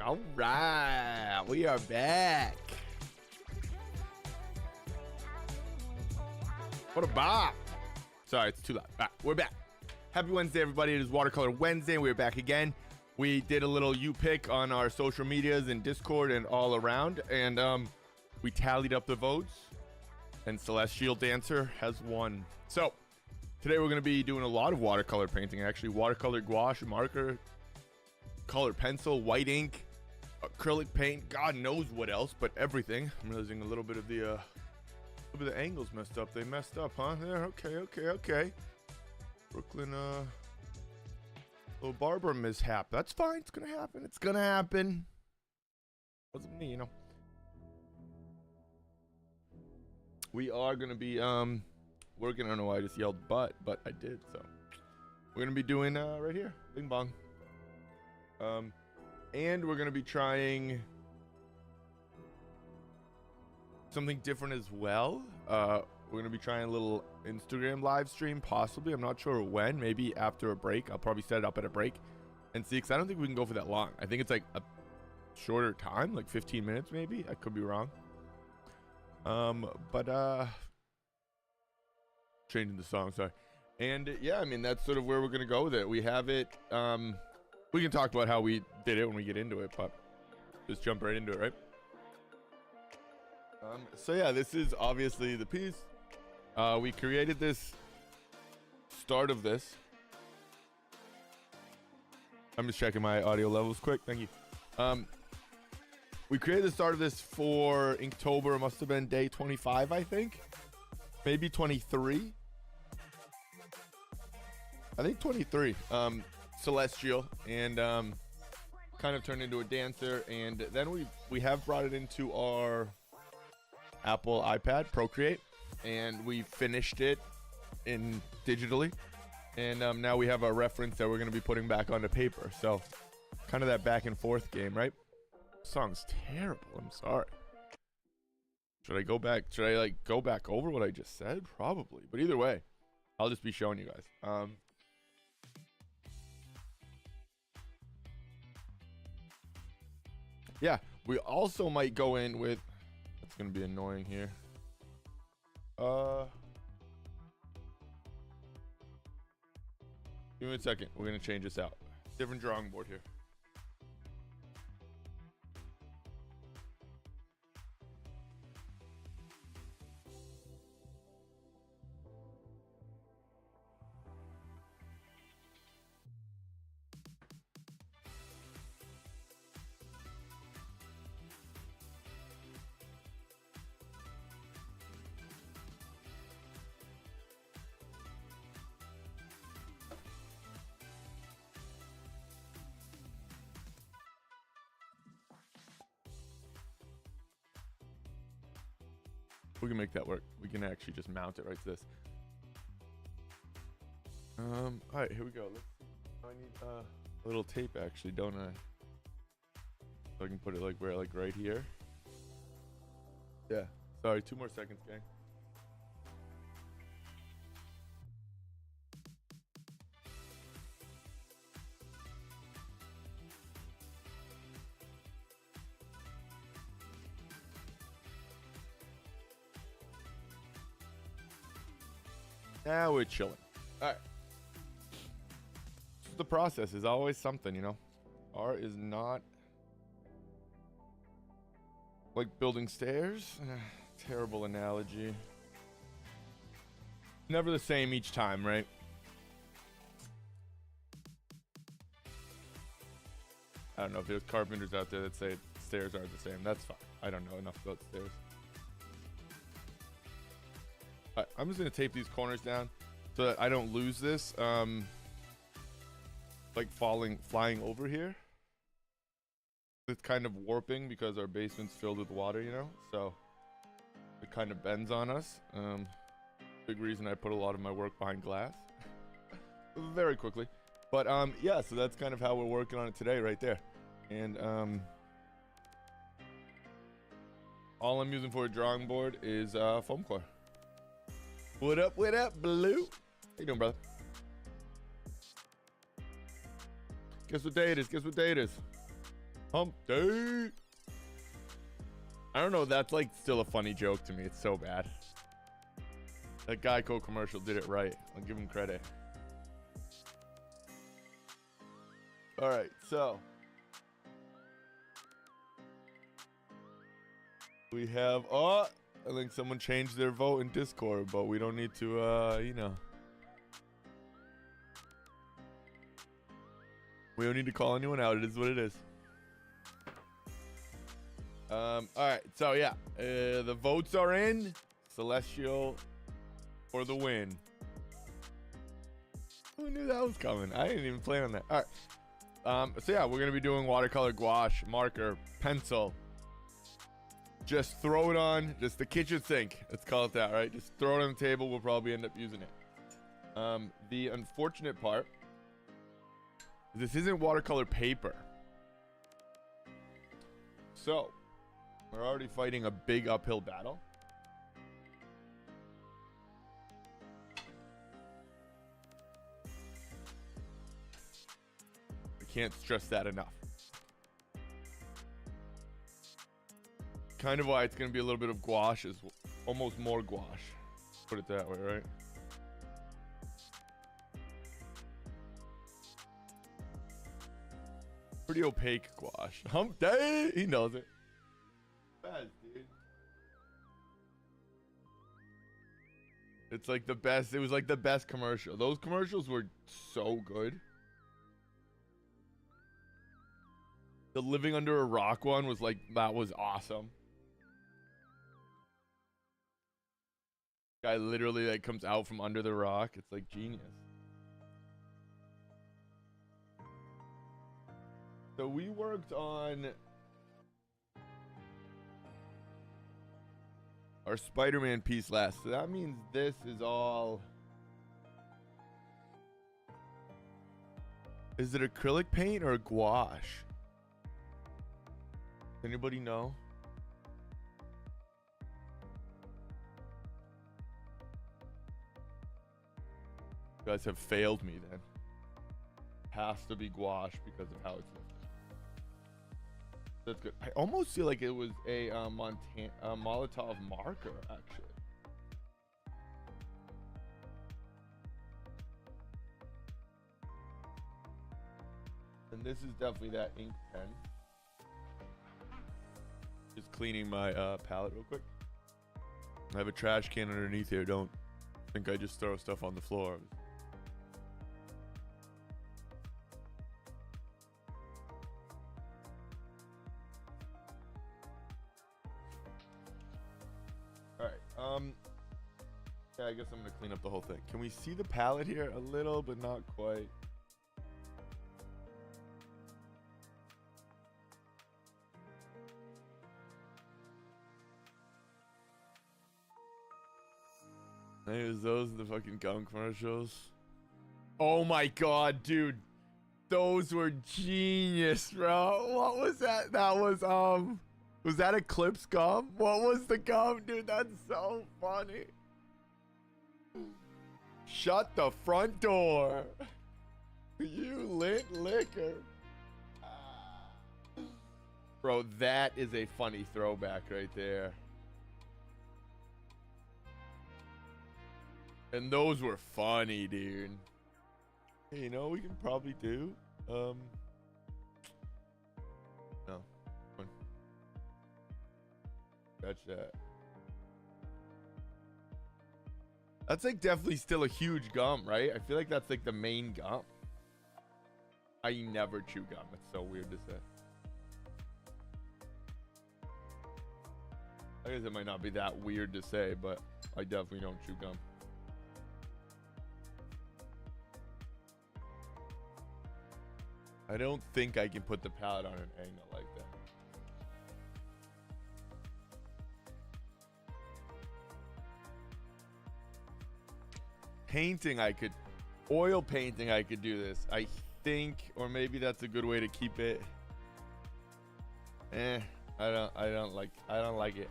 All right, we are back. What a bop. Sorry, it's too loud. All right, we're back. Happy Wednesday, everybody. It is Watercolor Wednesday, and we're back again. We did a little pick on our social medias and Discord and all around, and we tallied up the votes, and Celestial Dancer has won. So today we're going to be doing a lot of watercolor painting, actually. Watercolor gouache, marker, colored pencil, white ink, acrylic paint, God knows what else, but everything. I'm realizing a little bit of the angles messed up. They messed up, huh? There, okay. Brooklyn, little barber mishap. That's fine. It's gonna happen. Wasn't me, you know. We are gonna be working. I don't know why I just yelled but I did. So we're gonna be doing right here, bing bong. And we're gonna be trying something different as well. We're gonna be trying a little Instagram live stream, possibly. I'm not sure when. Maybe after a break. I'll probably set it up at a break and see, because I don't think we can go for that long. I think it's like a shorter time, like 15 minutes maybe. I could be wrong. But changing the song, sorry. And yeah, I mean, that's sort of where we're gonna go with it. We have it. We can talk about how we did it when we get into it, but just jump right into it, right? So yeah, this is obviously the piece. We created this start of this. I'm just checking my audio levels quick. Thank you. We created the start of this for Inktober. It must have been day 25, I think. Maybe 23. I think 23. Celestial, and kind of turned into a dancer, and then we have brought it into our Apple iPad Procreate, and we finished it in digitally, and now we have a reference that we're going to be putting back onto paper. So kind of that back and forth game, right? Song's terrible. I'm sorry. Should I go back? Should I like go back over what I just said? Probably, but either way, I'll just be showing you guys. Yeah, we also might go in with, it's gonna be annoying here. Give me a second. We're gonna change this out. Different drawing board here. We can make that work. We can actually just mount it right to this. All right, here we go. Let's see. I need a little tape, actually, don't I? So I can put it like where, like right here. Yeah. Sorry, 2 more seconds, gang. Now we're chilling. All right. The process is always something, you know. Art is not like building stairs. Terrible analogy. Never the same each time, right? I don't know if there's carpenters out there that say stairs aren't the same. That's fine. I don't know enough about stairs. I'm just gonna tape these corners down so that I don't lose this. Like flying over here. It's kind of warping because our basement's filled with water, you know. So it kind of bends on us. Big reason I put a lot of my work behind glass. Very quickly, but yeah. So that's kind of how we're working on it today, right there. And all I'm using for a drawing board is foam core. What up, Blue? How you doing, brother? Guess what day it is? Hump day. I don't know. That's like still a funny joke to me. It's so bad. That Geico commercial did it right. I'll give him credit. All right, so we have. Oh, I think someone changed their vote in Discord, but we don't need to. You know, we don't need to call anyone out. It is what it is. All right, so yeah, the votes are in. Celestial for the win. Who knew that was coming? I didn't even plan on that. All right. So yeah, we're gonna be doing watercolor, gouache, marker, pencil. Just throw it on, just the kitchen sink. Let's call it that, right? Just throw it on the table. We'll probably end up using it. The unfortunate part, this isn't watercolor paper. So we're already fighting a big uphill battle. Can't stress that enough. Kind of why it's going to be a little bit of gouache, is almost more gouache. Put it that way, right? Pretty opaque gouache. Hump day! He knows it. Best, dude. It's like the best. It was like the best commercial. Those commercials were so good. The living under a rock one was like, that was awesome. Guy literally like comes out from under the rock. It's like genius. So we worked on our Spider-Man piece last. So that means this is all. Is it acrylic paint or gouache? Anybody know? You guys have failed me then. Has to be gouache because of how it's lifted. That's good. I almost feel like it was a Molotov marker, actually. And this is definitely that ink pen. Just cleaning my palette real quick. I have a trash can underneath here. Don't think I just throw stuff on the floor. All right. Yeah, I guess I'm gonna clean up the whole thing. Can we see the palette here a little, but not quite? Anyways, those are the fucking gum commercials. Oh my god, dude. Those were genius, bro. What was that? That was that Eclipse gum? What was the gum, dude? That's so funny. Shut the front door. You lit liquor. Bro, that is a funny throwback right there. And those were funny, dude. Hey, you know what we can probably do? No. Scratch that. That's like definitely still a huge gum, right? I feel like that's like the main gum. I never chew gum. It's so weird to say. I guess it might not be that weird to say, but I definitely don't chew gum. I don't think I can put the palette on an angle like that. Painting, I could. Oil painting, I could do this. I think, or maybe that's a good way to keep it. I don't like it.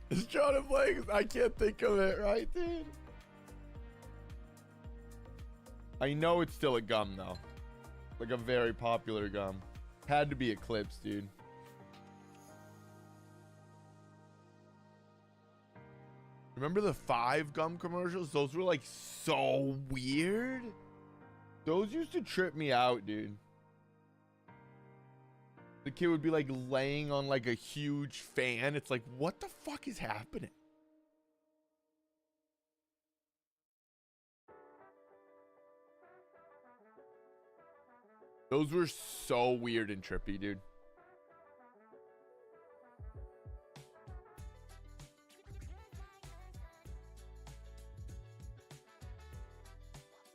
It's trying to play, I can't think of it, right, dude? I know it's still a gum though. Like a very popular gum. Had to be Eclipse, dude. Remember the 5 gum commercials? Those were like so weird. Those used to trip me out, dude. The kid would be like laying on like a huge fan. It's like, what the fuck is happening? Those were so weird and trippy, dude.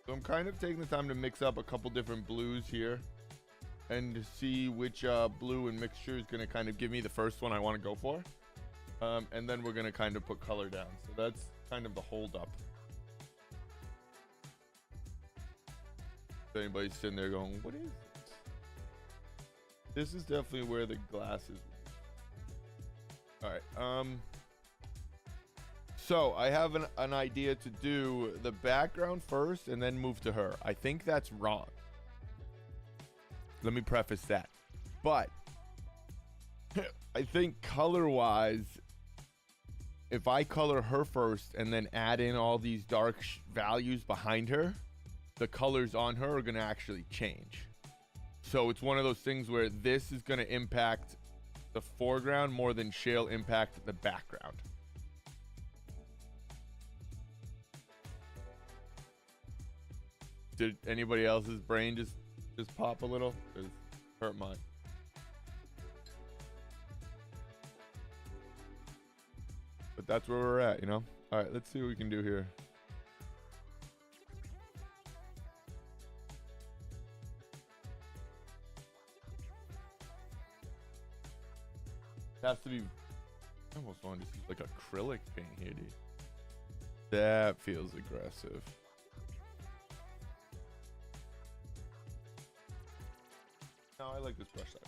So I'm kind of taking the time to mix up a couple different blues here and to see which blue and mixture is going to kind of give me the first one I want to go for. And then we're going to kind of put color down. So that's kind of the hold up. If anybody's sitting there going, what is this? This is definitely where the glasses. All right. So I have an idea to do the background first and then move to her. I think that's wrong. Let me preface that. But I think color-wise, if I color her first and then add in all these dark values behind her, the colors on her are going to actually change. So it's one of those things where this is going to impact the foreground more than she'll impact the background. Did anybody else's brain just pop a little? It hurt mine. But that's where we're at, you know? All right, let's see what we can do here. It has to be. I almost want to use like acrylic paint here, dude. That feels aggressive. No, I like this brush size.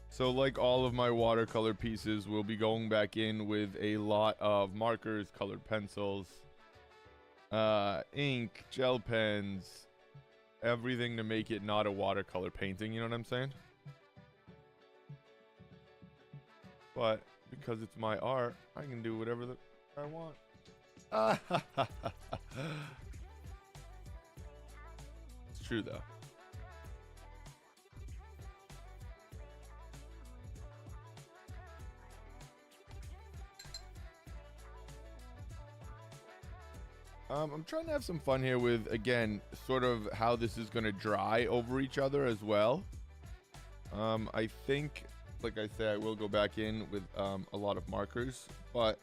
So like all of my watercolor pieces, we'll be going back in with a lot of markers, colored pencils, ink, gel pens, everything to make it not a watercolor painting, you know what I'm saying? But because it's my art, I can do whatever I want. It's true though. I'm trying to have some fun here with, again, sort of how this is going to dry over each other as well. I think, like I said, I will go back in with a lot of markers, but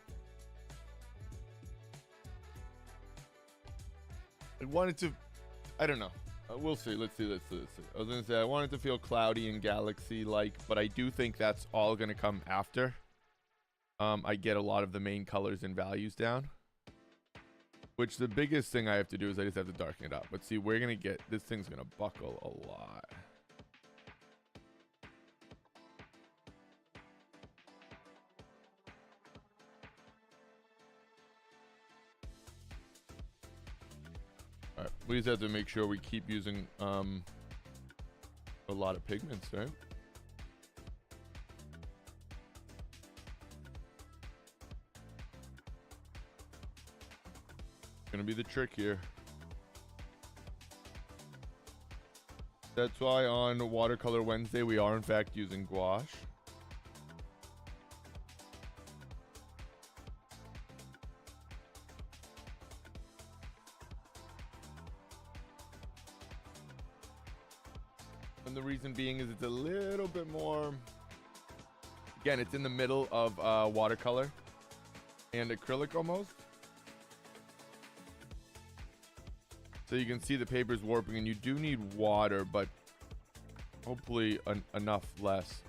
I wanted to, I don't know. We'll see. Let's see. I was going to say, I wanted to feel cloudy and galaxy-like, but I do think that's all going to come after I get a lot of the main colors and values down. Which the biggest thing I have to do is I just have to darken it up. But see, we're going to get, this thing's going to buckle a lot. All right, we just have to make sure we keep using a lot of pigments, right? Gonna be the trick here. That's why on Watercolor Wednesday we are in fact using gouache. And the reason being is it's a little bit more, again, it's in the middle of watercolor and acrylic almost. So you can see the paper's warping, and you do need water, but hopefully enough less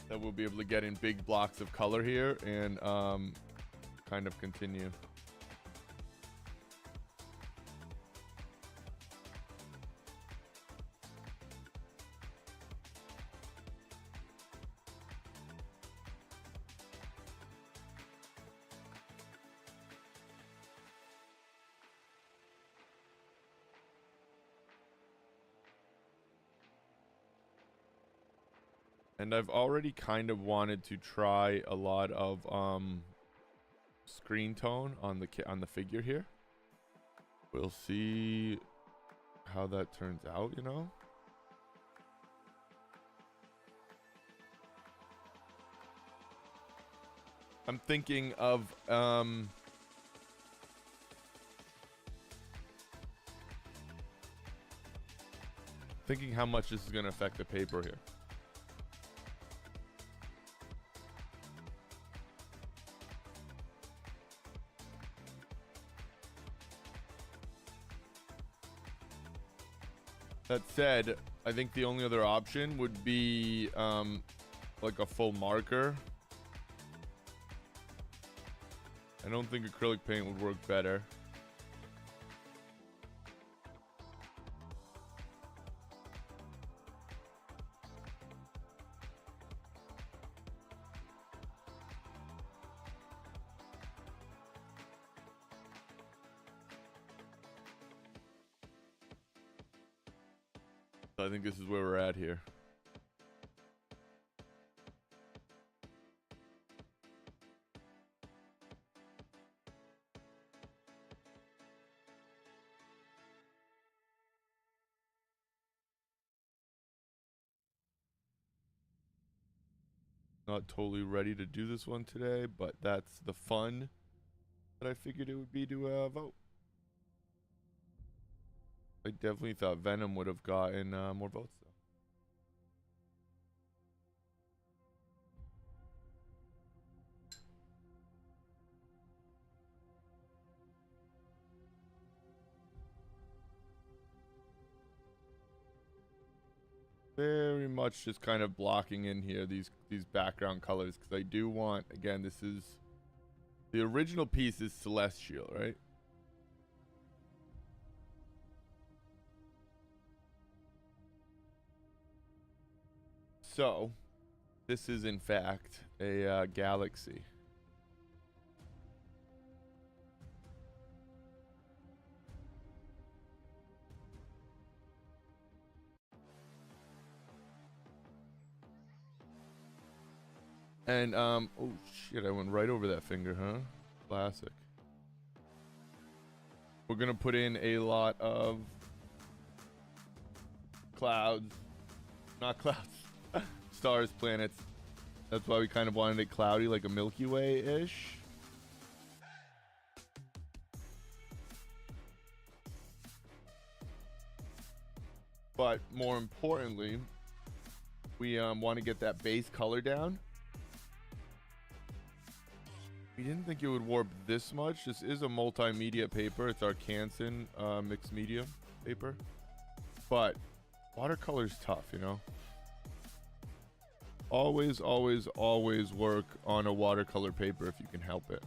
that we'll be able to get in big blocks of color here and kind of continue. And I've already kind of wanted to try a lot of screen tone on the figure here. We'll see how that turns out, you know. I'm thinking of thinking how much this is going to affect the paper here. That said, I think the only other option would be like a full marker. I don't think acrylic paint would work better. I think this is where we're at here. Not totally ready to do this one today, but that's the fun that I figured it would be to vote. I definitely thought Venom would have gotten more votes, though. Very much just kind of blocking in here these background colors, because I do want, again, this is the original piece is celestial, right? So this is in fact a galaxy. And oh shit, I went right over that finger, huh? Classic. We're gonna put in a lot of clouds, not clouds, stars, planets. That's why we kind of wanted it cloudy, like a Milky Way-ish. But more importantly, we want to get that base color down. We didn't think it would warp this much. This is a multimedia paper. It's our Canson mixed media paper. But watercolor's tough, you know? Always, always, always work on a watercolor paper if you can help it.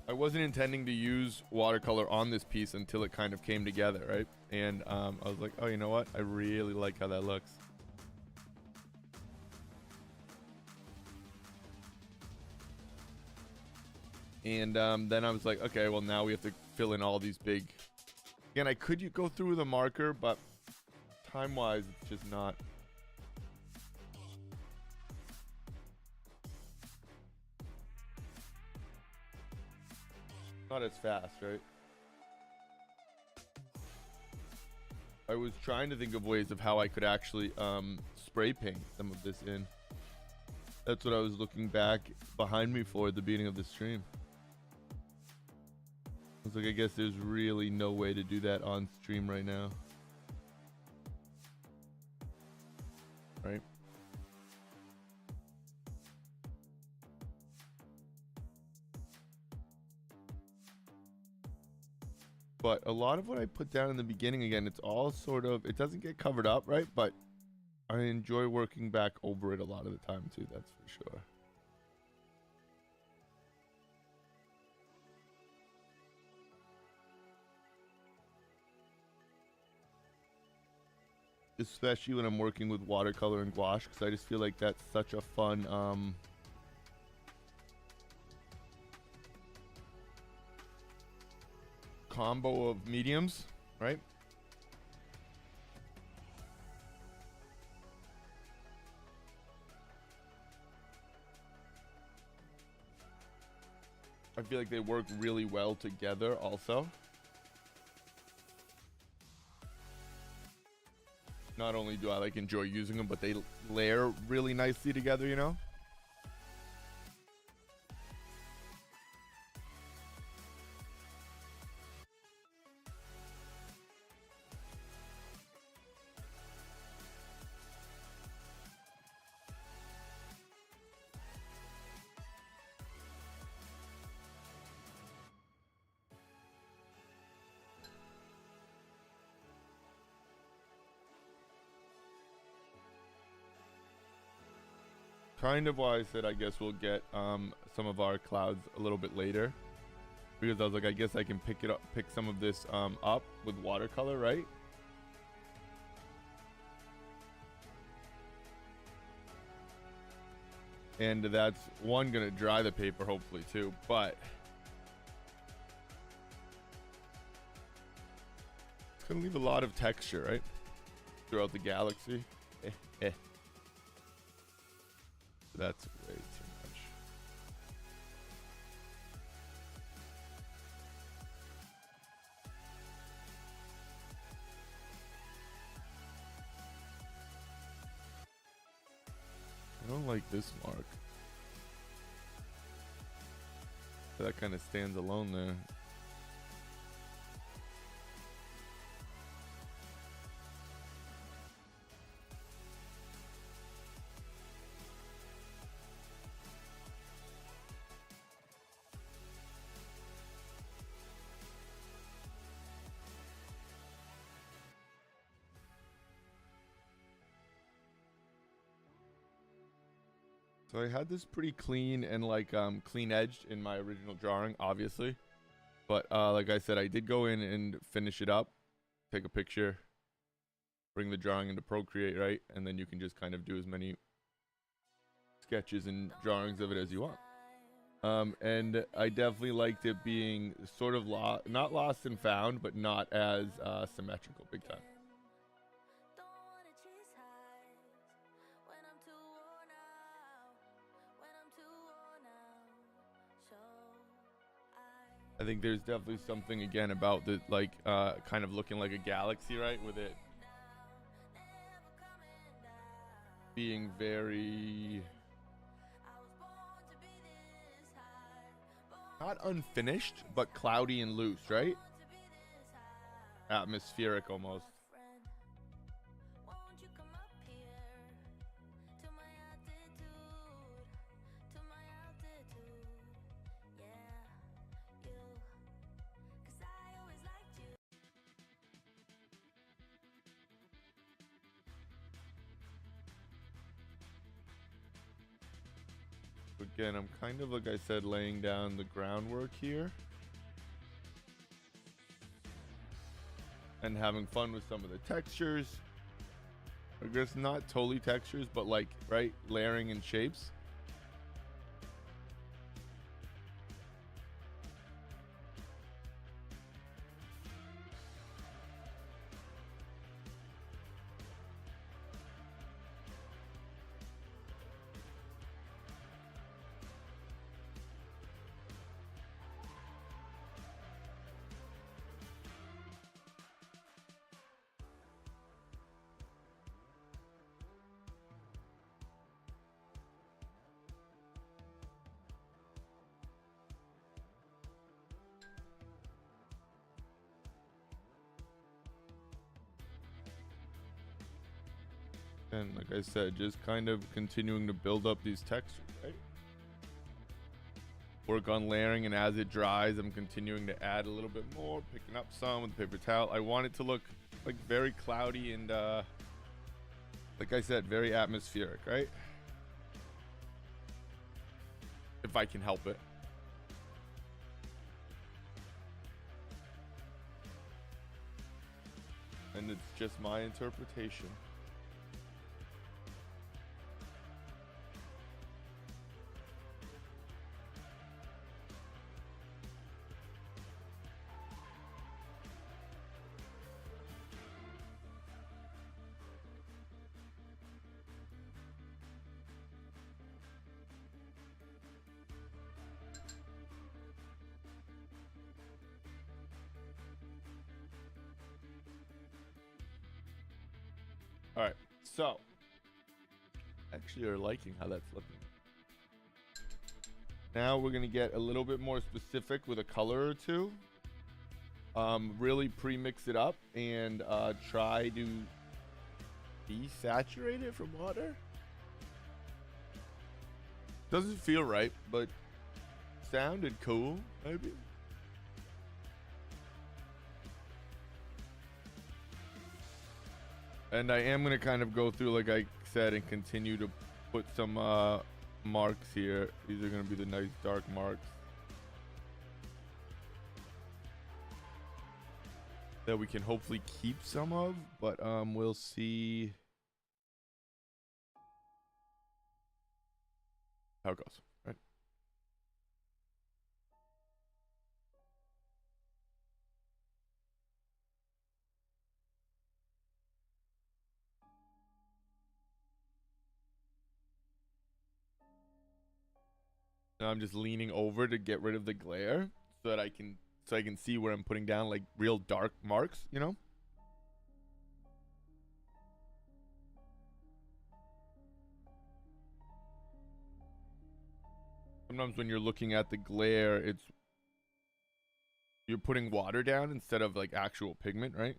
I wasn't intending to use watercolor on this piece until it kind of came together, right? And I was like, oh, you know what? I really like how that looks. And then I was like, okay, well, now we have to fill in all these big... Again, I could go through with a marker, but time-wise, it's just not... not as fast, right? I was trying to think of ways of how I could actually spray paint some of this in. That's what I was looking back behind me for at the beginning of the stream. I was like, I guess there's really no way to do that on stream right now. Right? But a lot of what I put down in the beginning, again, it's all sort of, it doesn't get covered up, right? But I enjoy working back over it a lot of the time too, that's for sure. Especially when I'm working with watercolor and gouache, because I just feel like that's such a fun combo of mediums, right? I feel like they work really well together also. Not only do I like enjoy using them, but they layer really nicely together, you know? Kind of why I said I guess we'll get some of our clouds a little bit later, because I was like, I guess I can pick some of this up with watercolor, right? And that's one, gonna dry the paper hopefully too, but it's gonna leave a lot of texture, right, throughout the galaxy. That's way too much. I don't like this mark. That kind of stands alone there. So I had this pretty clean and like clean edged in my original drawing, obviously. But like I said, I did go in and finish it up, take a picture, bring the drawing into Procreate, right? And then you can just kind of do as many sketches and drawings of it as you want. And I definitely liked it being sort of not lost and found, but not as symmetrical, big time. I think there's definitely something again about the like kind of looking like a galaxy, right? With it being very not unfinished, but cloudy and loose, right? Atmospheric almost. Again, I'm kind of, like I said, laying down the groundwork here and having fun with some of the textures. I guess not totally textures, but like, right, layering and shapes. And like I said, just kind of continuing to build up these textures, right? Work on layering, and as it dries, I'm continuing to add a little bit more, picking up some with the paper towel. I want it to look like very cloudy and, like I said, very atmospheric, right? If I can help it. And it's just my interpretation. So, actually are liking how that's looking. Now we're gonna get a little bit more specific with a color or two. Really pre-mix it up and try to desaturate it from water. Doesn't feel right, but sounded cool, maybe. And I am gonna kind of go through, like I said, and continue to put some marks here. These are gonna be the nice dark marks that we can hopefully keep some of, but we'll see how it goes, right? Now I'm just leaning over to get rid of the glare so that I can see where I'm putting down like real dark marks, you know? Sometimes when you're looking at the glare, you're putting water down instead of like actual pigment, right?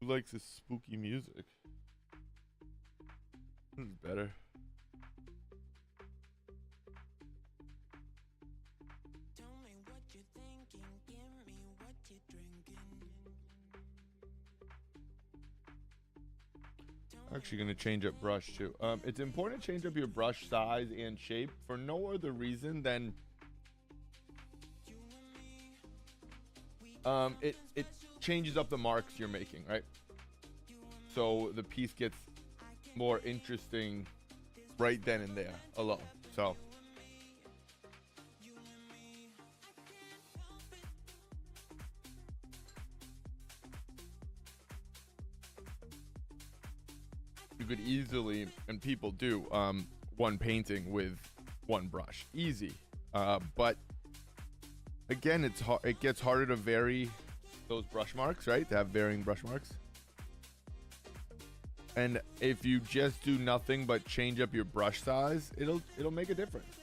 Who likes this spooky music? This is better. Actually gonna change up brush too. It's important to change up your brush size and shape for no other reason than it changes up the marks you're making, right? So the piece gets more interesting right then and there alone. So you could easily, and people do, one painting with one brush, easy. But again, it gets harder to vary those brush marks, right? To have varying brush marks. And if you just do nothing but change up your brush size, it'll make a difference.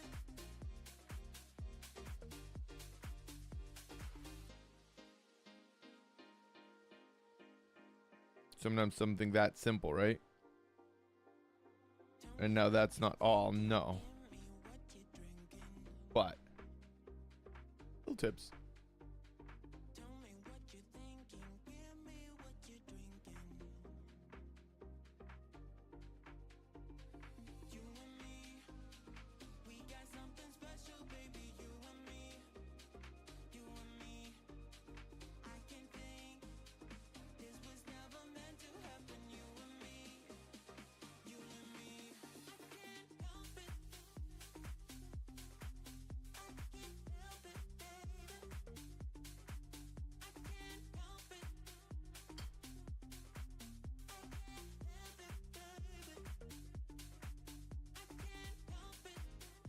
Sometimes something that simple, right? And now that's not all, no. But little tips.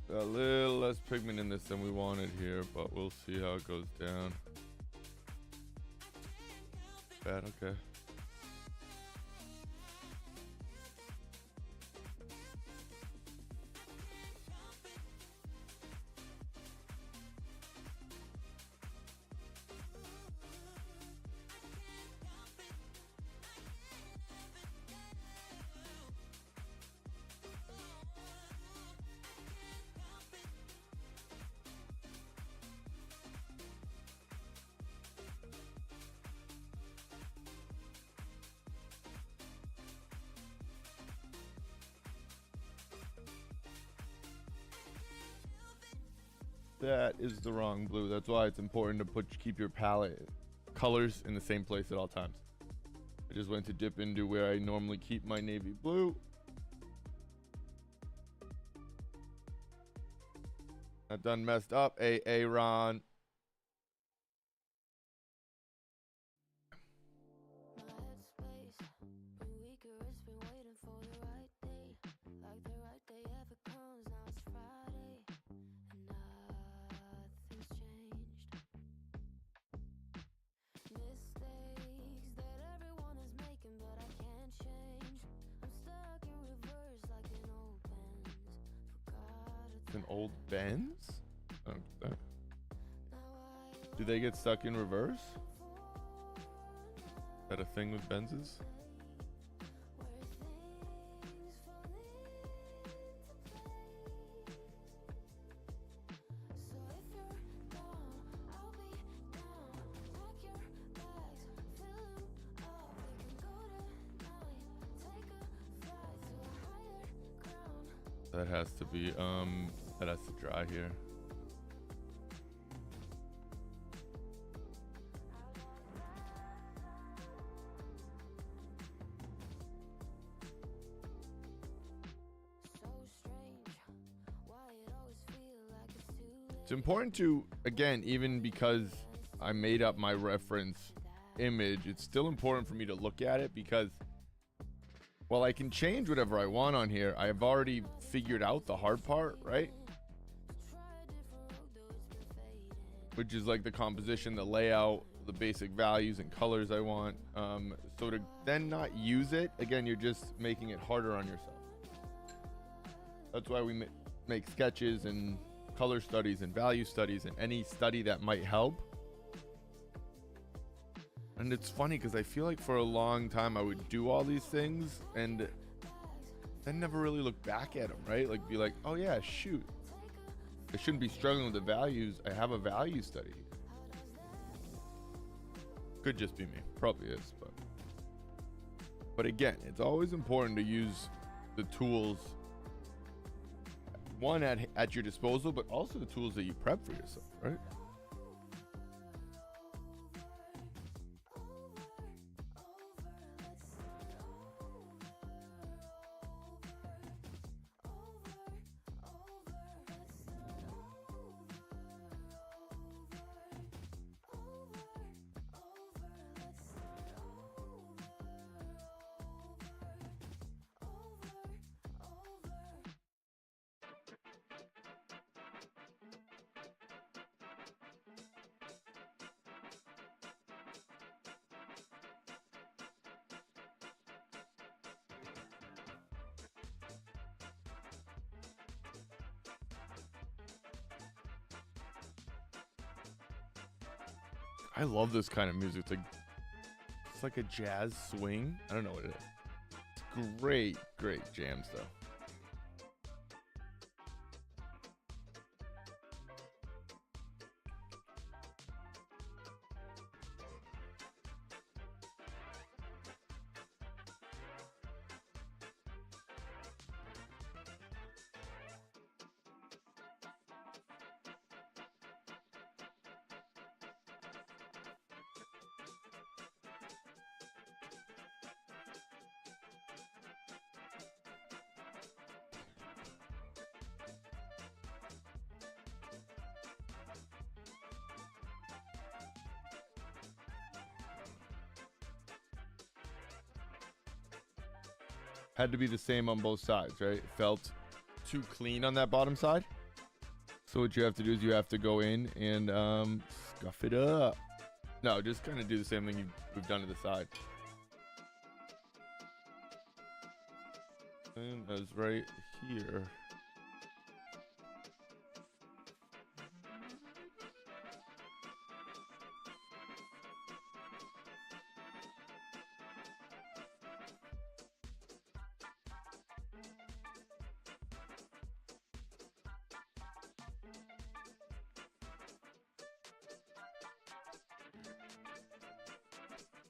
A little less pigment in this than we wanted here, but we'll see how it goes down. Bad, okay. That is the wrong blue. That's why it's important to keep your palette colors in the same place at all times. I just went to dip into where I normally keep my navy blue. That done messed up. Ron. an old Benz? Oh, do they get stuck in reverse? Is that a thing with Benzes? That has to be, that has to dry here. It's important to, again, even because I made up my reference image, it's still important for me to look at it because while I can change whatever I want on here, I've already figured out the hard part, right? Which is like the composition, the layout, the basic values and colors I want. So to then not use it, again, you're just making it harder on yourself. That's why we make sketches and color studies and value studies and any study that might help. And it's funny because I feel like for a long time I would do all these things and then never really look back at them, right? Like be like, oh yeah, shoot, I shouldn't be struggling with the values. I have a value study. Could just be me, probably is, but again, it's always important to use the tools, one at your disposal, but also the tools that you prep for yourself, right? I love this kind of music. It's like a jazz swing. I don't know what it is. It's great, great jams though. Had to be the same on both sides, right? It felt too clean on that bottom side. So what you have to do is you have to go in and scuff it up. No, just kind of do the same thing we've done to the side. And that's right here.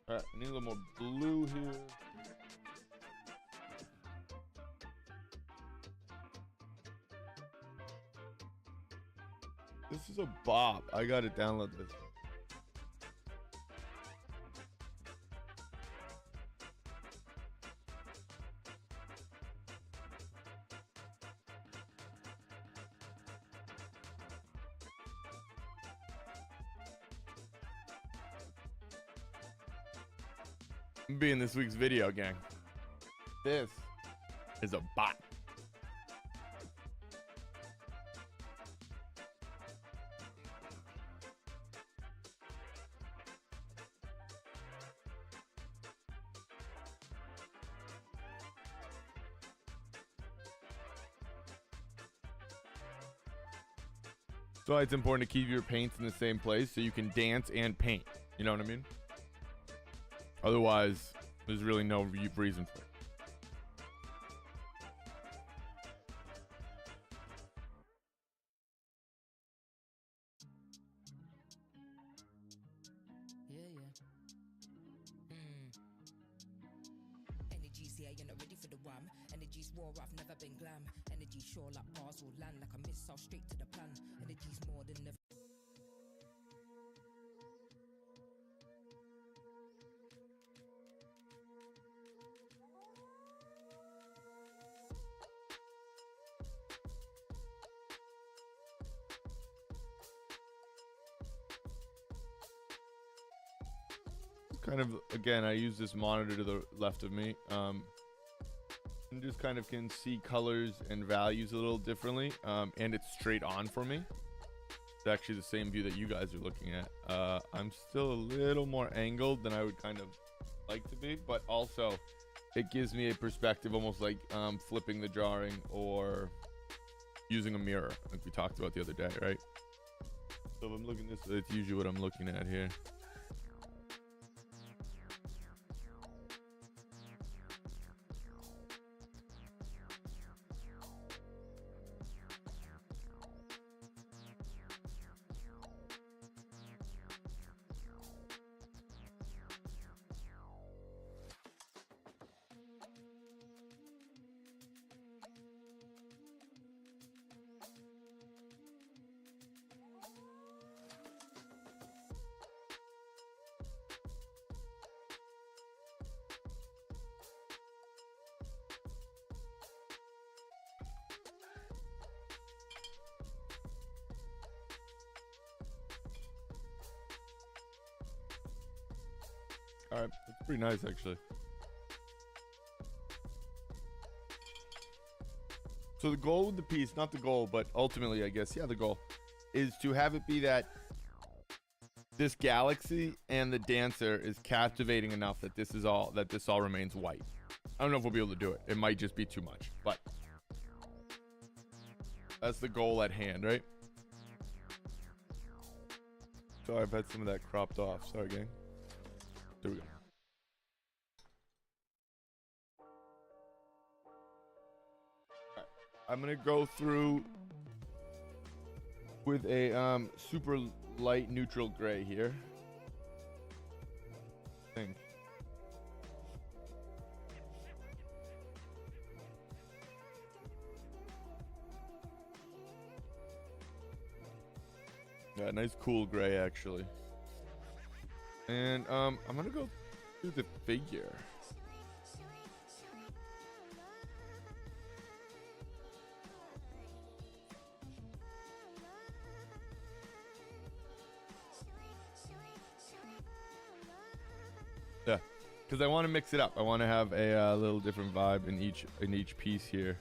All right, I need a little more blue here. This is a bop. I gotta download this. Be in this week's video, gang. This is a bot. So it's important to keep your paints in the same place so you can dance and paint. You know what I mean? Otherwise, there's really no reason for it. Energy's here, you're not ready for the wham. Energy's war, I've never been glam. Energy sure like bars will land like a missile straight to the plan. Energy's more than never. Kind of, again, I use this monitor to the left of me, and just kind of can see colors and values a little differently, and it's straight on for me. It's actually the same view that you guys are looking at. I'm still a little more angled than I would kind of like to be, but also it gives me a perspective almost like flipping the drawing or using a mirror like we talked about the other day, right? So if I'm looking this way, it's usually what I'm looking at here. All right, that's pretty nice actually. So the goal with the piece, not the goal, but ultimately I guess, yeah, the goal is to have it be that this galaxy and the dancer is captivating enough that this all remains white. I don't know if we'll be able to do it. It might just be too much, but that's the goal at hand, right? Sorry, I've had some of that cropped off. Sorry, gang. There we go. All right. I'm gonna go through with a super light neutral gray here. I think. Yeah, nice cool gray actually. And I'm gonna go through the figure. Yeah, because I want to mix it up. I want to have a little different vibe in each piece here.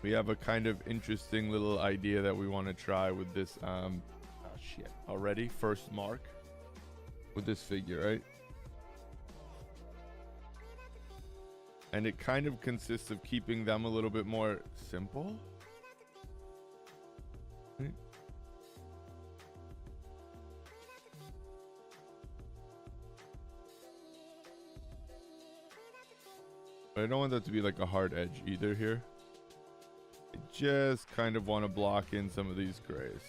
We have a kind of interesting little idea that we want to try with this oh shit, already first mark with this figure, right? And it kind of consists of keeping them a little bit more simple. Right? But I don't want that to be like a hard edge either here. I just kind of want to block in some of these grays.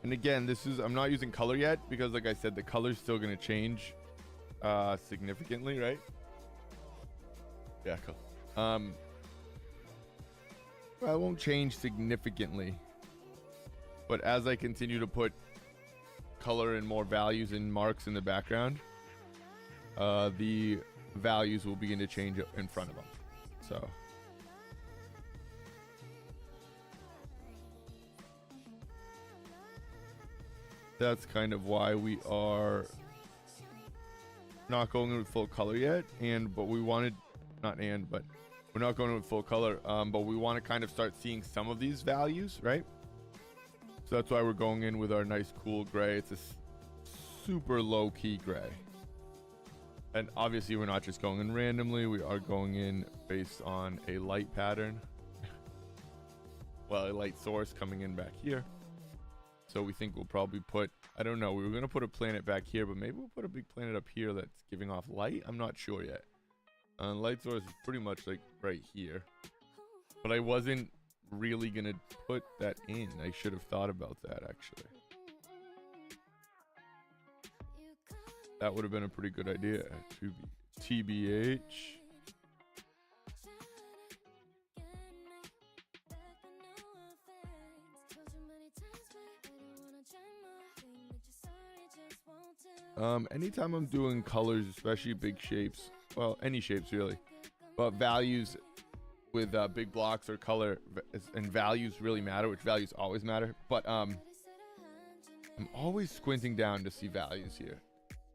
And again, I'm not using color yet because like I said, the color's still going to change significantly, right? Yeah, cool. Well, it won't change significantly, but as I continue to put color and more values and marks in the background, the values will begin to change in front of them. So that's kind of why we are not going in with full color yet, but we wanted, but we're not going with full color, but we want to kind of start seeing some of these values, right? So that's why we're going in with our nice cool gray. It's a super low key gray. And obviously we're not just going in randomly, we are going in based on a light pattern. Well, a light source coming in back here. So we think we'll probably put, I don't know, we were going to put a planet back here, but maybe we'll put a big planet up here that's giving off light. I'm not sure yet. Light source is pretty much like right here. But I wasn't really going to put that in. I should have thought about that actually. That would have been a pretty good idea. TBH. Anytime I'm doing colors, especially big shapes, well, any shapes really, but values with big blocks or color and values really matter, which values always matter. But I'm always squinting down to see values here.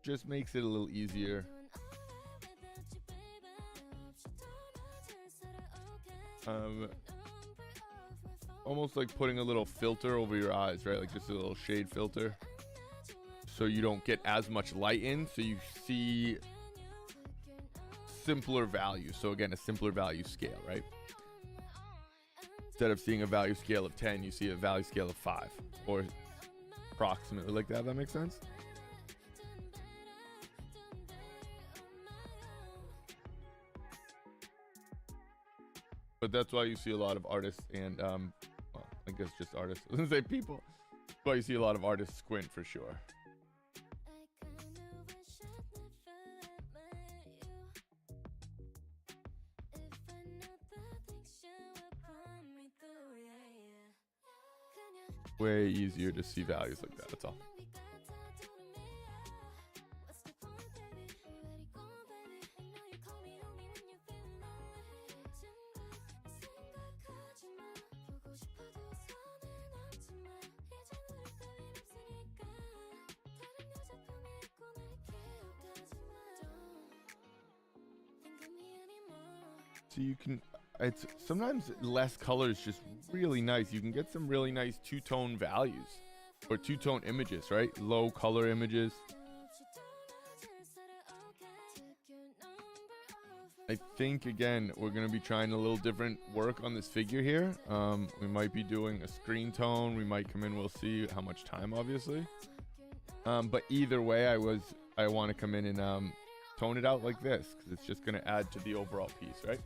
Just makes it a little easier. Almost like putting a little filter over your eyes, right? Like just a little shade filter, so you don't get as much light in, so you see simpler values. So again, a simpler value scale, right? Instead of seeing a value scale of 10, you see a value scale of 5, or approximately like that. That makes sense? But that's why you see a lot of artists and, well, I guess just artists. I was gonna say people. That's why you see a lot of artists squint for sure. Way easier to see values like that, that's all. So you can, it's sometimes less color is just really nice. You can get some really nice two-tone values or two-tone images, right? Low color images. I think again we're gonna be trying a little different work on this figure here. We might be doing a screen tone. We might come in, we'll see how much time, obviously. But either way, I want to come in and tone it out like this, because it's just gonna add to the overall piece, right?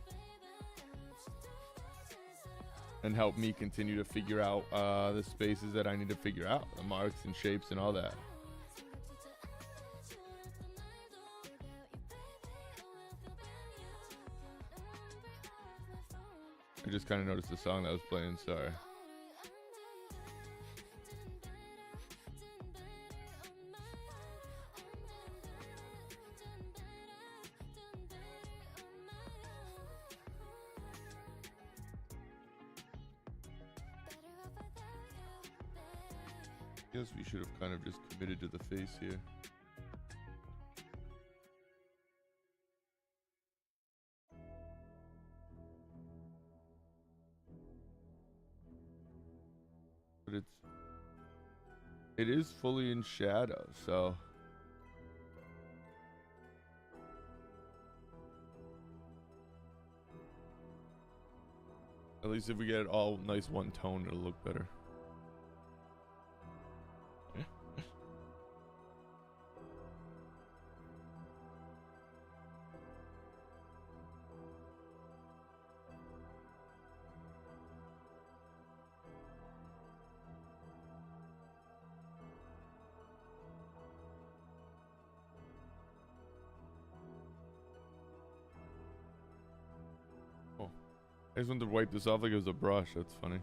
And help me continue to figure out the spaces that I need to figure out, the marks and shapes and all that. I just kind of noticed the song that was playing, sorry. Guess we should have kind of just committed to the face here. But it is fully in shadow, so at least if we get it all nice one tone, it'll look better. I just wanted to wipe this off like it was a brush. That's funny.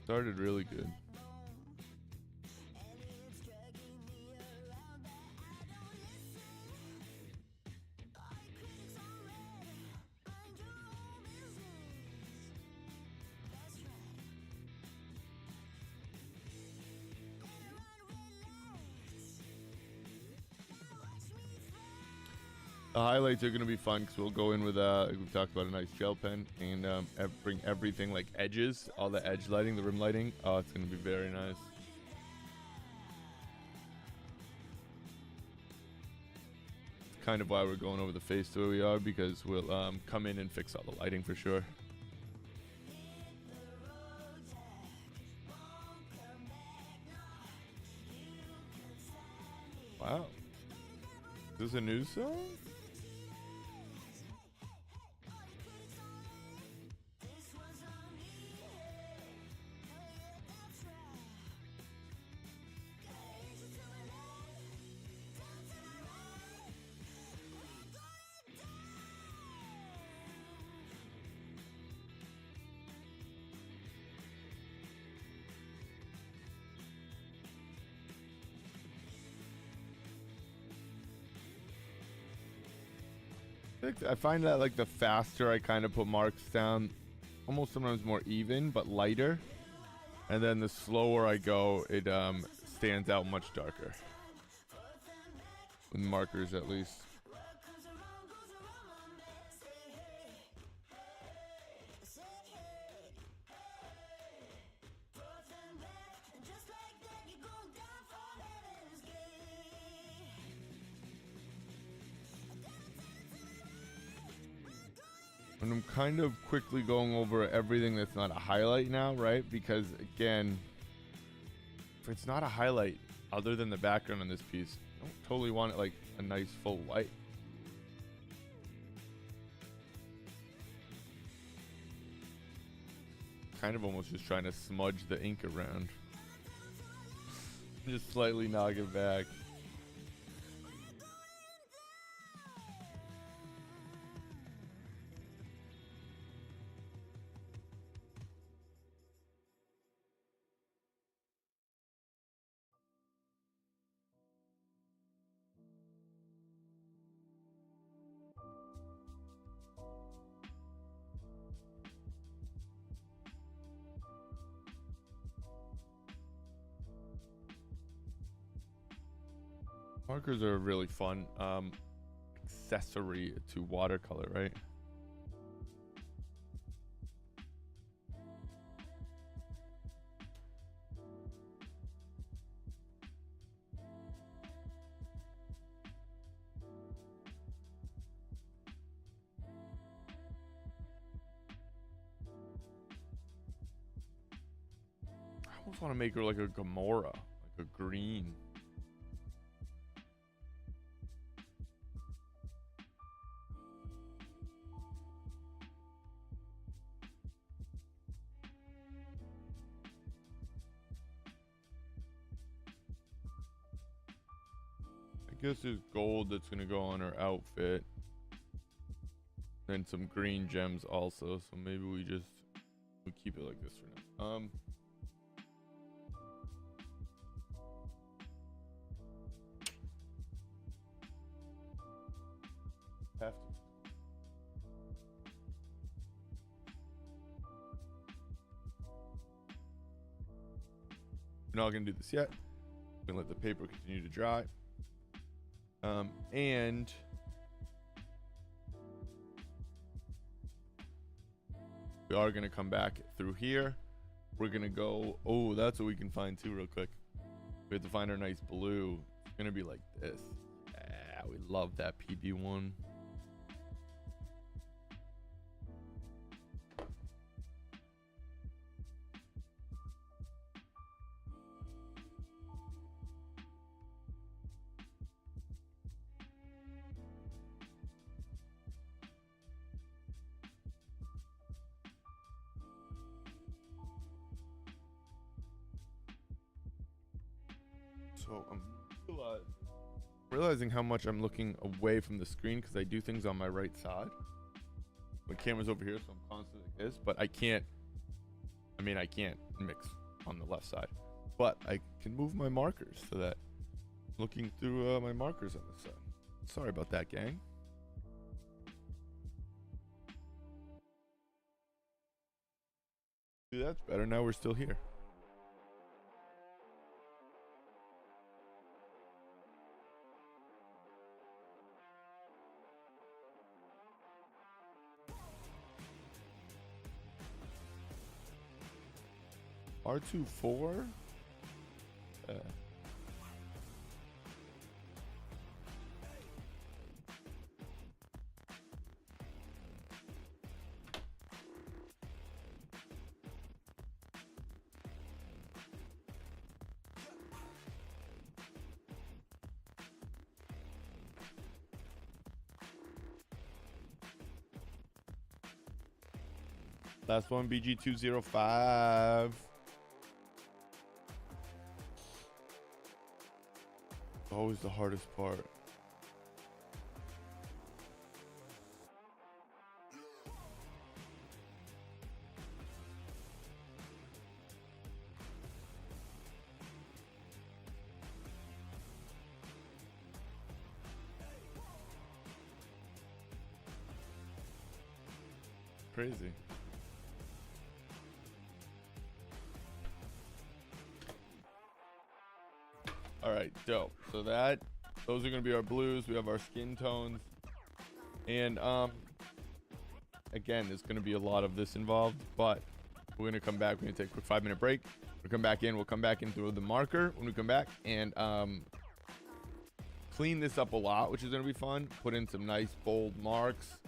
Started really good. The highlights are going to be fun because we'll go in with, we've talked about a nice gel pen and bring everything like edges, all the edge lighting, the rim lighting. Oh, it's going to be very nice. It's kind of why we're going over the face the way we are, because we'll come in and fix all the lighting for sure. Wow. Is this a new song? I find that like the faster I kind of put marks down, almost sometimes more even but lighter, and then the slower I go, it stands out much darker with markers at least. And I'm kind of quickly going over everything that's not a highlight now, right? Because again, if it's not a highlight other than the background on this piece, I don't totally want it like a nice full white. Kind of almost just trying to smudge the ink around. Just slightly knock it back. Markers are a really fun accessory to watercolor, right? I almost want to make her like a Gamora, like a green. I guess there's gold that's gonna go on her outfit, and some green gems also. So maybe we keep it like this for now. Have to. We're not gonna do this yet. We're gonna let the paper continue to dry. And we are going to come back through here. We're going to go, oh, that's what we can find too real quick. We have to find our nice blue. It's going to be like this. Yeah, we love that PB1. So I'm realizing how much I'm looking away from the screen because I do things on my right side. My camera's over here, so I'm constantly like this, but I can't mix on the left side. But I can move my markers so that I'm looking through my markers on this side. Sorry about that, gang. See, that's better. Now we're still here. R24? Last one, BG205. Always the hardest part. Crazy. All right, dope. So those are gonna be our blues. We have our skin tones, and again, there's gonna be a lot of this involved. But we're gonna come back. We're gonna take a quick 5-minute break. We'll come back in. We'll come back in through the marker when we come back, and clean this up a lot, which is gonna be fun. Put in some nice bold marks,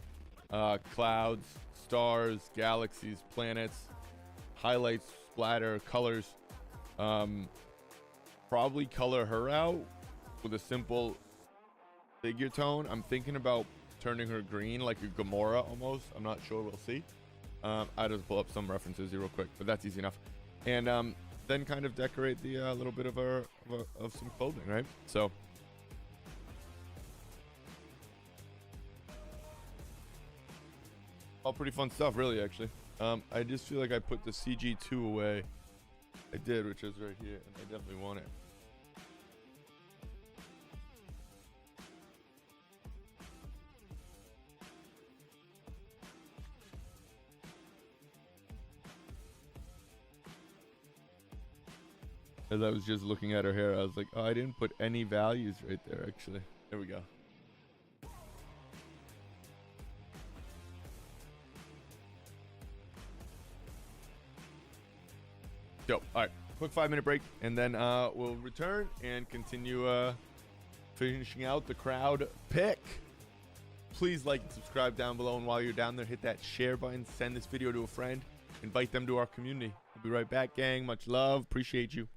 clouds, stars, galaxies, planets, highlights, splatter, colors. Probably color her out with a simple figure tone. I'm thinking about turning her green like a Gamora almost. I'm not sure. We'll see. I just pull up some references here real quick, but that's easy enough. And then kind of decorate the little bit of some clothing, right? So all pretty fun stuff, really. Actually, I just feel like I put the CG2 away. I did, which is right here, and I definitely want it. As I was just looking at her hair, I was like, oh, I didn't put any values right there, actually. There we go. Dope. All right, quick 5-minute break, and then we'll return and continue finishing out the crowd pick. Please like and subscribe down below, and while you're down there, hit that share button, send this video to a friend, invite them to our community. We'll be right back, gang. Much love. Appreciate you.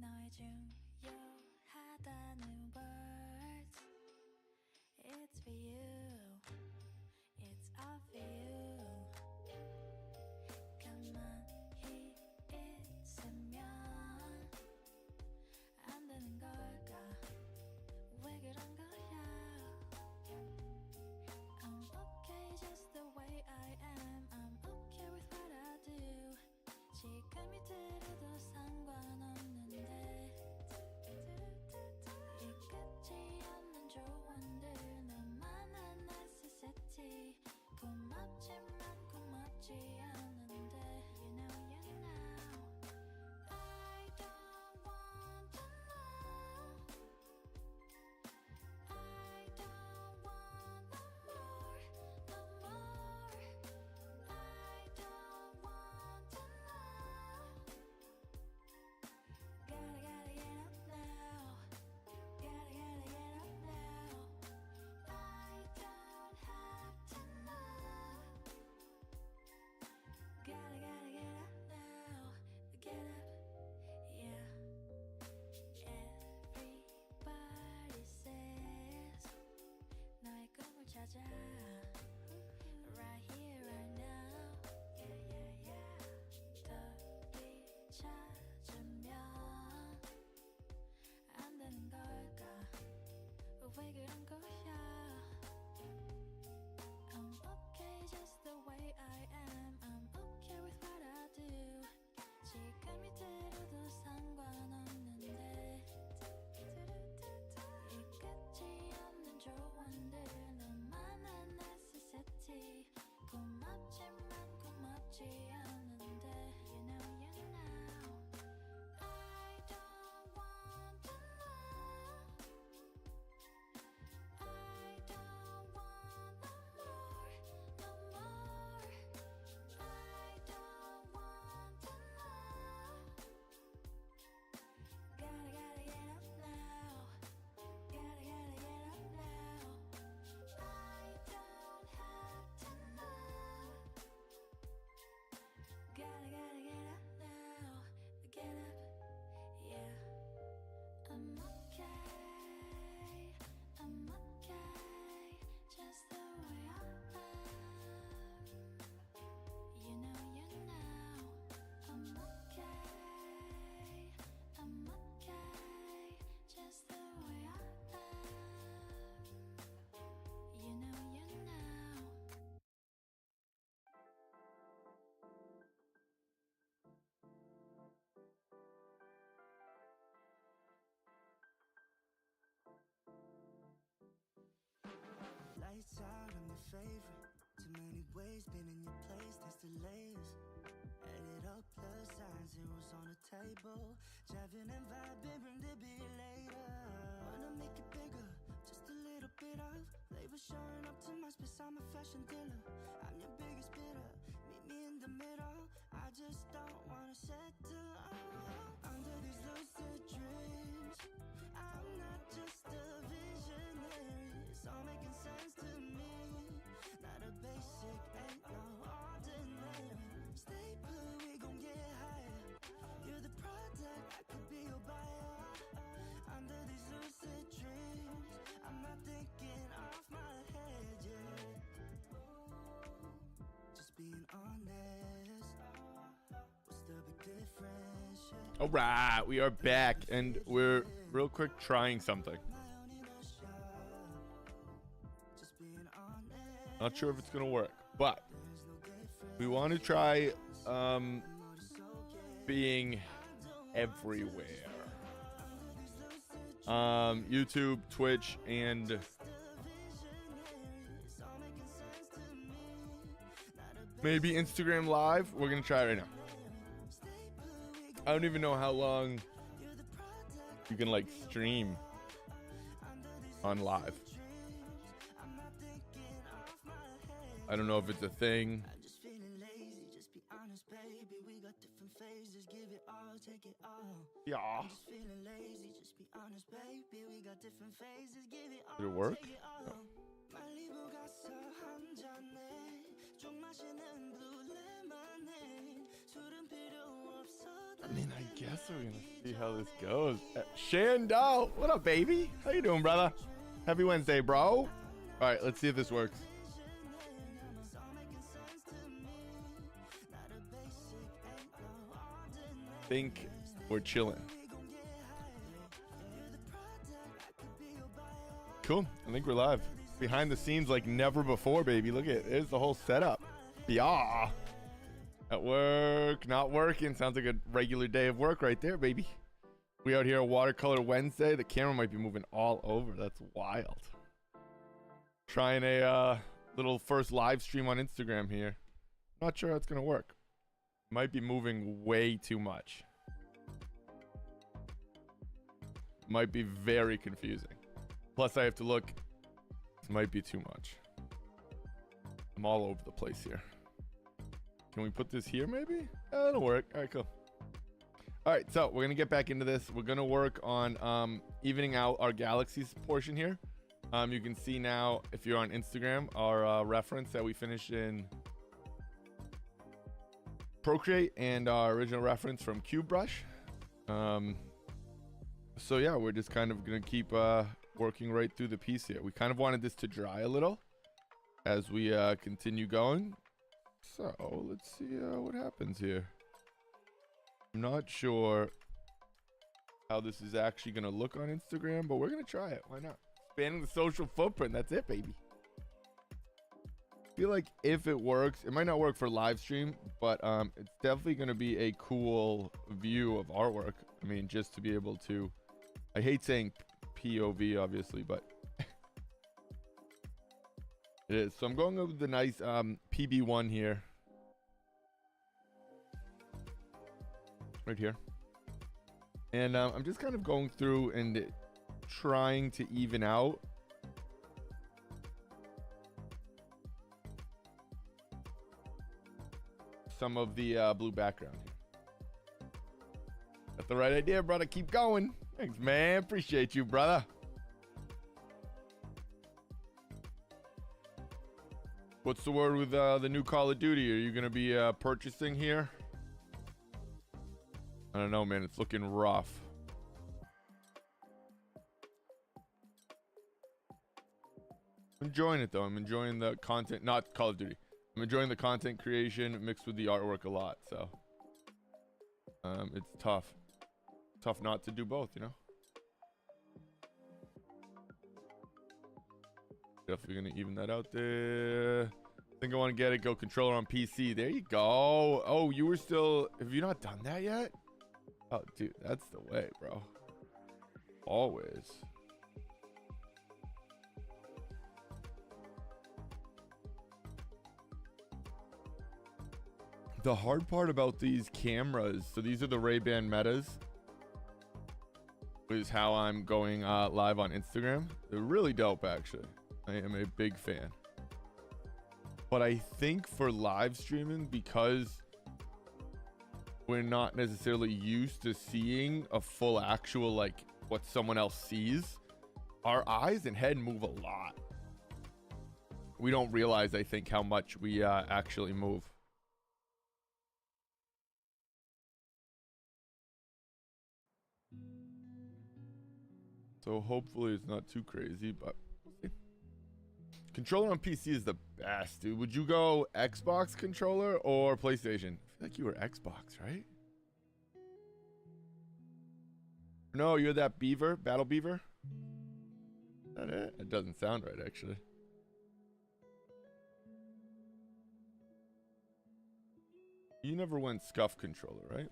너의 중요하다는 words It's for you It's all for you 가만히 있으면 안 되는 걸까 왜 그런 거야 I'm okay just the way I am I'm okay with what I do 지금이 들어도 상관없는데 이 끝이 없는 조언들 너만한 necessity 고맙지만 고맙지 않은데 You know I don't want to know I don't want no more no more I don't want to know Gotta get up now Gotta get up now I don't have to know Gotta get up now Get up, yeah Everybody says 너의 꿈을 찾아 Right here, right now Yeah, yeah, yeah 더디 찾으면 안 되는 걸까 왜 그런 거야 I'm okay just the way I am I'm okay with what I do 지금이 들어도 상관없는데 이 끝이 없는 조언들 너만한 necessity 고맙지만 고맙지 않은데 You know I don't want to know I don't want no more no more I don't want to know Gotta get up now Gotta get up now I don't have to know Gotta get up now Get up, yeah I'm okay I'm okay Just the way I am You know I'm okay I'm okay Just the way I am You know Lights out, I'm your favorite. Too many ways, been in your place, there's delays. Added up plus sign, zeros on the table. Driving and vibing, bring the bill later. Wanna make it bigger, just a little bit of flavor showing up to my space, I'm a fashion dealer. I'm your biggest bidder, meet me in the middle. I just don't wanna settle under these lucid dreams. I'm not just a visionary, it's all making sense to me. Not a basic, ain't no ordinary. Stay put, we gon' get higher. You're the product, I could be your buyer. Under these lucid dreams, I'm not thinking off my head yet. Just being honest, what's the big difference? Yeah. All right, we are back, and we're real quick trying something. Not sure if it's gonna work, but We want to try being everywhere. YouTube, Twitch, and maybe Instagram Live. We're gonna try it right now. I don't even know how long you can like stream on live. I don't know if it's a thing. Yeah. Did it work? No. I mean, I guess we're gonna see how this goes. Shandal, what up, baby? How you doing, brother? Happy Wednesday, bro. All right, let's see if this works. Think we're chilling. Cool. I think we're live. Behind the scenes like never before, baby. Look at it. There's the whole setup. Yeah. At work, not working. Sounds like a regular day of work right there, baby. We out here Watercolor Wednesday. The camera might be moving all over. That's wild. Trying a little first live stream on Instagram here. Not sure how it's going to work. Might be moving way too much. Might be very confusing. Plus I have to look. This might be too much. I'm all over the place here. Can we put this here maybe? That'll work. All right, cool. All right, so we're going to get back into this. We're going to work on evening out our galaxies portion here. You can see now, if you're on Instagram, our reference that we finished in Procreate and our original reference from CubeBrush. So yeah, we're just kind of gonna keep working right through the piece here. We kind of wanted this to dry a little as we continue going. So let's see what happens here. I'm not sure how this is actually gonna look on Instagram, but we're gonna try it. Why not? Expanding the social footprint. That's it, baby. Feel like if it works, it might not work for live stream, but it's definitely going to be a cool view of artwork. I mean, just to be able to, I hate saying POV obviously, but it is. So I'm going with the nice PB1 here, right here, and I'm just kind of going through and trying to even out some of the blue background here. Got the right idea, brother. Keep going. Thanks, man. Appreciate you, brother. What's the word with the new Call of Duty? Are you going to be purchasing here? I don't know, man. It's looking rough. I'm enjoying it, though. I'm enjoying the content. Not Call of Duty. I'm enjoying the content creation mixed with the artwork a lot, so it's tough not to do both, you know. Definitely gonna even that out there. I think I want to get it. Go controller on PC. There you go. Oh, you were still, have you not done that yet? Oh, dude, that's the way, bro. Always. The hard part about these cameras, so these are the Ray-Ban Metas, is how I'm going live on Instagram. They're really dope, actually. I am a big fan. But I think for live streaming, because we're not necessarily used to seeing a full actual, like, what someone else sees, our eyes and head move a lot. We don't realize, I think, how much we actually move. So hopefully it's not too crazy, but we'll see. Controller on PC is the best, dude. Would you go Xbox controller or PlayStation? I feel like you were Xbox, right? No, you're that beaver, battle beaver. Is that it? It doesn't sound right, actually. You never went scuff controller, right?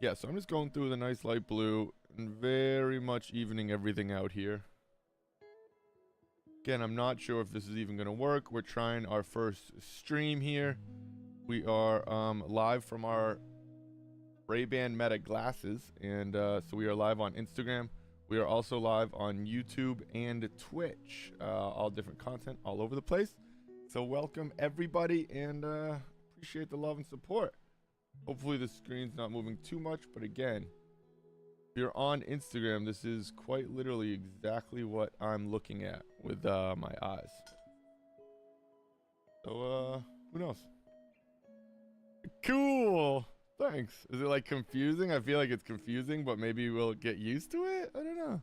Yeah, so I'm just going through the nice light blue and very much evening everything out here. Again, I'm not sure if this is even going to work. We're trying our first stream here. We are live from our Ray-Ban Meta glasses, and so we are live on Instagram. We are also live on YouTube and Twitch. All different content all over the place. So welcome everybody, and appreciate the love and support. Hopefully the screen's not moving too much, but again, if you're on Instagram, this is quite literally exactly what I'm looking at with my eyes. So who knows? Cool. Thanks. Is it like confusing? I feel like it's confusing, but maybe we'll get used to it. I don't know.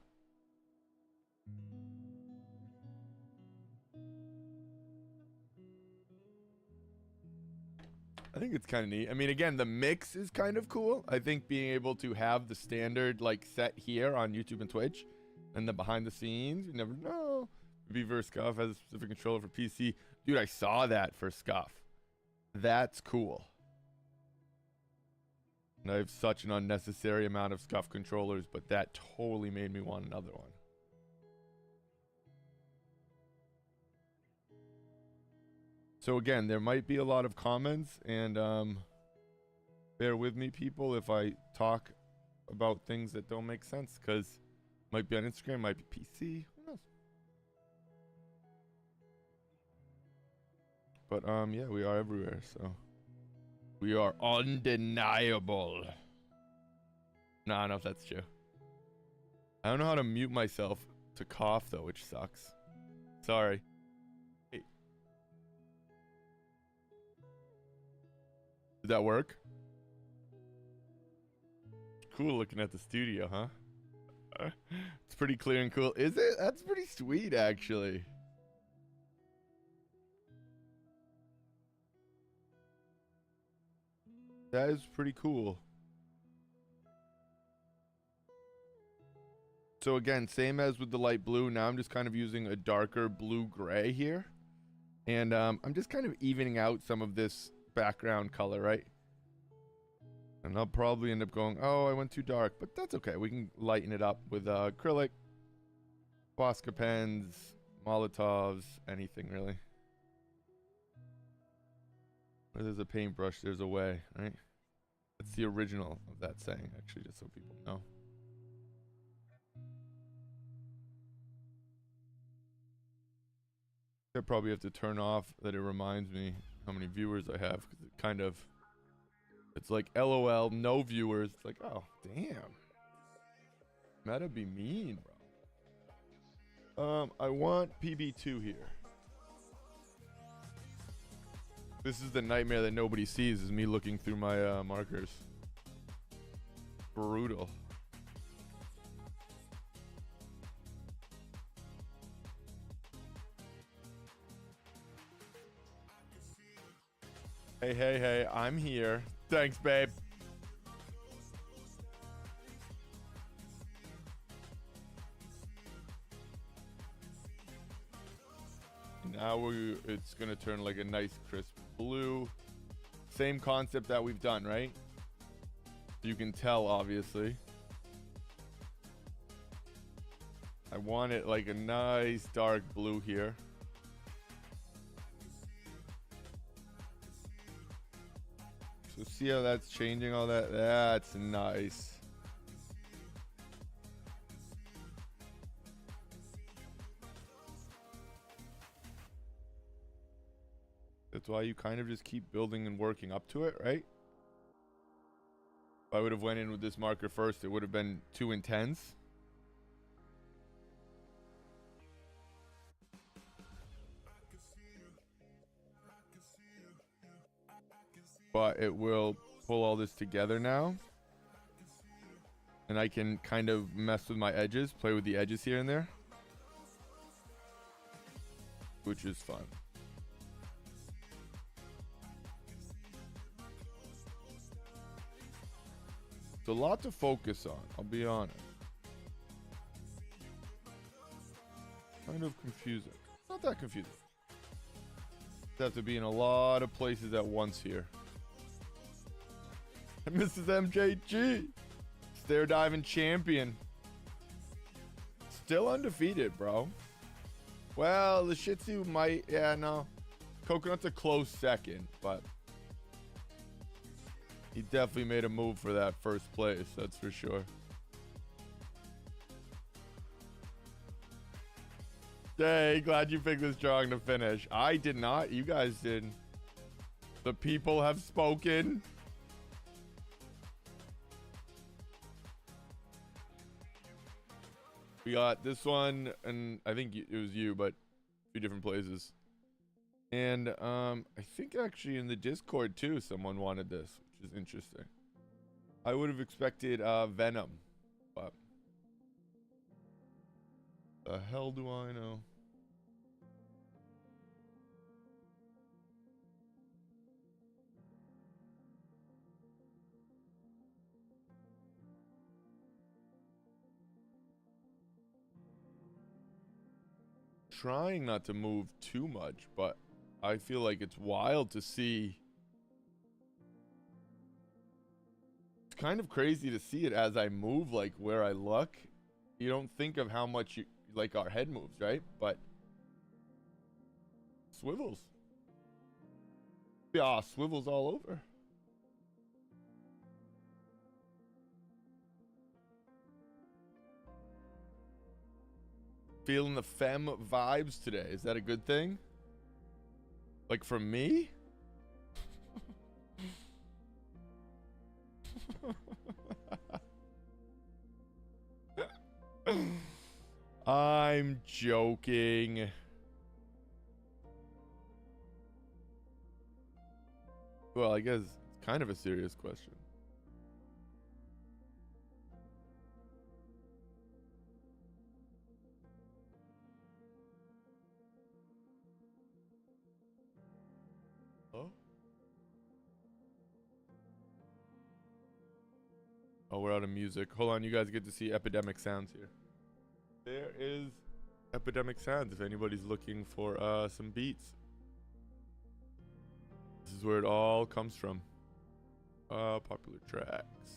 I think it's kind of neat. I mean, again, the mix is kind of cool. I think being able to have the standard like set here on YouTube and Twitch, and the behind the scenes, you never know. Beaver Scuff has a specific controller for PC. Dude, I saw that for Scuff. That's cool. And I have such an unnecessary amount of Scuff controllers, but that totally made me want another one. So again, there might be a lot of comments, and bear with me, people, if I talk about things that don't make sense, because might be on Instagram, might be PC, who knows? But yeah, we are everywhere, so we are undeniable. No, I don't know if that's true. I don't know how to mute myself to cough though, which sucks. Sorry. Hey. Did that work? Cool looking at the studio, huh? It's pretty clear and cool. Is it? That's pretty sweet, actually. That is pretty cool. So again, same as with the light blue. Now I'm just kind of using a darker blue-gray here. And I'm just kind of evening out some of this background color, right? And I'll probably end up going, oh, I went too dark. But that's okay. We can lighten it up with acrylic, Posca pens, Molotovs, anything really. Where there's a paintbrush, there's a way, right? That's the original of that saying, actually, just so people know. I probably have to turn off that it reminds me how many viewers I have, because it kind of, it's like LOL, no viewers. It's like, oh, damn. Meta be mean, bro. I want PB2 here. This is the nightmare that nobody sees, is me looking through my markers. Brutal. Hey, hey, hey, I'm here. Thanks, babe. Now it's gonna turn like a nice crisp blue. Same concept that we've done, right? You can tell, obviously. I want it like a nice dark blue here. So see how that's changing all that? That's nice. That's why you kind of just keep building and working up to it, right? If I would have went in with this marker first, it would have been too intense. But it will pull all this together now. And I can kind of mess with my edges, play with the edges here and there. Which is fun. It's a lot to focus on, I'll be honest. Kind of confusing. Not that confusing. Just have to be in a lot of places at once here. Mrs. MJG. Stair diving champion. Still undefeated, bro. Well, the Shih Tzu might... Yeah, no. Coconut's a close second, but... He definitely made a move for that first place, that's for sure. Hey, glad you picked this drawing to finish. I did not. You guys did. The people have spoken. We got this one, and I think it was you, but a few different places. And I think actually in the Discord too, someone wanted this, which is interesting. I would have expected Venom, but the hell do I know? Trying not to move too much, but I feel like it's wild to see. It's kind of crazy to see it as I move, like where I look. You don't think of how much like our head moves, right? But swivels. Yeah, swivels all over. Feeling the femme vibes today. Is that a good thing? Like for me? I'm joking. Well, I guess it's kind of a serious question. Oh, we're out of music. Hold on, you guys get to see Epidemic Sounds here. There is Epidemic Sounds if anybody's looking for some beats. This is where it all comes from. Popular tracks.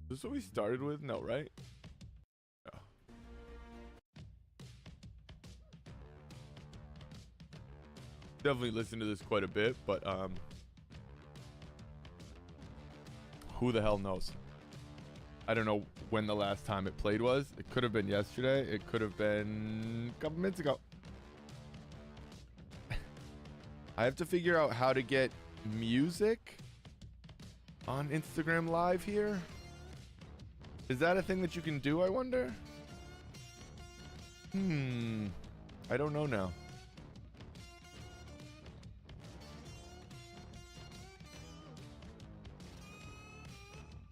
Is this what we started with? No, right? No. Definitely listen to this quite a bit, but who the hell knows? I don't know when the last time it played was. It could have been yesterday. It could have been a couple minutes ago. I have to figure out how to get music on Instagram Live here. Is that a thing that you can do, I wonder? I don't know now.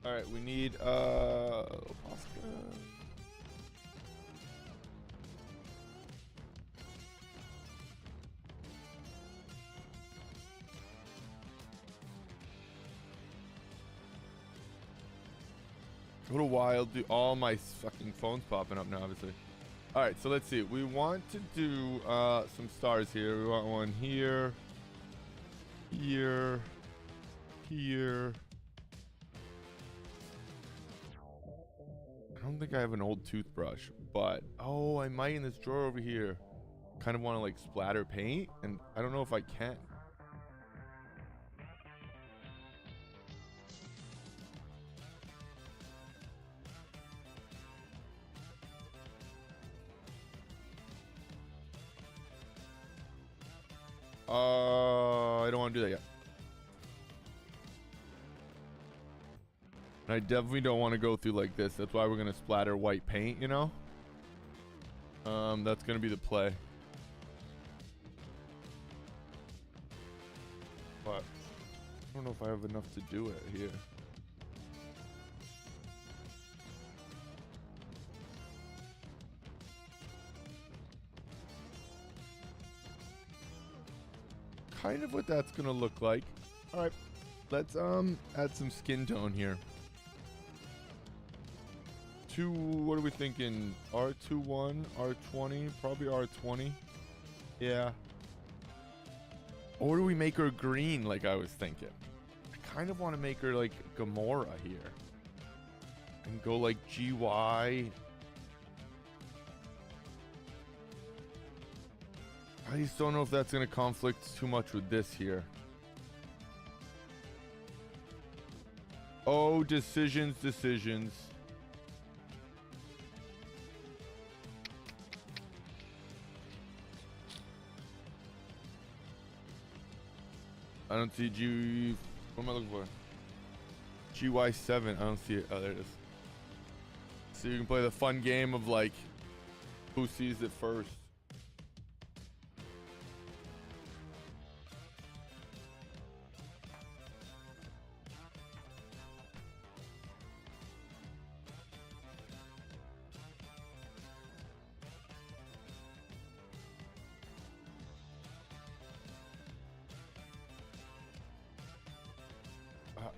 All right, we need pasta. What a wild do all my fucking phones popping up now, obviously. All right, so let's see. We want to do some stars here. We want one here, here, here. I don't think I have an old toothbrush, but oh, I might in this drawer over here. Kind of want to like splatter paint, and I don't know if I can. I don't want to do that yet. I definitely don't want to go through like this. That's why we're going to splatter white paint, you know? That's going to be the play. But I don't know if I have enough to do it here. Kind of what that's going to look like. All right. Let's add some skin tone here. What are we thinking? R21, R20, probably R20. Yeah. Or do we make her green like I was thinking? I kind of want to make her like Gamora here. And go like GY. I just don't know if that's going to conflict too much with this here. Oh, decisions. I don't see G. What am I looking for? GY7. I don't see it. Oh, there it is. So you can play the fun game of like who sees it first.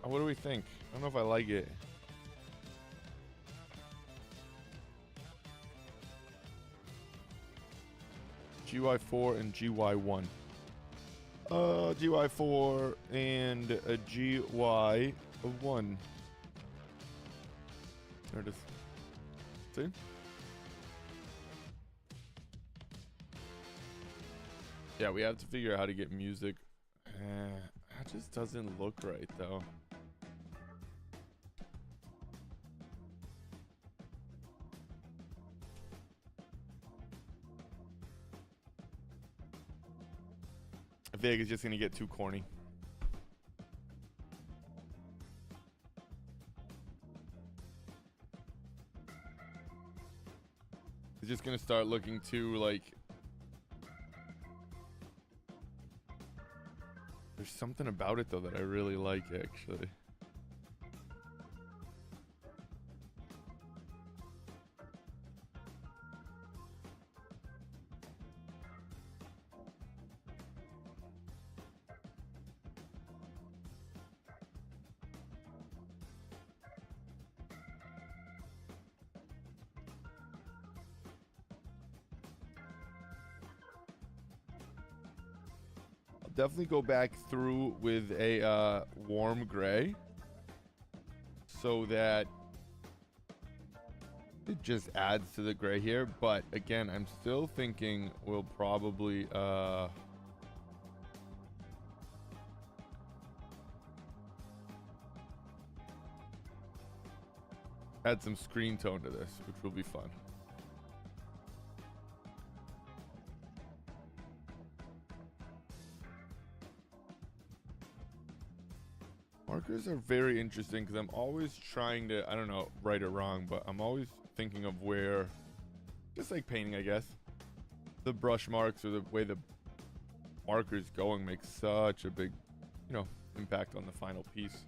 What do we think? I don't know if I like it. GY4 and GY1. GY4 and a GY1. There it is. See? Yeah, we have to figure out how to get music. That just doesn't look right, though. I feel like it's just gonna get too corny. It's just gonna start looking too like. There's something about it though that I really like actually. Definitely go back through with a warm gray so that it just adds to the gray here. But again, I'm still thinking we'll probably add some screen tone to this, which will be fun. Markers are very interesting because I'm always trying to, I don't know, right or wrong, but I'm always thinking of where, just like painting, I guess, the brush marks or the way the marker's going makes such a big, impact on the final piece.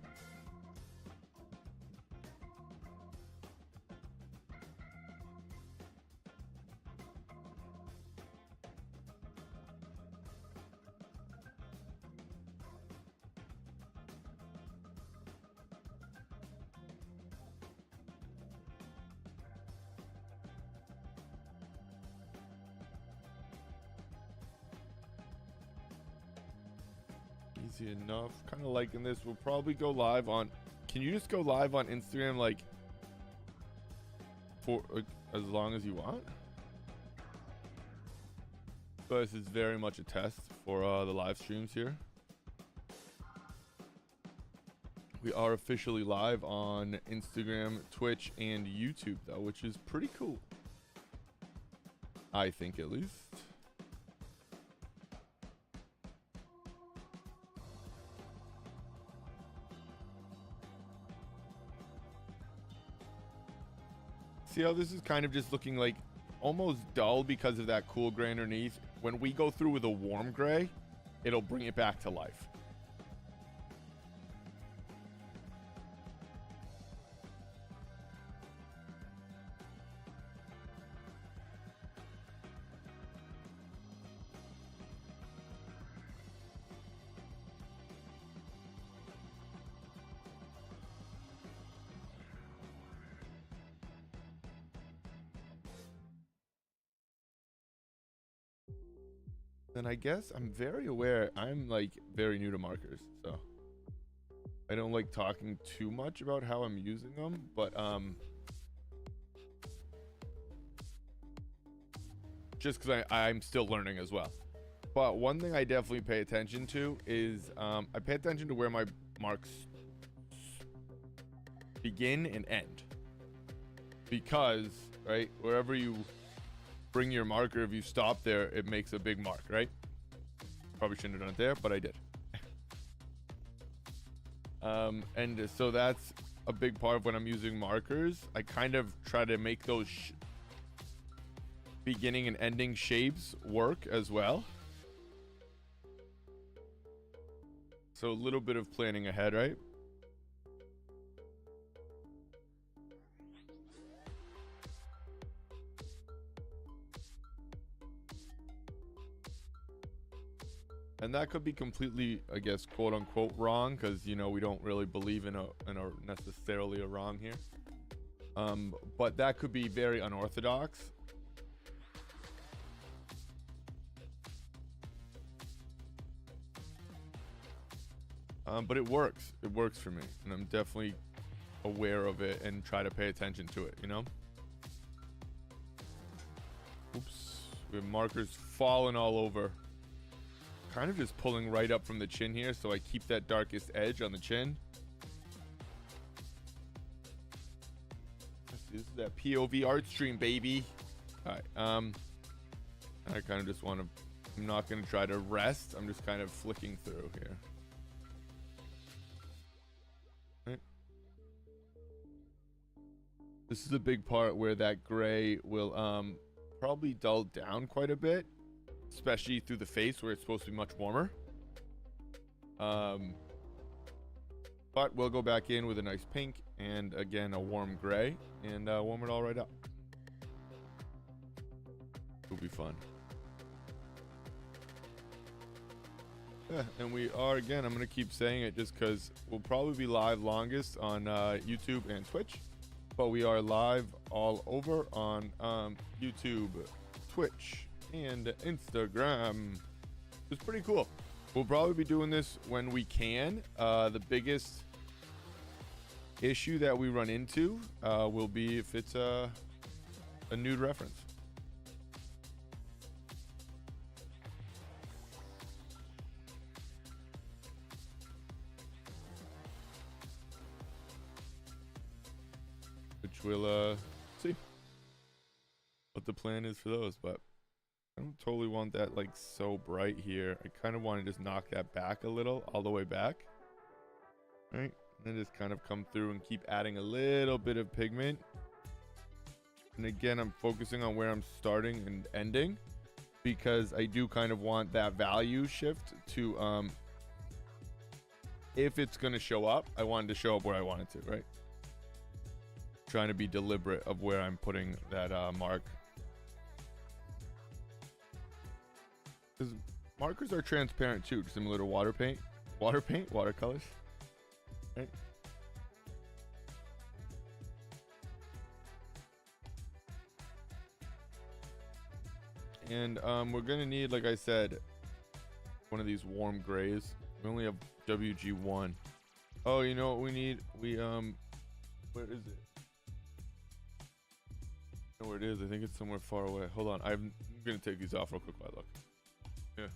Easy enough. Kind of liking this. We'll probably go live on. Can you just go live on Instagram like for as long as you want? So this is very much a test for the live streams here. We are officially live on Instagram, Twitch, and YouTube though, which is pretty cool. I think at least. See how this is kind of just looking like almost dull because of that cool gray underneath. When we go through with a warm gray, it'll bring it back to life. then I guess I'm very aware. I'm like very new to markers, so I don't like talking too much about how I'm using them, but just because I'm still learning as well. But one thing I definitely pay attention to is I pay attention to where my marks begin and end, because right, wherever you bring your marker, if you stop there, it makes a big mark, right? Probably shouldn't have done it there, but I did. And so that's a big part of when I'm using markers. I kind of try to make those beginning and ending shapes work as well. So a little bit of planning ahead, right? And that could be completely, I guess, quote unquote wrong, because you know we don't really believe in a necessarily a wrong here. But that could be very unorthodox. But it works. It works for me, and I'm definitely aware of it and try to pay attention to it. You know. Oops, we have markers falling all over. Kind of just pulling right up from the chin here, so I keep that darkest edge on the chin. This is that POV art stream, baby. All right, I kind of just want to, I'm not going to try to rest. I'm just kind of flicking through here. Right. This is a big part where that gray will probably dull down quite a bit, especially through the face where it's supposed to be much warmer. But we'll go back in with a nice pink and again a warm gray and warm it all right up. It'll be fun. Yeah, and we are, again, I'm going to keep saying it just because we'll probably be live longest on YouTube and Twitch, but we are live all over on YouTube, Twitch, and Instagram. It's pretty cool. We'll probably be doing this when we can. The biggest issue that we run into will be if it's a nude reference. Which we'll see what the plan is for those, but I don't totally want that like so bright here. I kind of want to just knock that back a little, all the way back. All right, and then just kind of come through and keep adding a little bit of pigment. And again, I'm focusing on where I'm starting and ending, because I do kind of want that value shift to, if it's going to show up, I want it to show up where I want it to, right? Trying to be deliberate of where I'm putting that mark. Because markers are transparent too, similar to watercolors, right? And we're gonna need, like I said, one of these warm grays. We only have WG1. Oh, you know what we need? We where is it? I know where it is. I think it's somewhere far away. Hold on, I'm gonna take these off real quick while I look. Yeah.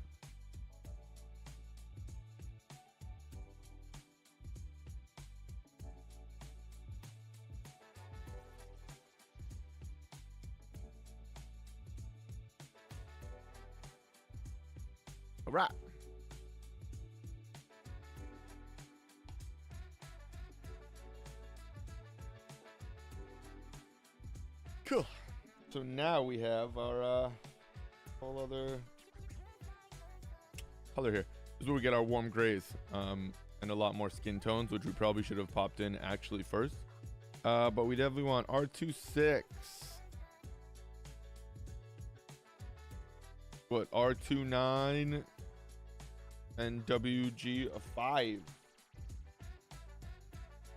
All right. Cool. So now we have our whole other color here. This is where we get our warm grays and a lot more skin tones, which we probably should have popped in actually first. But we definitely want R26. What, R29 and WG5.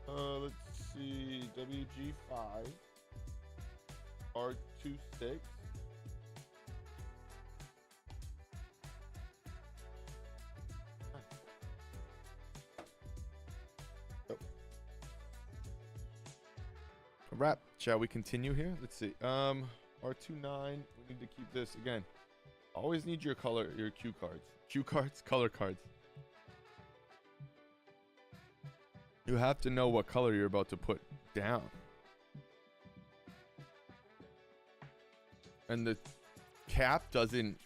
Let's see, WG5, R26, Shall we continue here? Let's see. R29. We need to keep this again. Always need your color, your cue cards. Cue cards, color cards. You have to know what color you're about to put down. And the cap doesn't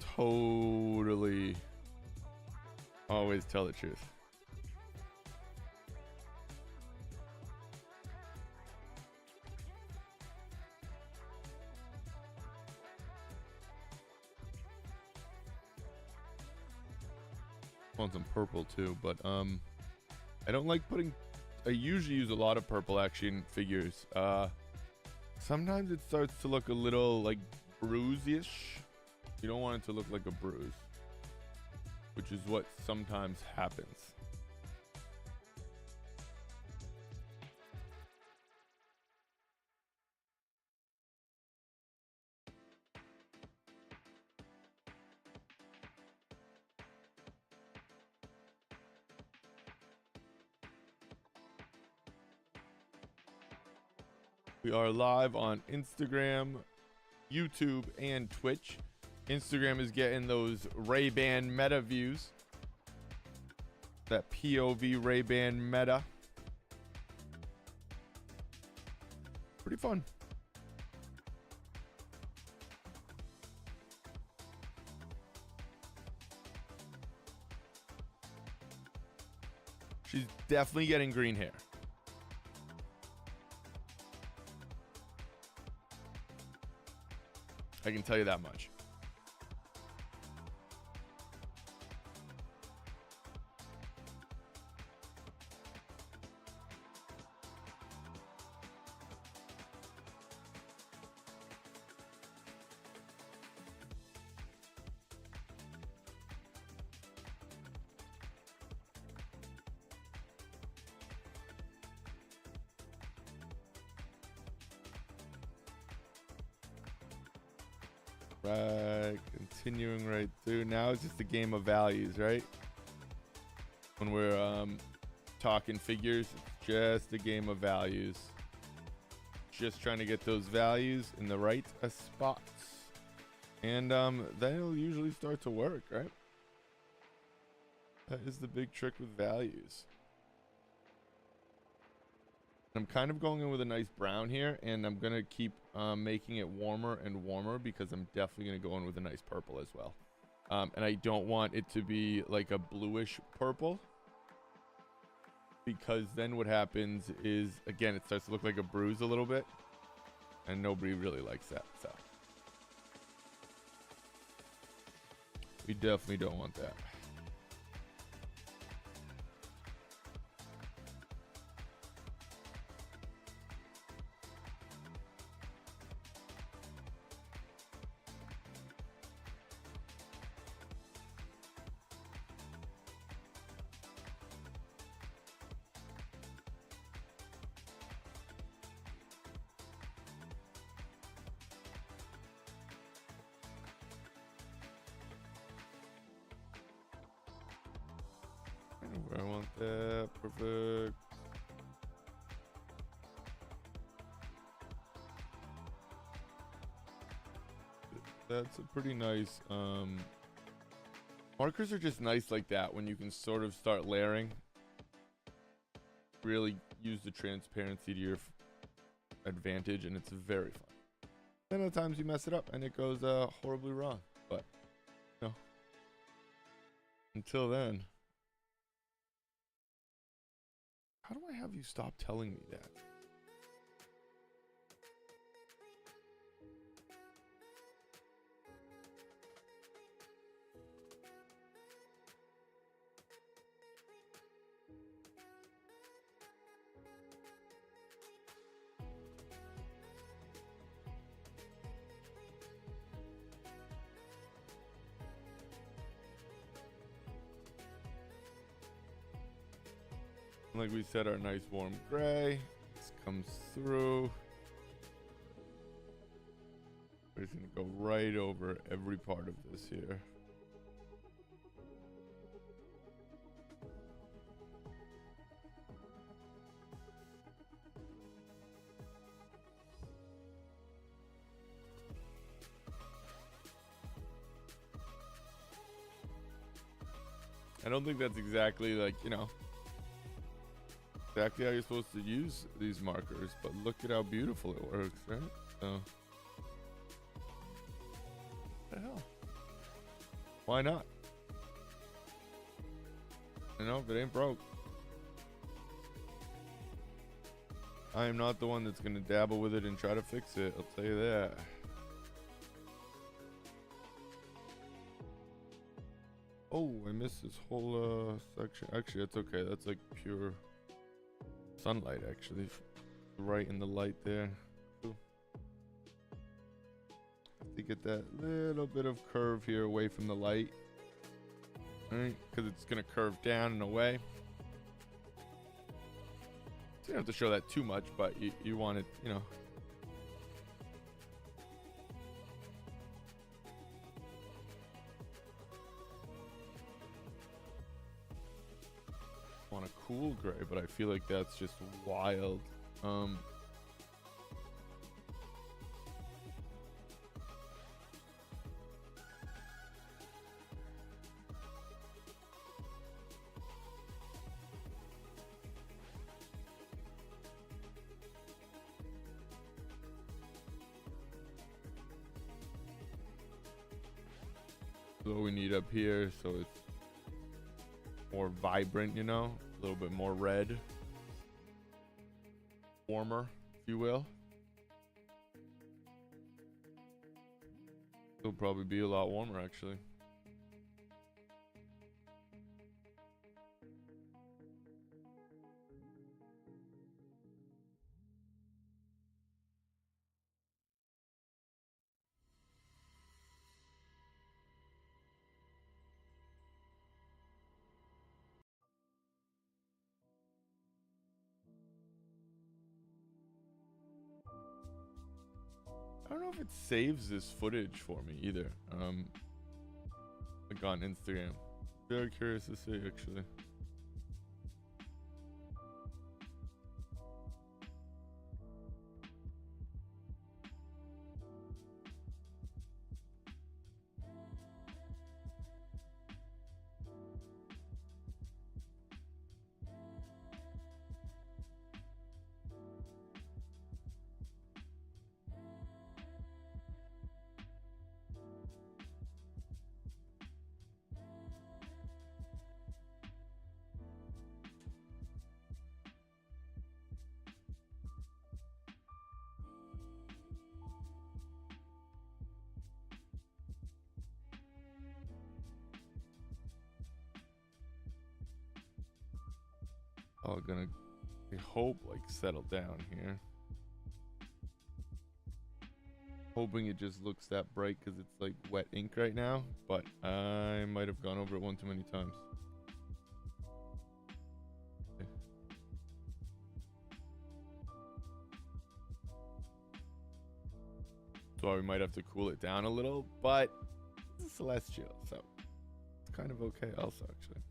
totally always tell the truth. Want some purple too, but I don't like putting. I usually use a lot of purple action figures. Sometimes it starts to look a little like bruise-ish. You don't want it to look like a bruise, which is what sometimes happens. We are live on Instagram, YouTube, and Twitch. Instagram is getting those Ray-Ban meta views. That POV Ray-Ban meta. Pretty fun. She's definitely getting green hair. I can tell you that much. Right, continuing right through. Now it's just a game of values, right? When we're talking figures, it's just a game of values. Just trying to get those values in the right spots. And then it'll usually start to work, right? That is the big trick with values. I'm kind of going in with a nice brown here, and I'm going to keep making it warmer and warmer because I'm definitely going to go in with a nice purple as well. And I don't want it to be like a bluish purple, because then what happens is, again, it starts to look like a bruise a little bit, and nobody really likes that. So we definitely don't want that. Where I want that. Perfect. That's a pretty nice markers are just nice like that when you can sort of start layering. Really use the transparency to your advantage, and it's very fun. Then at times you mess it up and it goes horribly wrong, but no. Until then. How do I have you stop telling me that? Like we said, our nice warm gray. This comes through. We're just gonna go right over every part of this here. I don't think that's exactly like, you know, exactly how you're supposed to use these markers, but look at how beautiful it works, right? So, what the hell? Why not? You know, if it ain't broke. I am not the one that's gonna dabble with it and try to fix it, I'll tell you that. Oh, I missed this whole section. Actually, that's okay. That's like pure sunlight, actually. Right in the light there. Cool. Have to get that little bit of curve here away from the light. Alright, because it's going to curve down and away. So you don't have to show that too much, but you want it, you know. Want a cool gray, but I feel like that's just wild. What we need up here, so it's more vibrant, you know, a little bit more red, warmer, if you will. It'll probably be a lot warmer, actually. I don't know if it saves this footage for me either. Like on Instagram. Very curious to see, actually. All gonna, I hope, like settle down here. Hoping it just looks that bright because it's like wet ink right now, but I might have gone over it one too many times. Okay. So we might have to cool it down a little, but it's celestial, so it's kind of okay also, actually.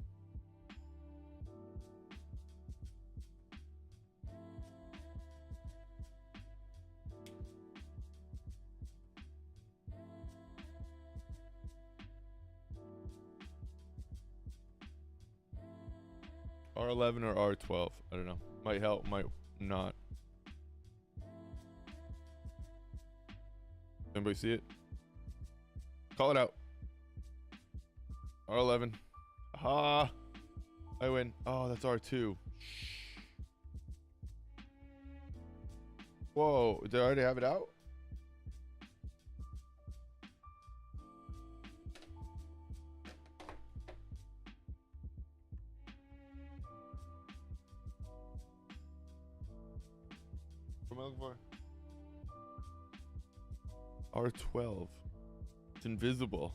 R11 or R12, I don't know. Might help, might not. Anybody see it? Call it out. R11. Aha! I win. Oh, that's R2. Whoa, did I already have it out? What am I looking for? R12. It's invisible.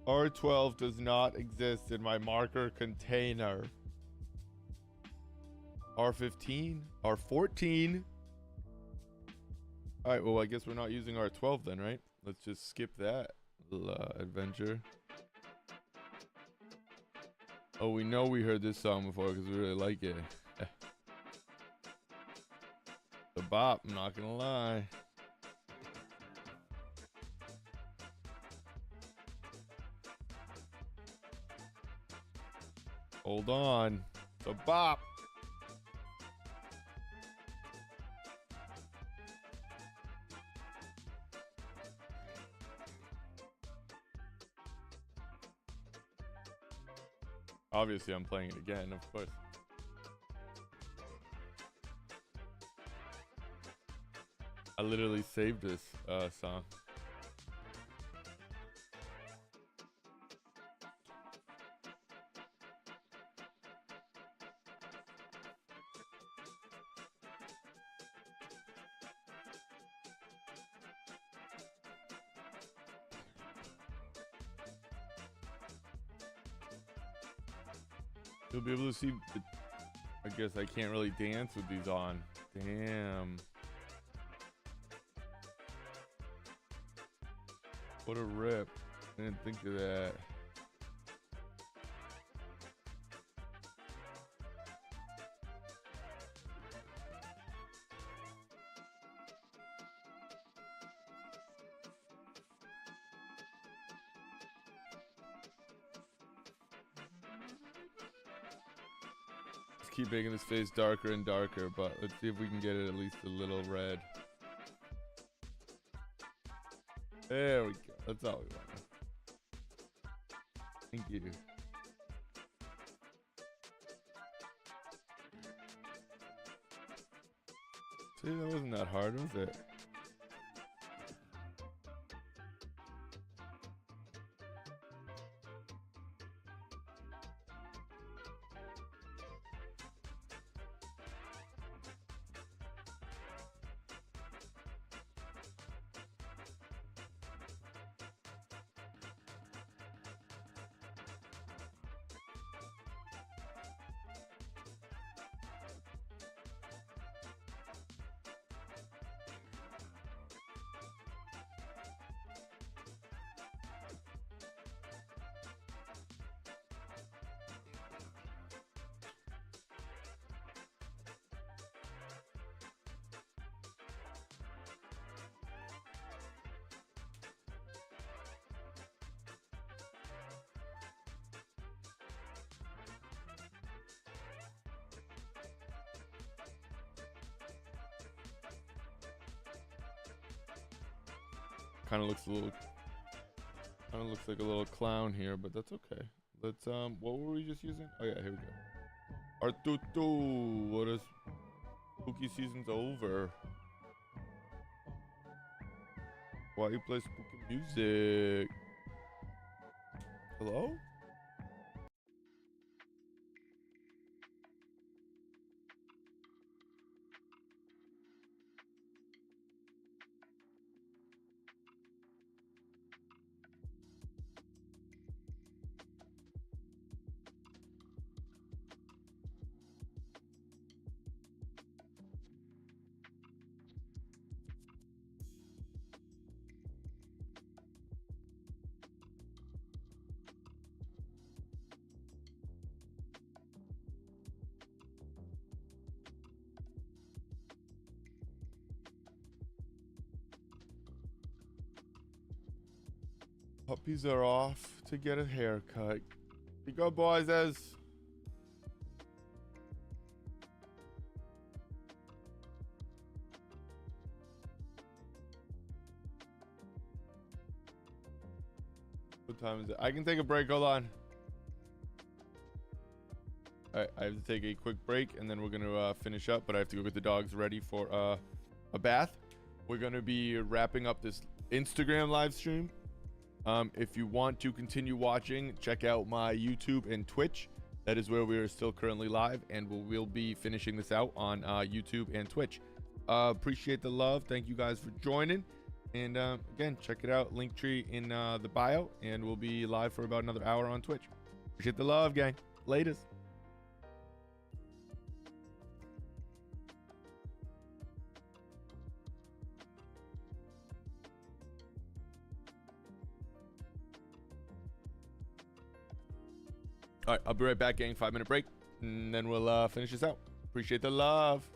R12 does not exist in my marker container. R15? R14? Alright, well, I guess we're not using R12 then, right? Let's just skip that little adventure. Oh, we know we heard this song before because we really like it. The bop, I'm not gonna lie. Hold on. It's a bop. Obviously, I'm playing it again, of course. I literally saved this song. You'll be able to see. I guess I can't really dance with these on. Damn. What a rip. I didn't think of that. Let's keep making his face darker and darker, but let's see if we can get it at least a little red. There we go. That's all we want. Thank you. See, that wasn't that hard, was it? Kind of looks like a little clown here, but that's okay. Let's what were we just using? Oh yeah, here we go. Artutu, what is spooky season's over? Why you play spooky music? Hello? Puppies are off to get a haircut. You go, boys. As what time is it? I can take a break. Hold on. All right, I have to take a quick break, and then we're gonna finish up. But I have to go get the dogs ready for a bath. We're gonna be wrapping up this Instagram live stream. If you want to continue watching, check out my YouTube and Twitch. That is where we are still currently live, and we'll be finishing this out on YouTube and Twitch. Appreciate the love. Thank you guys for joining. And again, check it out. Linktree in the bio, and we'll be live for about another hour on Twitch. Appreciate the love, gang. Latest. All right, I'll be right back, gang. 5-minute break, and then we'll finish this out. Appreciate the love.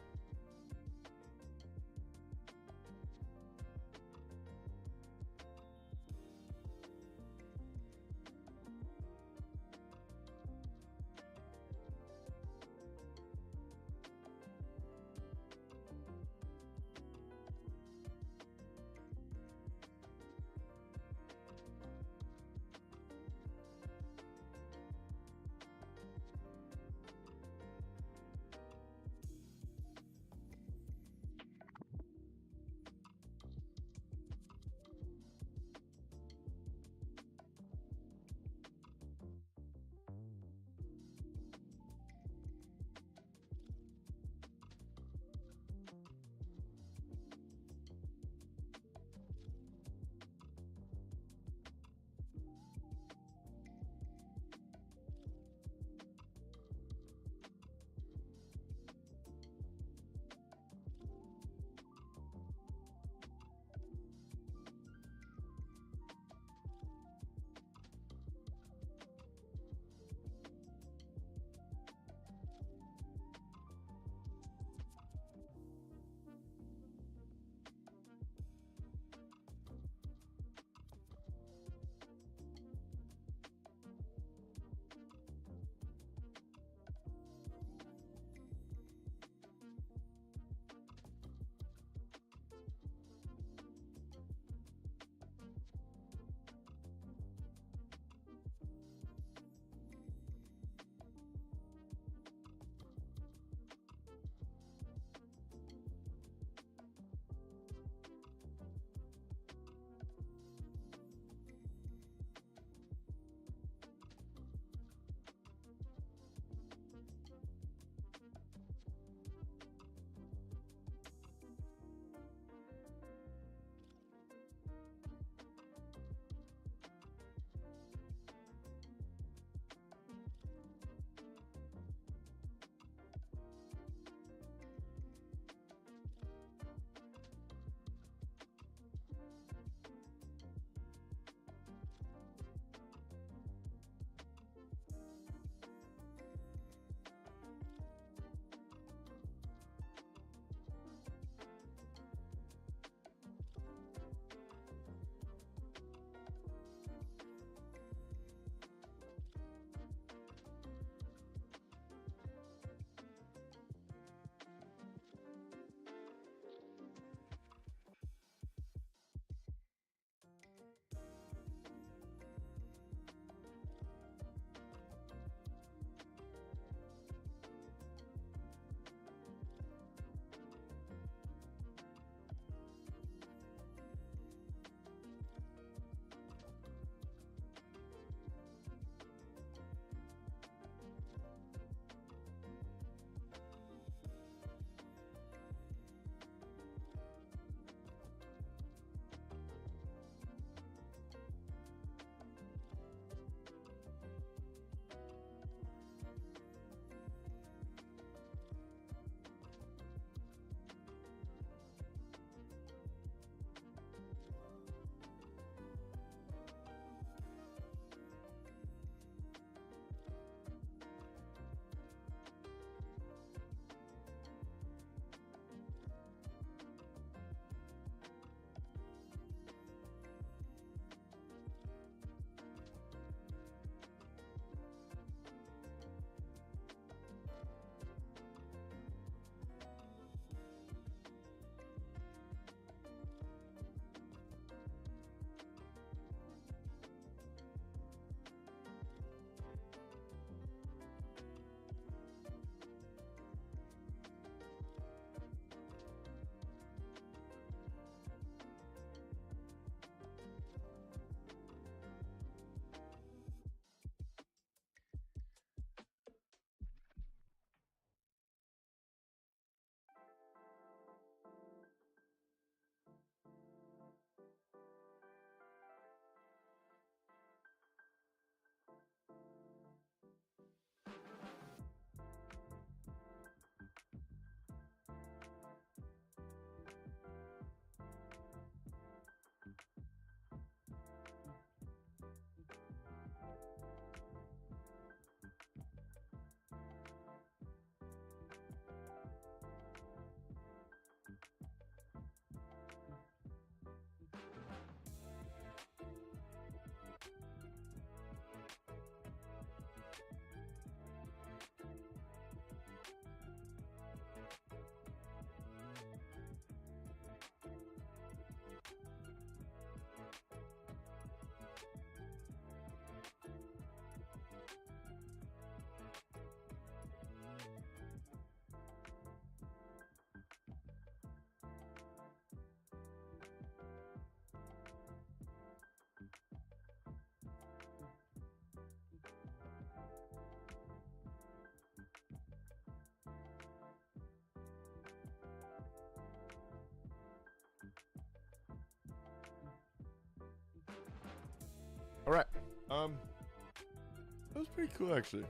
That was pretty cool, actually.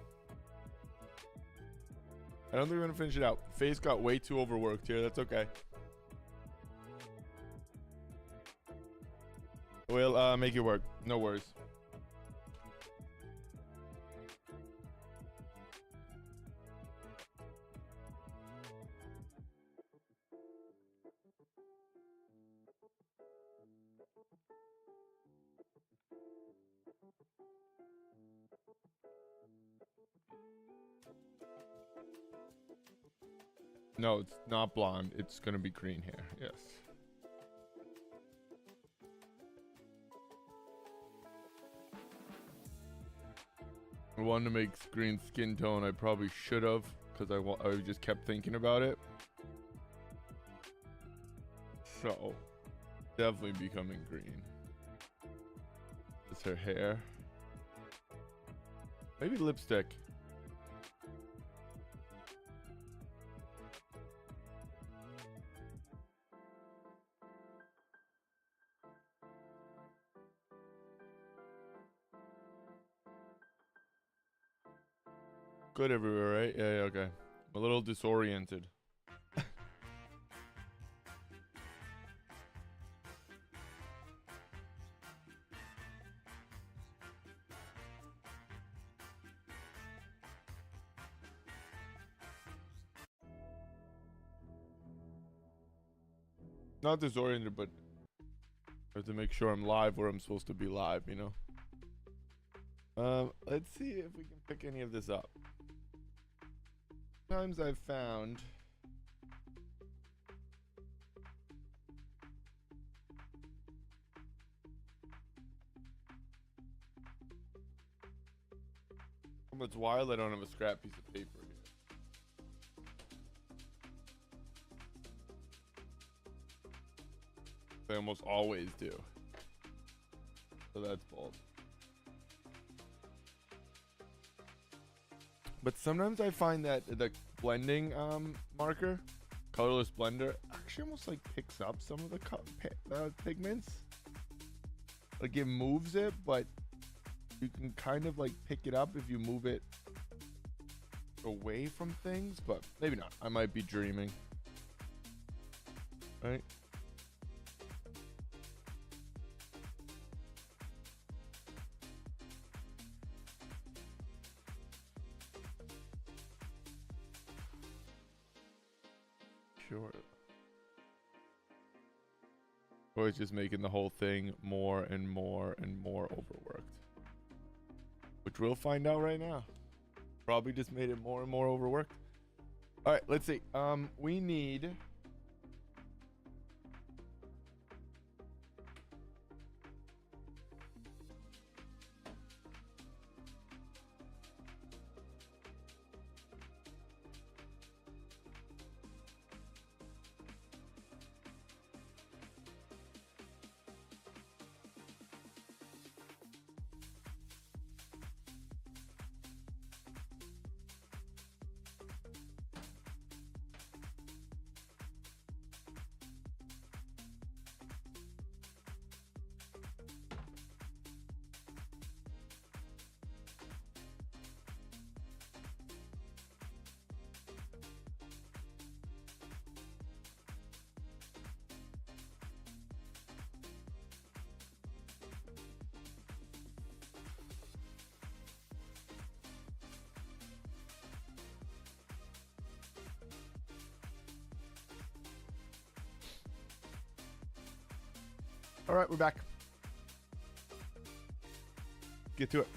I don't think we're gonna finish it out. Face got way too overworked here. That's okay. We'll make it work. No worries. No, it's not blonde. It's gonna be green hair. Yes. I wanted to make green skin tone. I probably should have, because I just kept thinking about it. So, definitely becoming green. It's her hair. Maybe lipstick. Good everywhere, right? Yeah, okay. I'm a little disoriented. Not disoriented, but I have to make sure I'm live where I'm supposed to be live, you know? Let's see if we can pick any of this up. Times I've found it's wild I don't have a scrap piece of paper here. I almost always do. So that's bold. But sometimes I find that the blending marker, colorless blender, actually almost like picks up some of the pigments. Like it moves it, but you can kind of like pick it up if you move it away from things, but maybe not. I might be dreaming. Right? Sure. Or it's just making the whole thing more and more and more overworked. Which we'll find out right now. Probably just made it more and more overworked. All right, let's see. We need... All right, we're back. Get to it.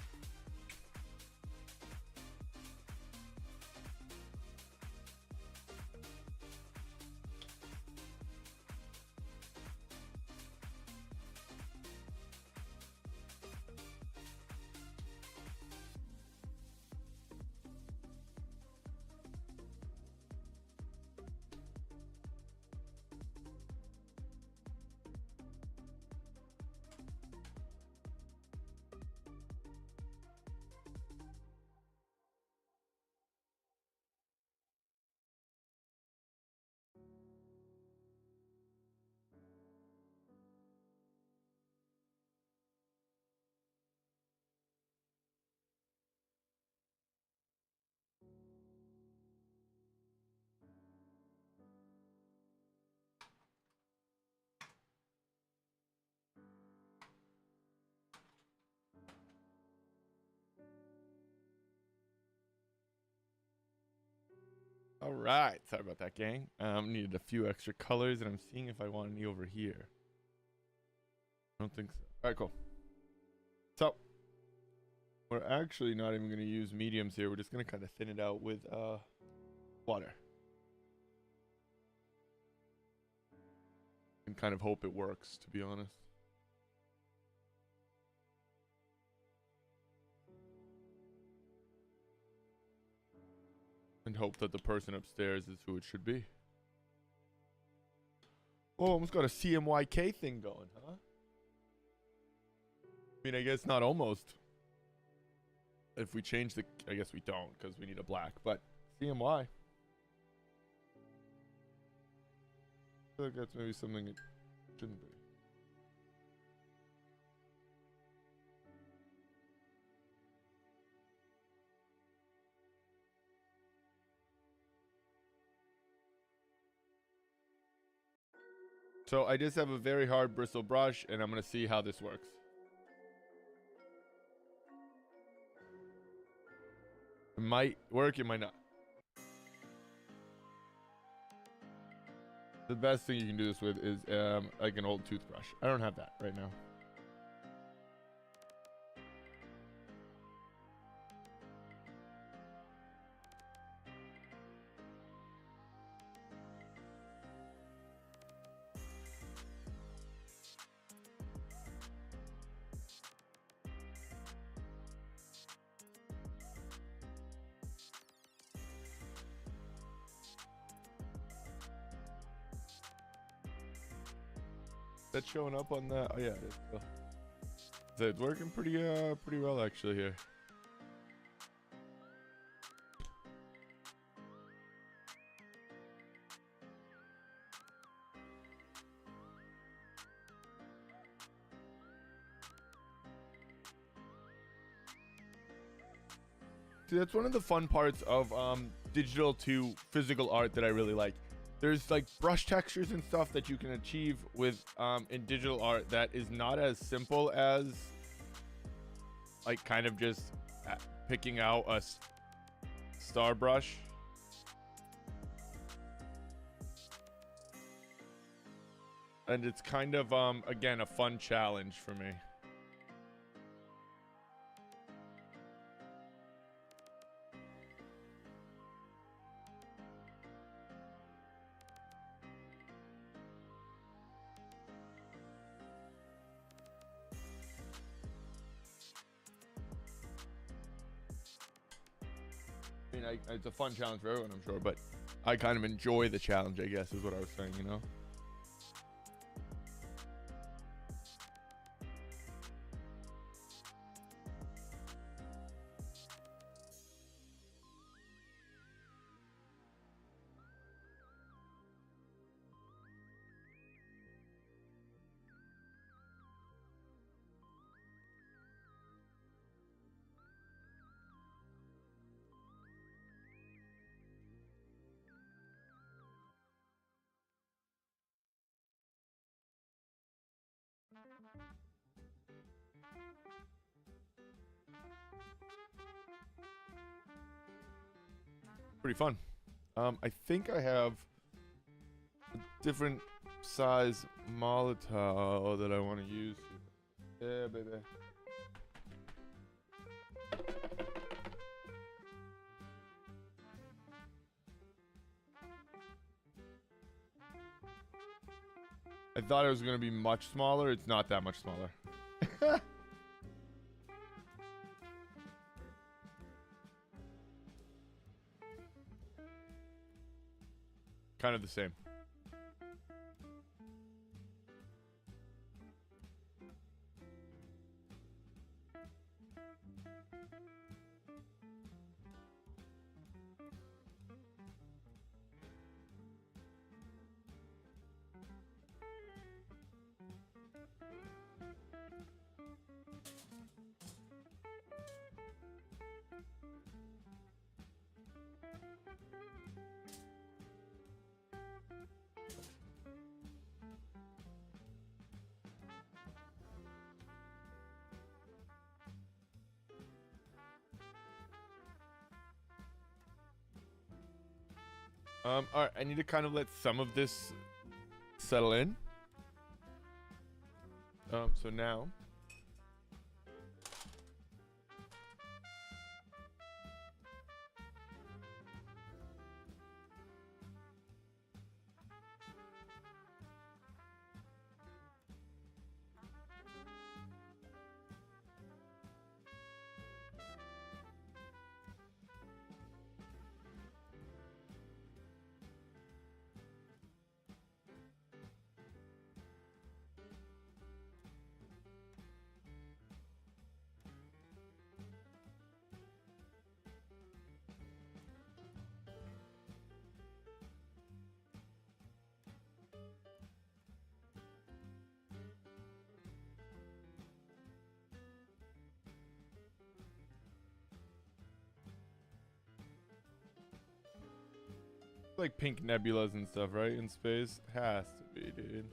All right. Sorry about that, gang. Needed a few extra colors, and I'm seeing if I want any over here. I don't think so. All right, cool. So we're actually not even going to use mediums here. We're just going to kind of thin it out with water. And kind of hope it works, to be honest. And hope that the person upstairs is who it should be. Oh, almost got a CMYK thing going, huh? I mean, I guess not almost. If we change the... I guess we don't, because we need a black. But CMY. I feel like that's maybe something it shouldn't be. So I just have a very hard bristle brush, and I'm going to see how this works. It might work, it might not. The best thing you can do this with is like an old toothbrush. I don't have that right now. That's showing up on that. Oh yeah, it is. So it's working pretty well actually here. See, that's one of the fun parts of digital to physical art that I really like. There's like brush textures and stuff that you can achieve with in digital art that is not as simple as like kind of just picking out a star brush. And it's kind of again a fun challenge for me. I mean, it's a fun challenge for everyone, I'm sure, but I kind of enjoy the challenge, I guess, is what I was saying, you know? Pretty fun. I think I have a different size Molotov that I want to use. Yeah, baby. I thought it was going to be much smaller. It's not that much smaller. Kind of the same. All right, I need to kind of let some of this settle in. So now, like pink nebulas and stuff, right? In space, has to be, dude.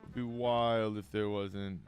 It'd be wild if there wasn't.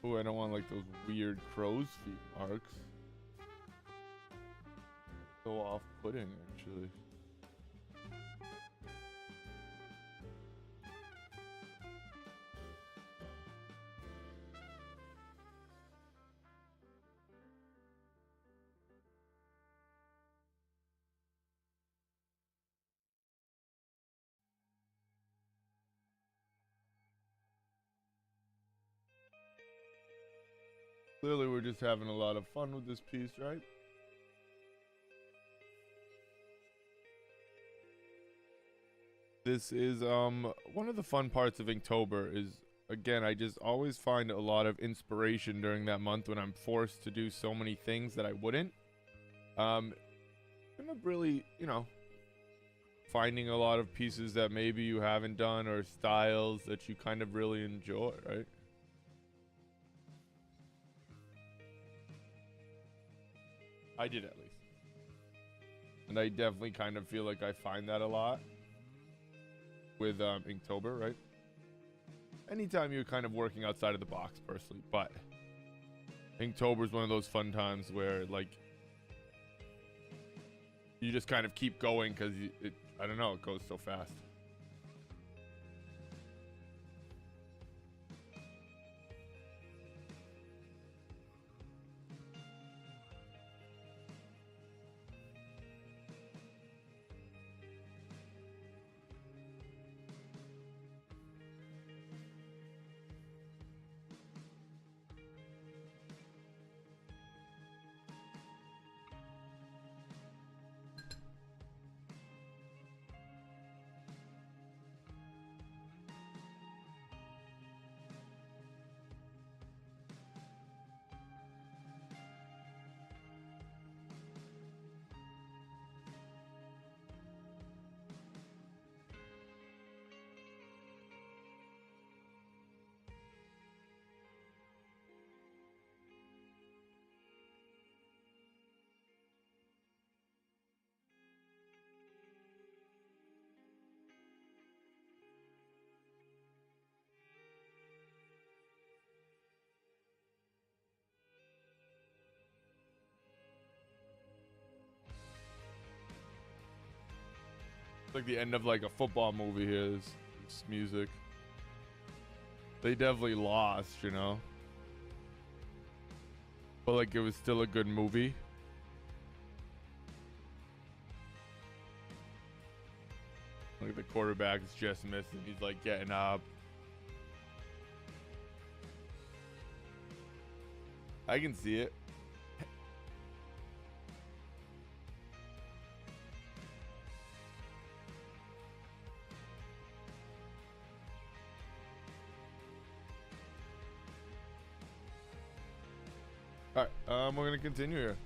Oh, I don't want like those weird crow's feet marks. So off-putting, actually. Clearly, we're just having a lot of fun with this piece, right? This is one of the fun parts of Inktober is, again, I just always find a lot of inspiration during that month when I'm forced to do so many things that I wouldn't. Kind of really, you know, finding a lot of pieces that maybe you haven't done or styles that you kind of really enjoy, right? I did, at least. And I definitely kind of feel like I find that a lot with Inktober, right? Anytime you're kind of working outside of the box, personally, but Inktober is one of those fun times where, like, you just kind of keep going because I don't know, it goes so fast. Like the end of like a football movie here. This music. They definitely lost, you know. But like it was still a good movie. Like the quarterback is just missing. He's like getting up. I can see it. All right, we're gonna continue here.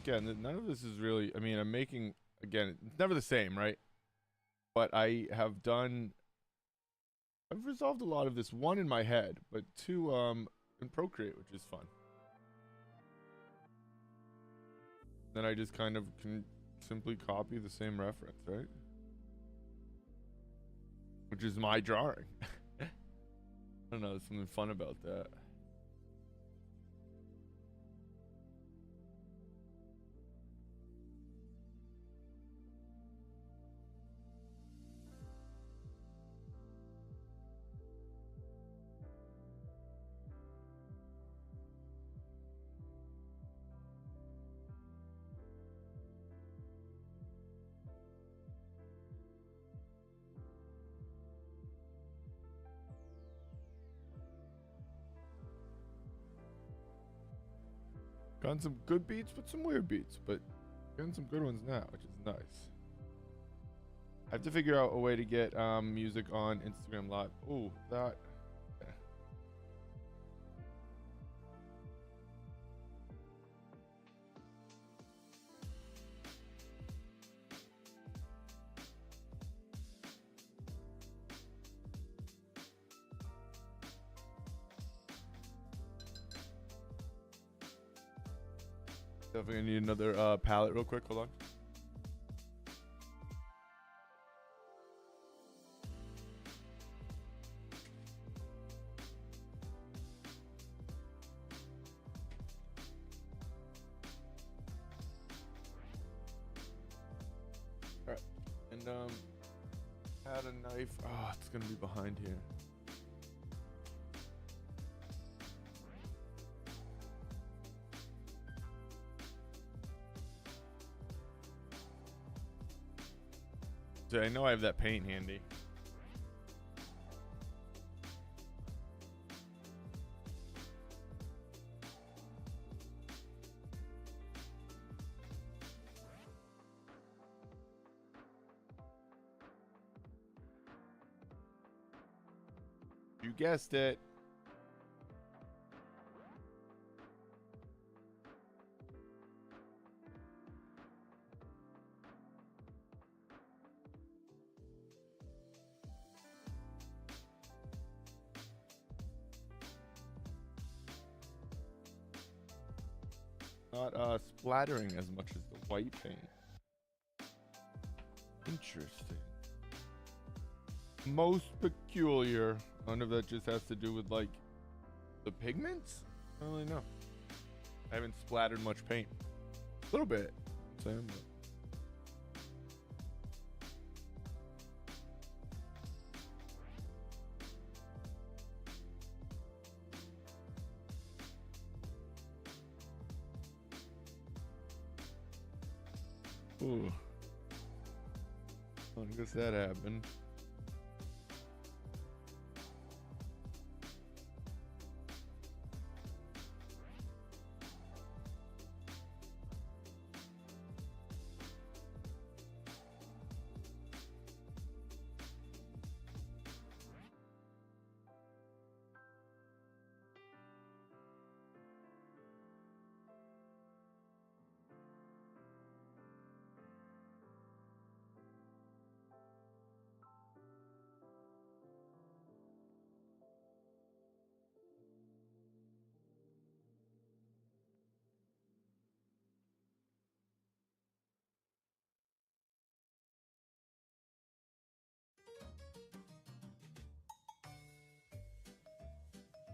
Again, none of this is really, I mean, I'm making, again, it's never the same, right? But I have done, I've resolved a lot of this, one in my head, but two, in Procreate, which is fun. Then I just kind of can simply copy the same reference, right? Which is my drawing. I don't know, there's something fun about that. Gotten some good beats, but some weird beats, but getting some good ones now, which is nice. I have to figure out a way to get music on Instagram Live. Oh, that. Yeah. Definitely need another palette real quick. Hold on. All right, and add a knife. Oh, it's gonna be behind here. I know I have that paint handy. You guessed it. Not splattering as much as the white paint. Interesting. Most peculiar. I wonder if that just has to do with like the pigments? I don't really know. I haven't splattered much paint. A little bit. Same, but. Ooh. I guess that happened.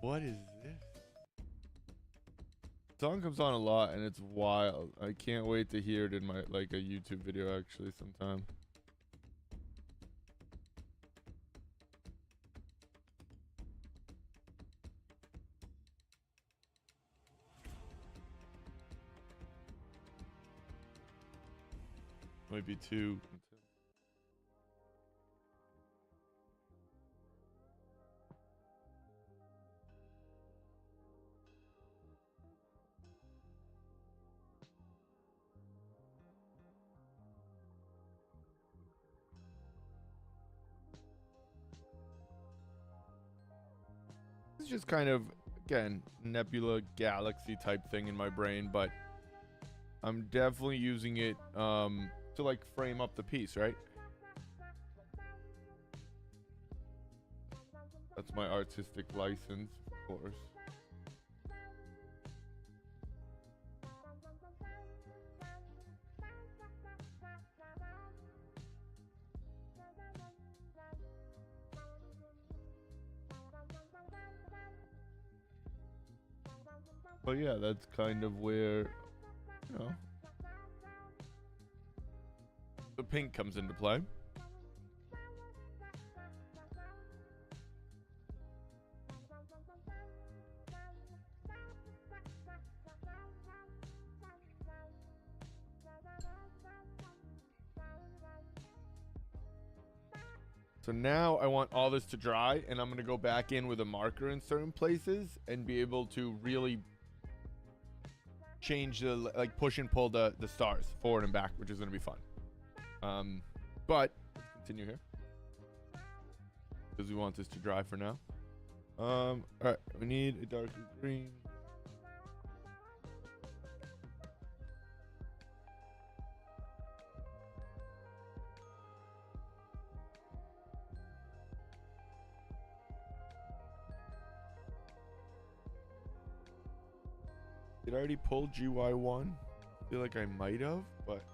What is this? Song comes on a lot and it's wild. I can't wait to hear it in my like a YouTube video actually sometime. Might be two. It's just kind of, again, nebula galaxy type thing in my brain, but I'm definitely using it to like frame up the piece, right? That's my artistic license, of course. But yeah, that's kind of where, you know, the pink comes into play. So now I want all this to dry, and I'm going to go back in with a marker in certain places and be able to really change the, like, push and pull the stars forward and back, which is going to be fun. But let's continue here because we want this to dry for now. All right, we need a darker green. Did I already pull GY1? I feel like I might have, but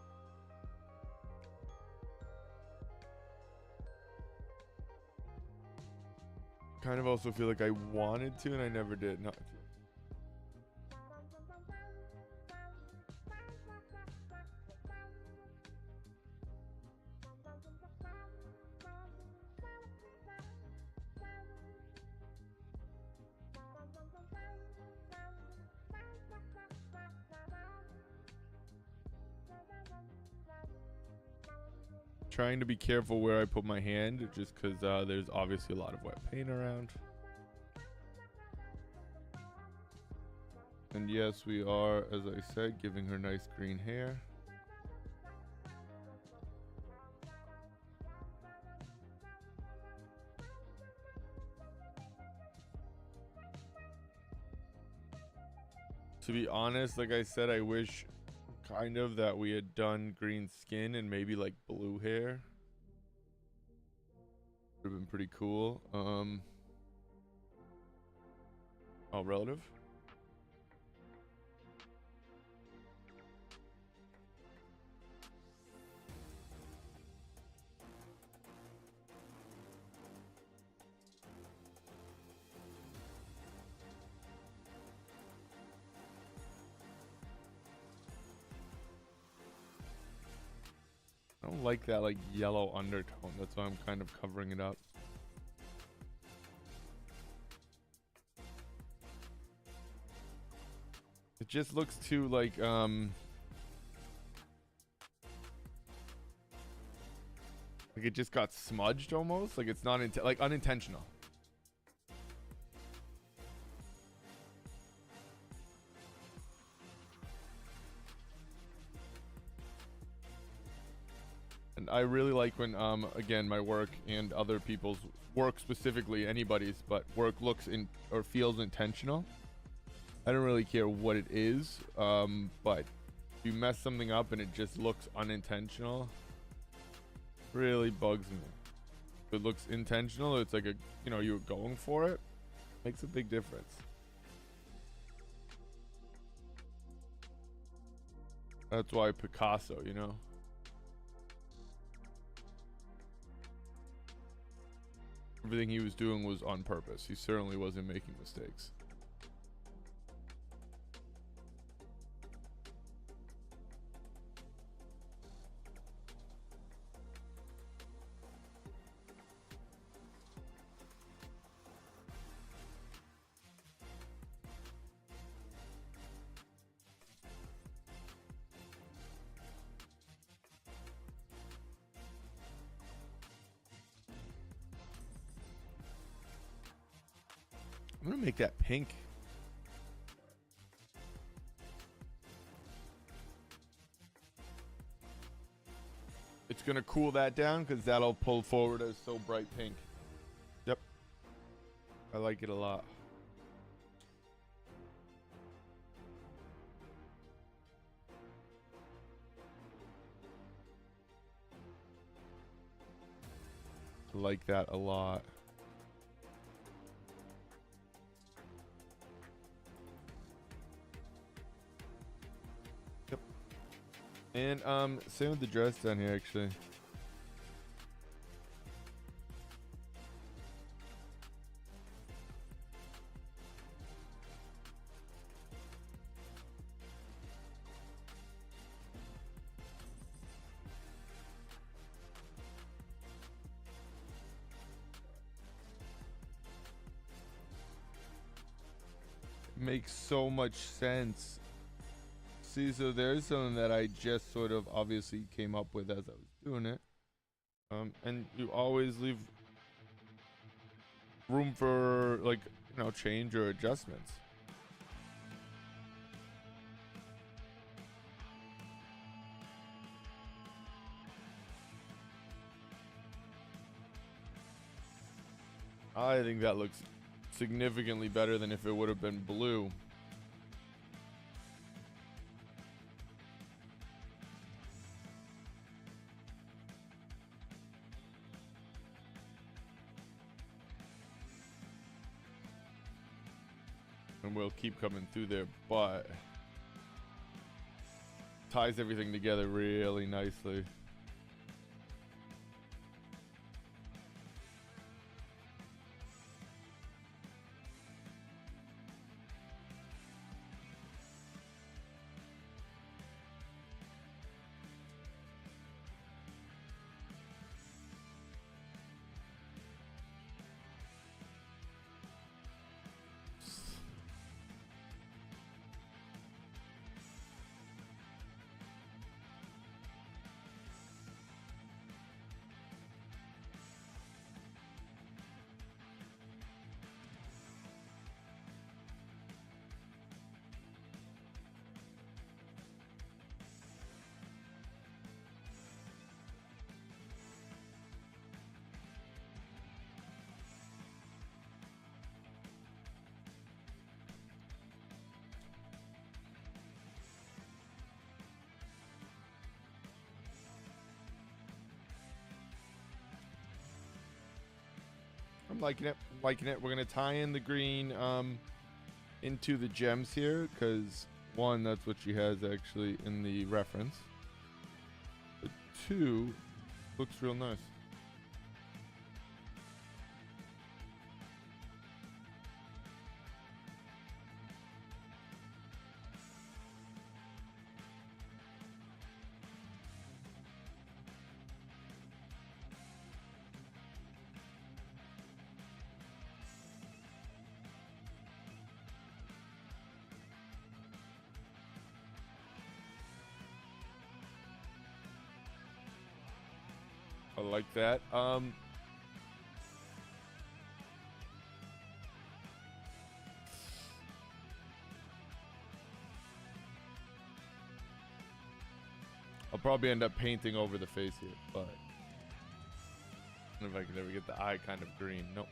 kind of also feel like I wanted to and I never did. No. Trying to be careful where I put my hand, just because there's obviously a lot of wet paint around. And yes, we are, as I said, giving her nice green hair. To be honest, like I said, I wish kind of that we had done green skin and maybe like blue hair. Would have been pretty cool. Oh, relative. I don't like that like yellow undertone. That's why I'm kind of covering it up. It just looks too like it just got smudged almost. Like it's not like unintentional. And I really like when, again, my work and other people's work, specifically anybody's, but work looks in or feels intentional. I don't really care what it is, but if you mess something up and it just looks unintentional, really bugs me. If it looks intentional, it's like you're going for it, makes a big difference. That's why Picasso, you know. everything he was doing was on purpose. He certainly wasn't making mistakes. I'm gonna make that pink. It's gonna cool that down because that'll pull forward as so bright pink. Yep. I like it a lot. I like that a lot. And same with the dress down here actually. Makes so much sense. See, so there's something that I just sort of obviously came up with as I was doing it. And you always leave room for, like, you know, change or adjustments. I think that looks significantly better than if it would have been blue. And we'll keep coming through there, but ties everything together really nicely. I'm liking it. I'm liking it. We're gonna tie in the green into the gems here because one, that's what she has actually in the reference. But two, looks real nice. I like that. I'll probably end up painting over the face here, but I don't know if I can ever get the eye kind of green. Nope.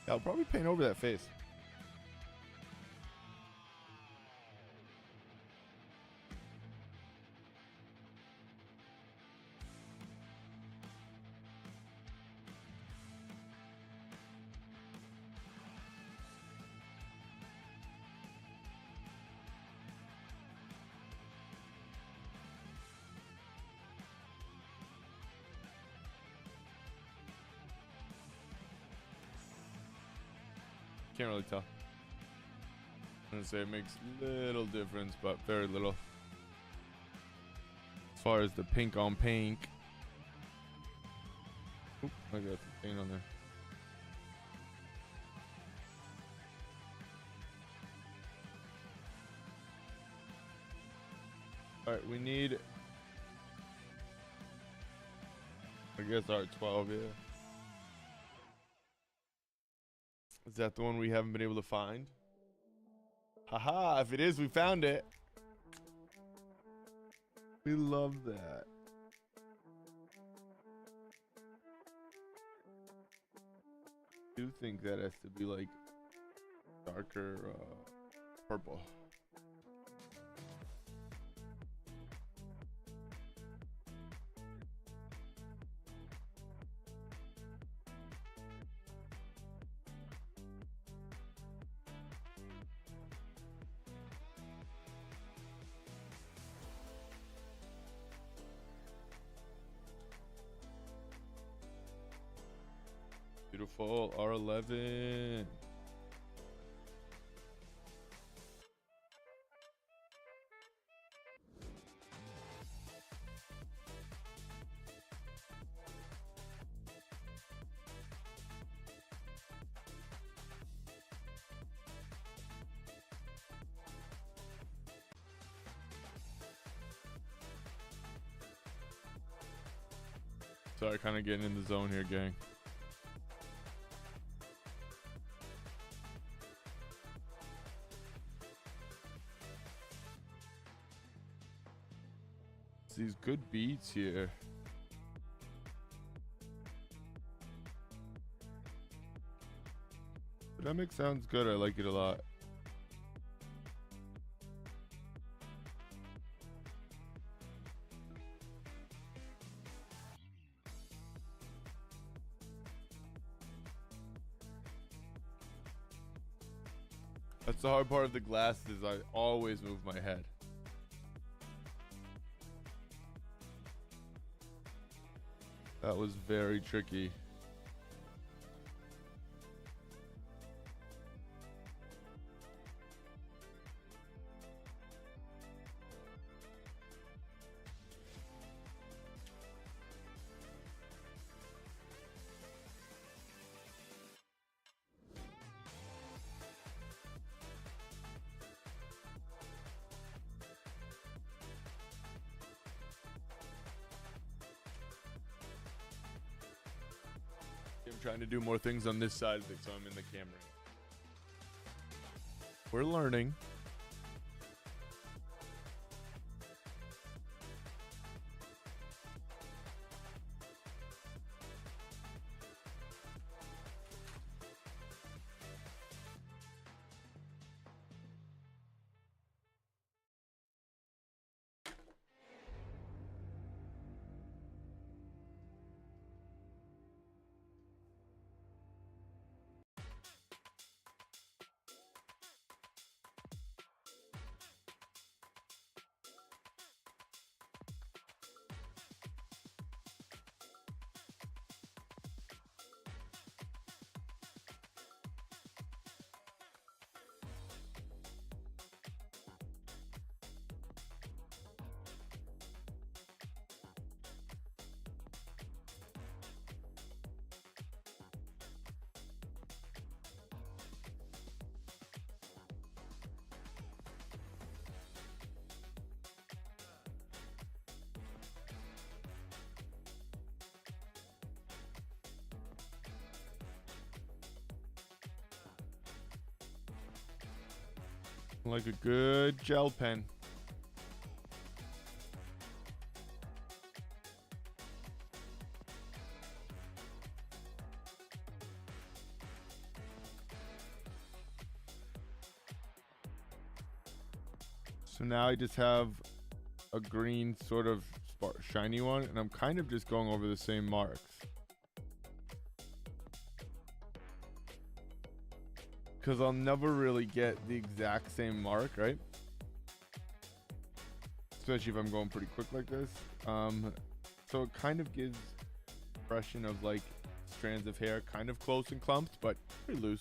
Yeah, I'll probably paint over that face. Can't really tell. I'm gonna say it makes little difference, but very little. As far as the pink on pink. Oop, I got some paint on there. Alright, we need, I guess, alright, 12, yeah. Is that the one we haven't been able to find? Haha, if it is, we found it. We love that. I do think that has to be like darker purple. Beautiful R11. Sorry, kind of getting in the zone here, gang. These good beats here. Dynamic sounds good. I like it a lot. That's the hard part of the glasses. I always move my head. That was very tricky. I'm trying to do more things on this side of it, so I'm in the camera. We're learning. Like a good gel pen. So now I just have a green sort of shiny one, and I'm kind of just going over the same marks. Because I'll never really get the exact same mark, right? Especially if I'm going pretty quick like this. So it kind of gives impression of like strands of hair, kind of close and clumped, but pretty loose.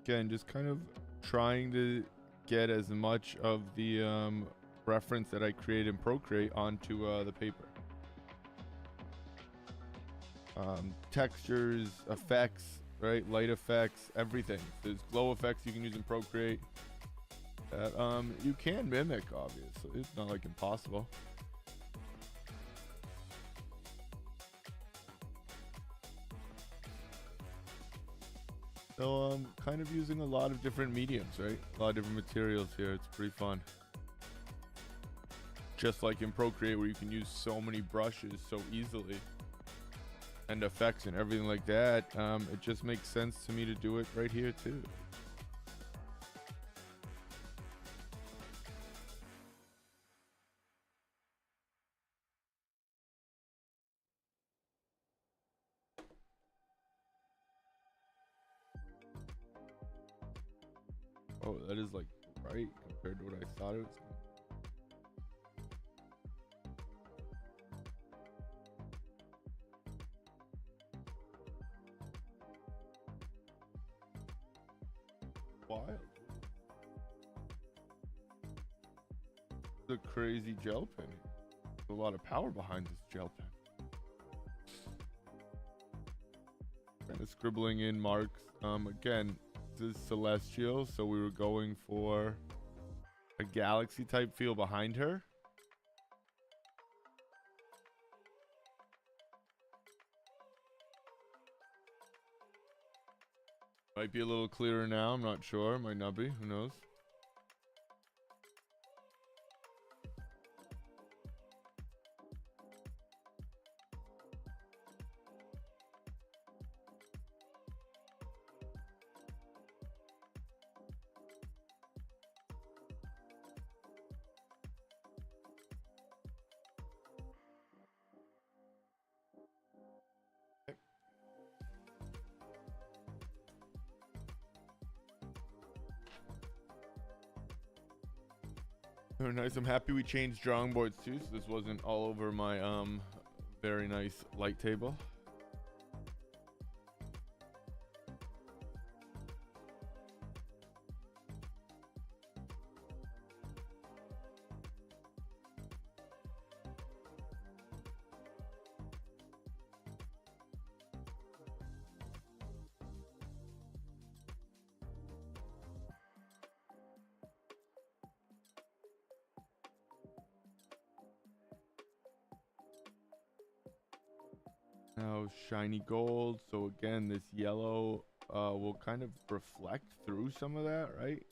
again, just kind of trying to get as much of the reference that I create in Procreate onto the paper. Textures, effects, right? Light effects, everything. There's glow effects you can use in Procreate that you can mimic, obviously. It's not like impossible. So I'm kind of using a lot of different mediums, right? A lot of different materials here. It's pretty fun. Just like in Procreate, where you can use so many brushes so easily and effects and everything like that, it just makes sense to me to do it right here too. Oh, that is like bright compared to what I thought it was gonna be. Wild. The crazy gel pen. There's a lot of power behind this gel pen. Kind of scribbling in marks. Again, this is celestial, so we were going for a galaxy type feel behind her. Might be a little clearer now, I'm not sure. Might not be, who knows? Very nice. I'm happy we changed drawing boards too, so this wasn't all over my very nice light table. Now shiny gold, so again this yellow will kind of reflect through some of that, right?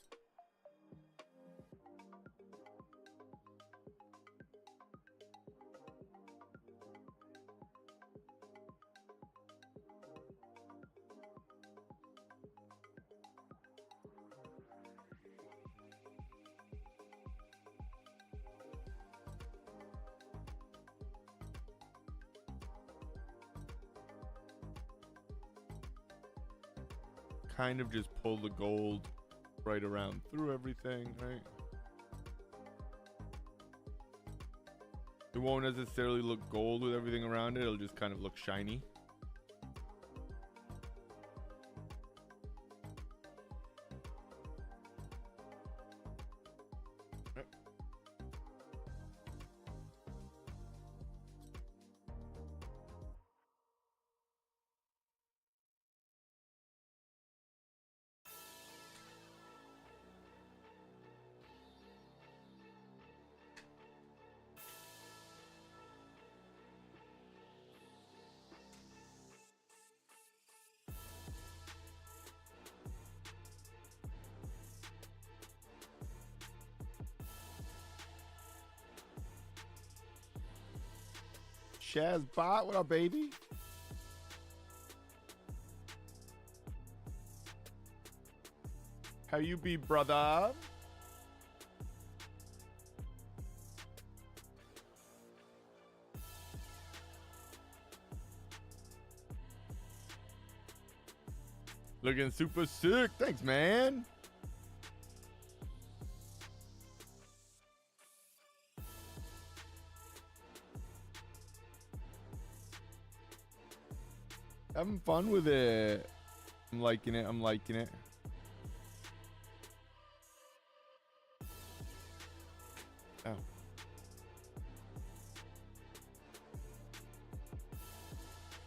Kind of just pull the gold right around through everything, right? It won't necessarily look gold with everything around it, it'll just kind of look shiny. Shazbot, what up, baby? How you be, brother? Looking super sick. Thanks, man. Having fun with it. I'm liking it. I'm liking it. Oh.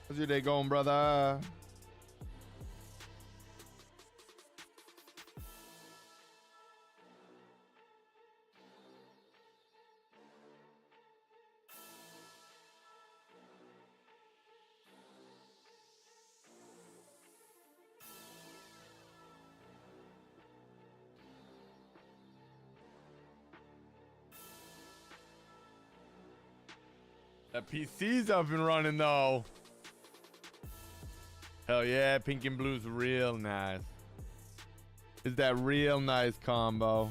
How's your day going, brother? That PC's up and running though. Hell yeah, pink and blue's real nice. Is that real nice combo?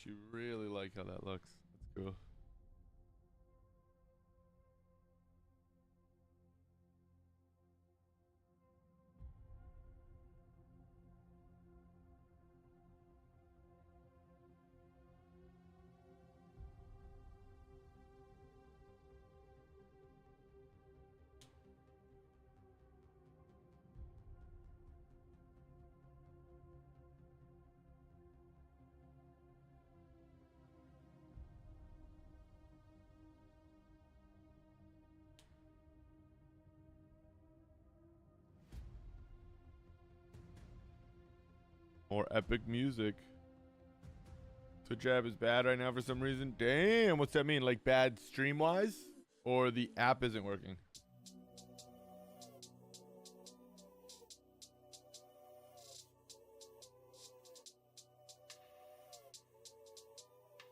You really like how that looks. That's cool. More epic music. Twitch app is bad right now for some reason. Damn, what's that mean? Like bad stream wise? Or the app isn't working?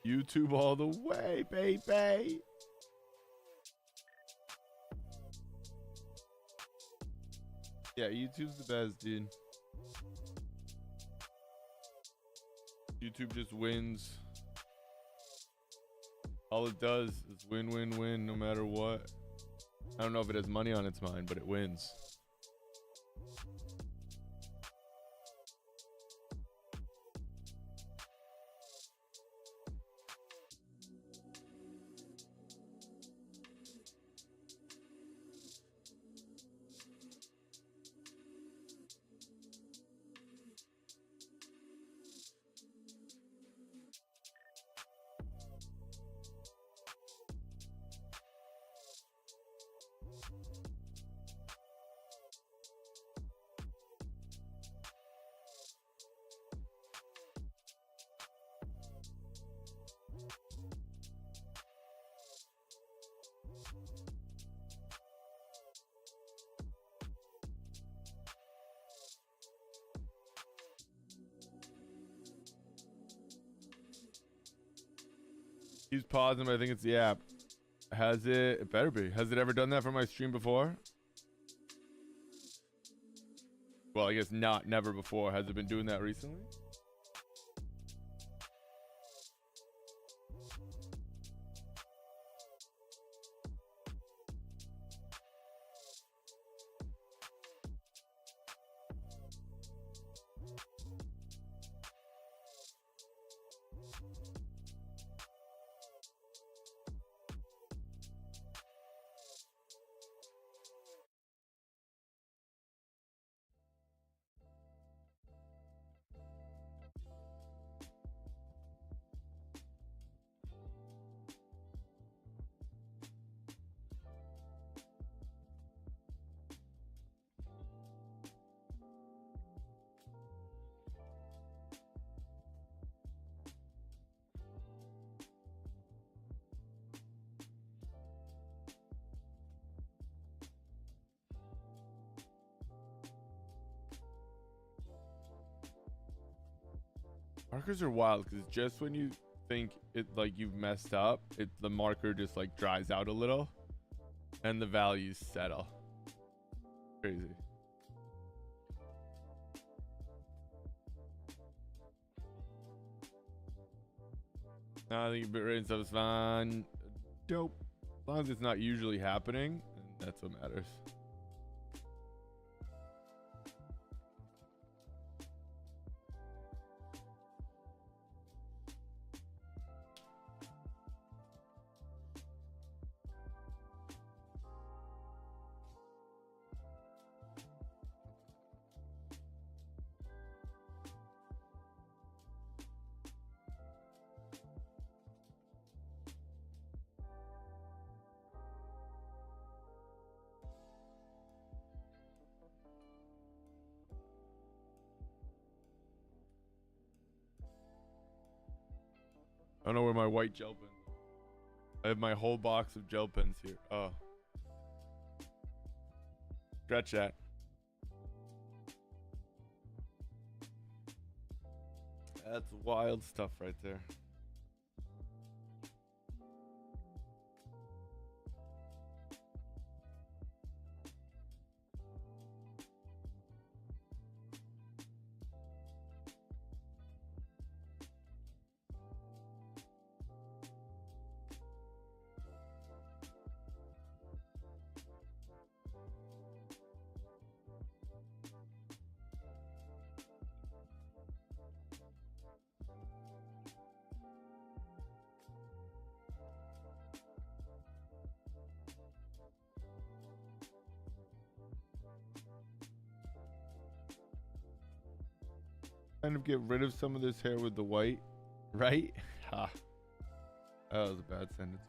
YouTube all the way, baby. Yeah, YouTube's the best, dude. YouTube just wins. All it does is win, win, win, no matter what. I don't know if it has money on its mind, but it wins. He's pausing, but I think it's the app. Has it? It better be. Has it ever done that for my stream before? Well, I guess not. Never before. Has it been doing that recently? Markers are wild because just when you think it like you've messed up, the marker just like dries out a little and the values settle. Crazy. I think bit rate and stuff is fine. Dope. As long as it's not usually happening, then that's what matters. I don't know where my white gel pens are. I have my whole box of gel pens here. Oh. Stretch that. That's wild stuff right there. Kind of get rid of some of this hair with the white, right? Ha. That was a bad sentence.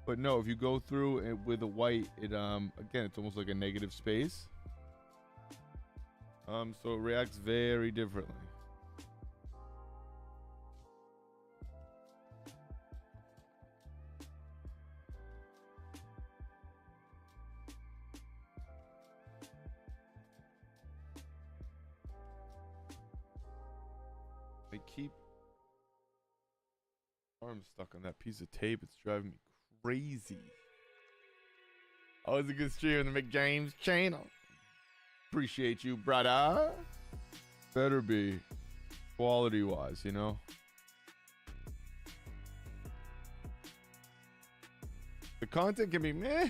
But no, if you go through it with the white, it again, it's almost like a negative space. So it reacts very differently. I keep arm stuck on that piece of tape. It's driving me crazy. Always a good stream on the McJames channel. Appreciate you, brother. Better be quality wise, you know. The content can be meh.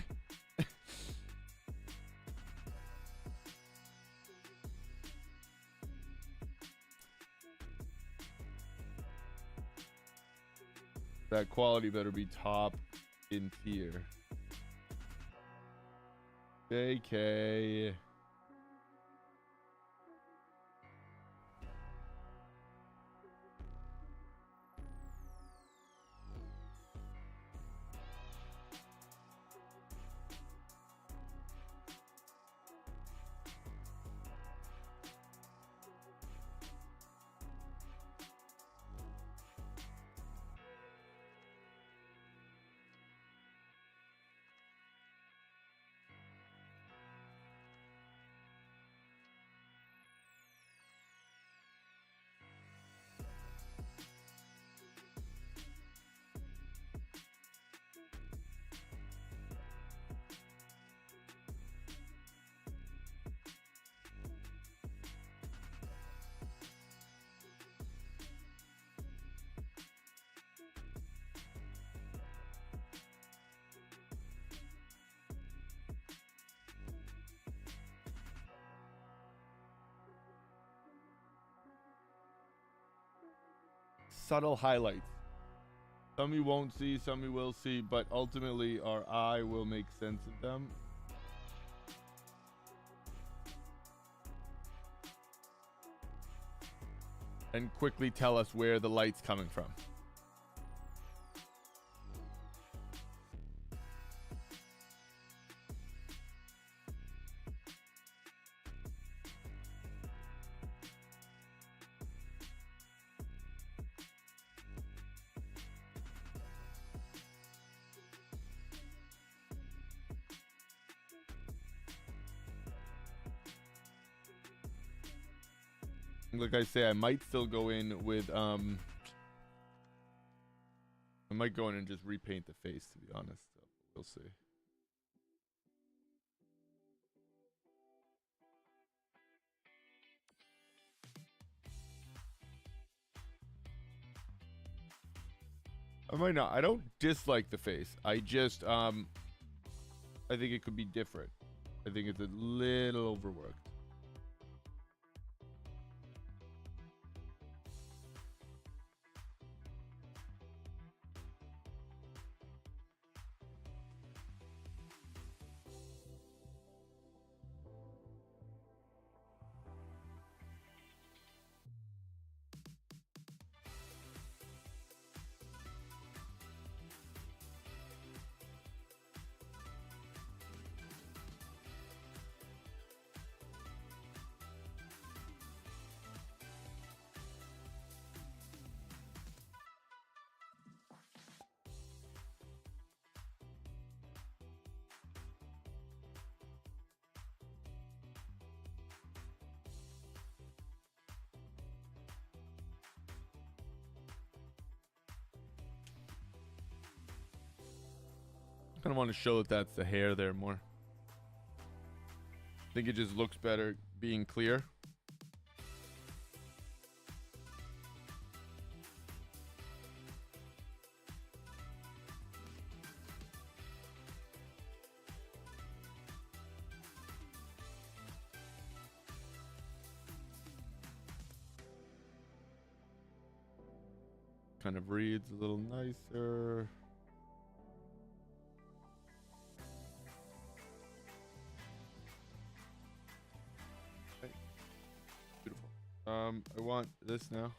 That quality better be top in tier. JK. Subtle highlights. Some you won't see, some you will see, but ultimately our eye will make sense of them. And quickly tell us where the light's coming from. Like I say, I might still go in with I might go in and just repaint the face, to be honest. So we'll see. I might not. I don't dislike the face. I just I think it could be different. I think it's a little overworked. Kind of want to show that that's the hair there more. I think it just looks better being clear. Kind of reads a little nicer. I want this now.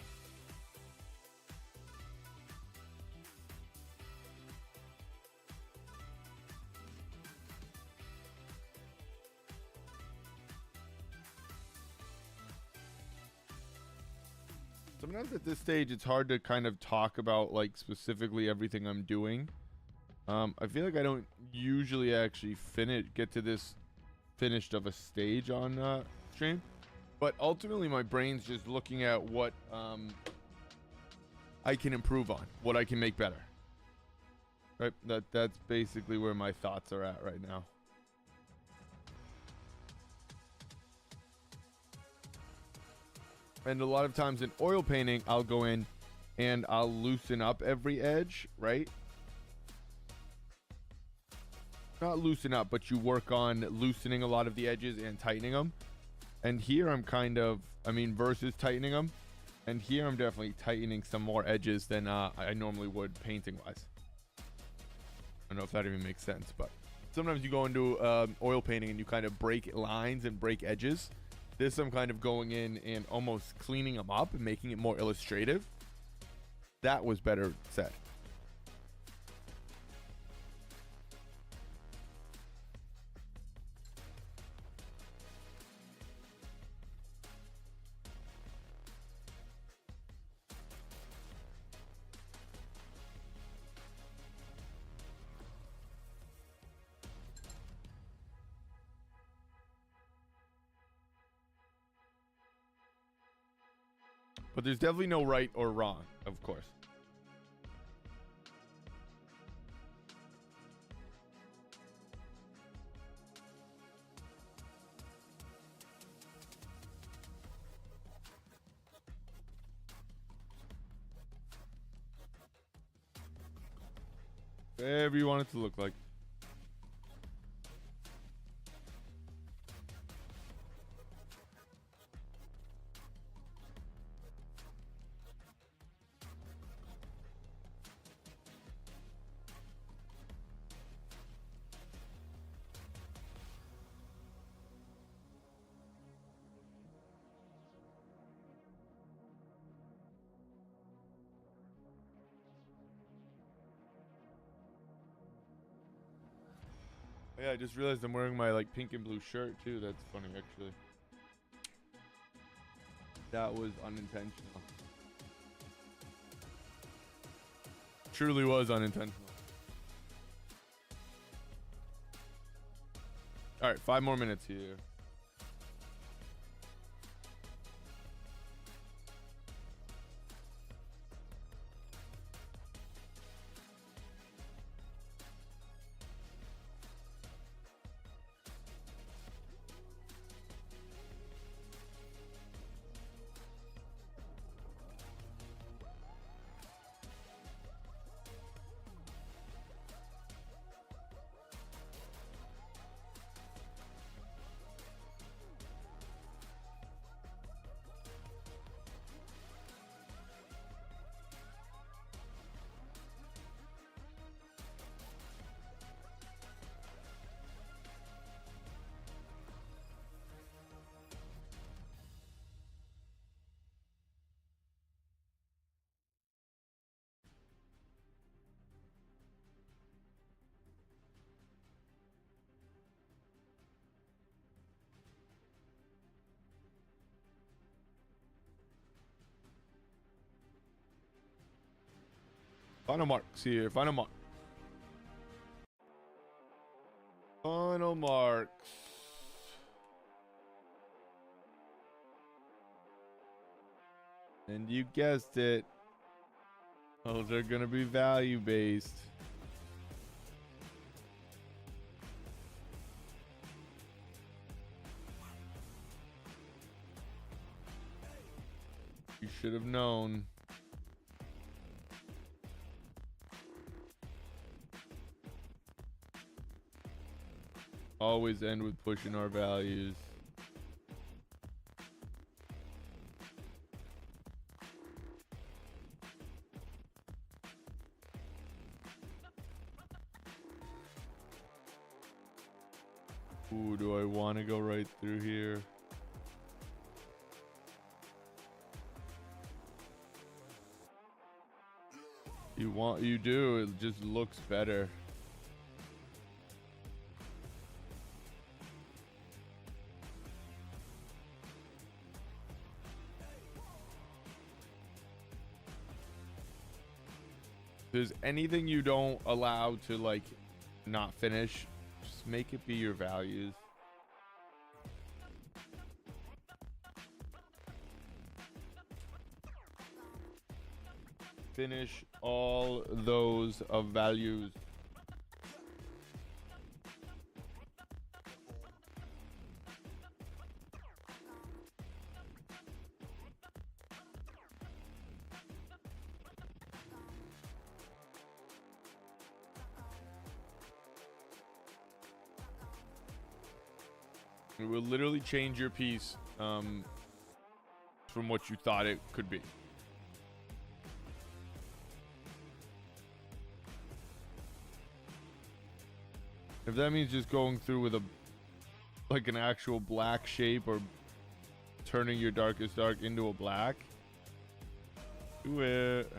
Sometimes at this stage, it's hard to kind of talk about like specifically everything I'm doing. I feel like I don't usually actually get to this finished of a stage on stream. But ultimately, my brain's just looking at what I can improve on, what I can make better. Right? That's basically where my thoughts are at right now. And a lot of times in oil painting, I'll go in and I'll loosen up every edge, right? Not loosen up, but you work on loosening a lot of the edges and tightening them. And here I'm kind of, versus tightening them. And here I'm definitely tightening some more edges than I normally would painting wise. I don't know if that even makes sense, but sometimes you go into oil painting and you kind of break lines and break edges. This I'm kind of going in and almost cleaning them up and making it more illustrative. That was better said. But there's definitely no right or wrong, of course. Whatever you want it to look like. Yeah, I just realized I'm wearing my like pink and blue shirt too. That's funny, actually. That was unintentional. Truly was unintentional. All right, 5 more minutes here. Final marks here. Final marks. Final marks. And you guessed it. Those are going to be value based. You should have known. Always end with pushing our values. Ooh, do I want to go right through here? You do. It just looks better. If there's anything you don't allow to like not finish, just make it be your values. Finish all those of values. It will literally change your piece from what you thought it could be. If that means just going through with like an actual black shape or turning your darkest dark into a black, do it.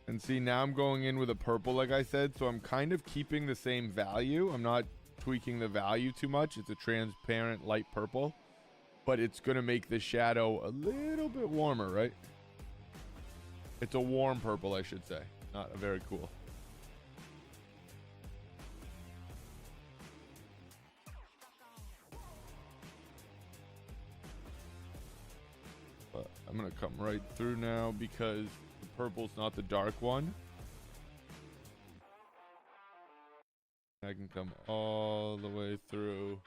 And see, now I'm going in with a purple, like I said, so I'm kind of keeping the same value. I'm not tweaking the value too much. It's a transparent light purple, but it's going to make the shadow a little bit warmer, right? It's a warm purple, I should say. Not a very cool. But I'm going to come right through now because purple's not the dark one. I can come all the way through.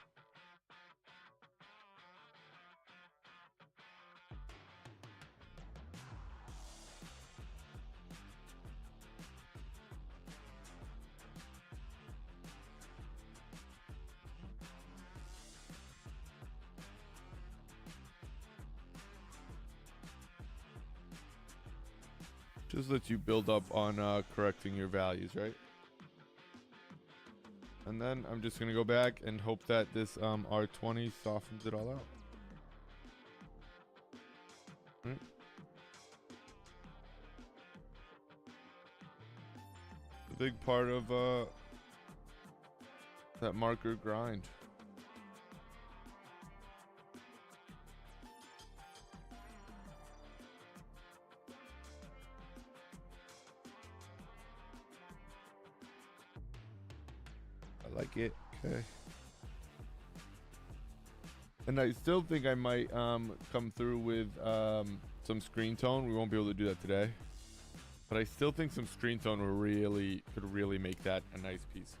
Just lets you build up on correcting your values, right? And then I'm just gonna go back and hope that this R20 softens it all out. A big part of that marker grind. I like it. Okay. And I still think I might come through with some screen tone. We won't be able to do that today. But I still think some screen tone could really make that a nice piece.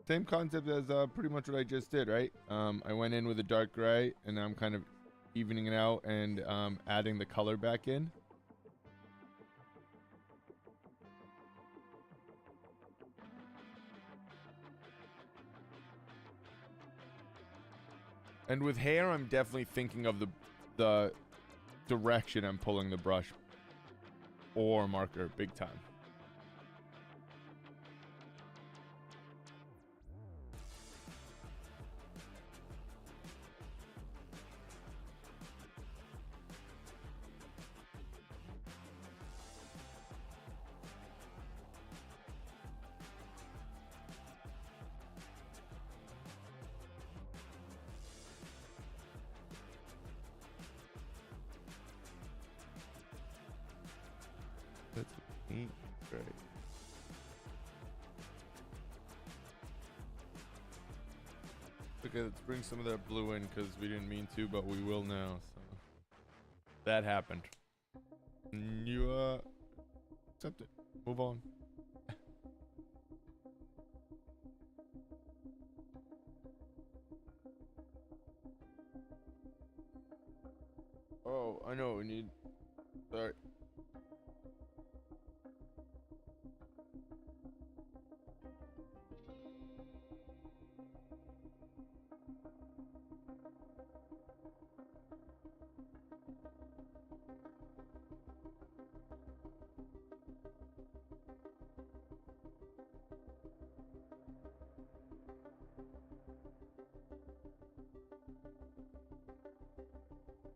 Same concept as pretty much what I just did, right? I went in with a dark gray, and I'm kind of evening it out and adding the color back in. And with hair, I'm definitely thinking of the direction I'm pulling the brush or marker big time. That's neat. Great. Okay, let's bring some of that blue in because we didn't mean to, but we will now. So that happened. You accept it. Move on. Oh, I know. We need. Sorry.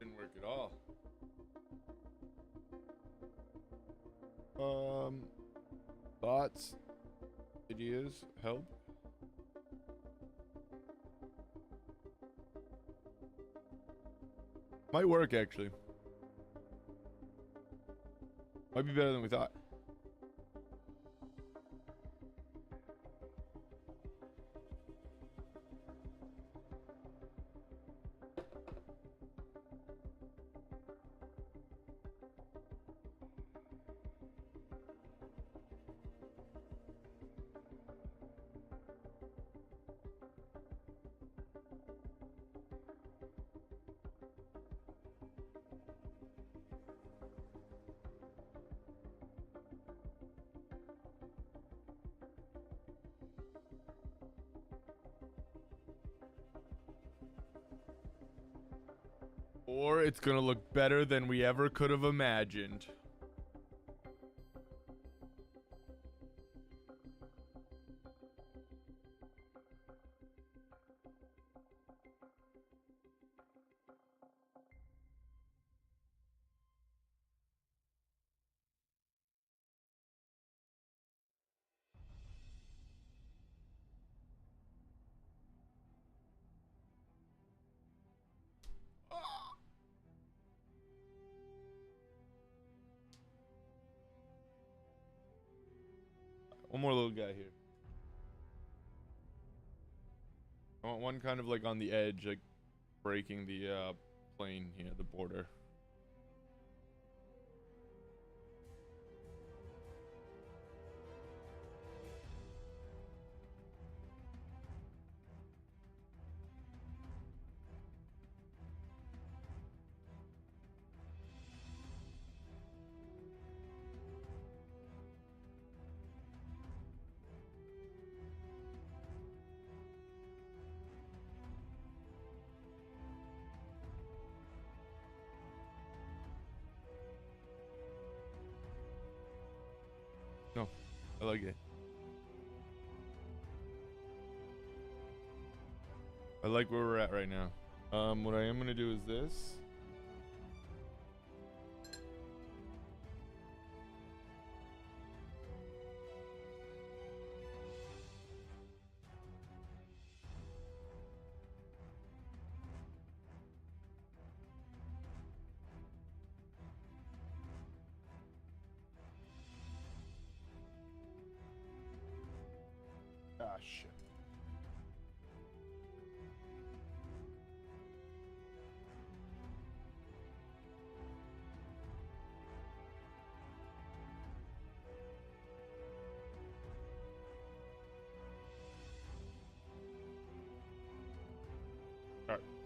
Didn't work at all. Thoughts, ideas, help. Might work actually. Might be better than we thought. Or it's gonna look better than we ever could have imagined. One more little guy here. I want one kind of like on the edge, like breaking the plane here, the border. No, I like it. I like where we're at right now. What I am gonna do is this. Ah, shit.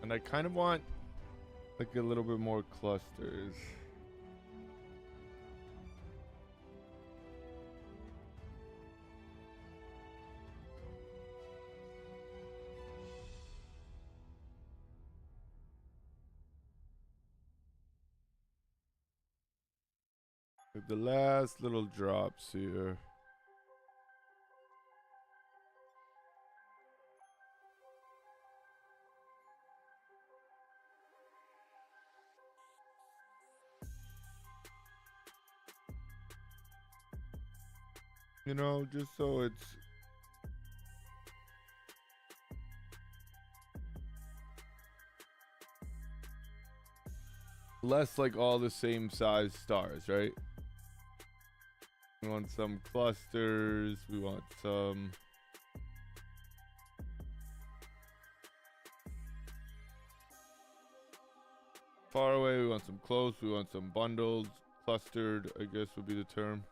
And I kind of want like a little bit more clusters. Like the last little drops here. You know, just so it's less like all the same size stars, right? We want some clusters. We want some far away. We want some close. We want some bundled. Clustered, I guess would be the term.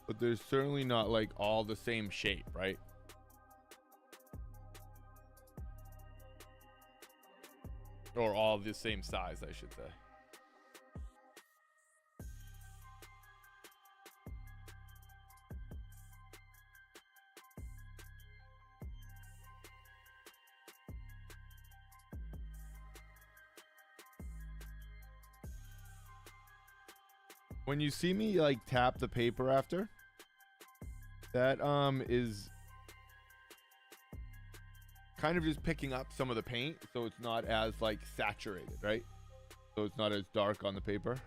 But there's certainly not like all the same shape, right? Or all the same size, I should say. When you see me like tap the paper after, that is kind of just picking up some of the paint, so it's not as like saturated, right? So it's not as dark on the paper.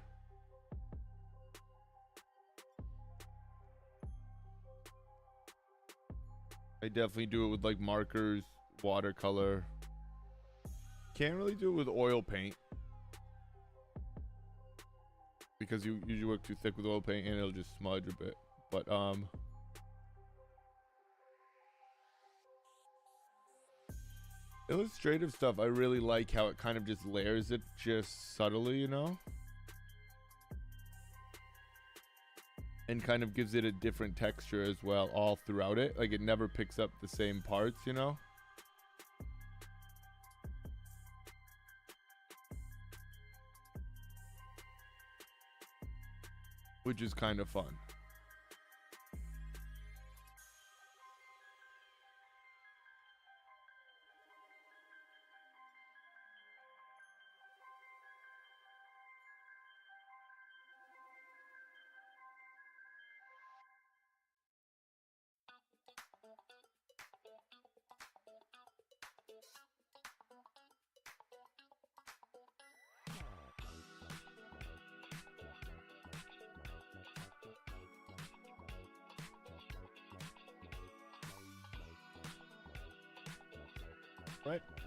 I definitely do it with like markers, watercolor. Can't really do it with oil paint because you usually work too thick with oil paint and it'll just smudge a bit. But illustrative stuff, I really like how it kind of just layers it just subtly, you know? And kind of gives it a different texture as well all throughout it. Like it never picks up the same parts, you know? Which is kind of fun.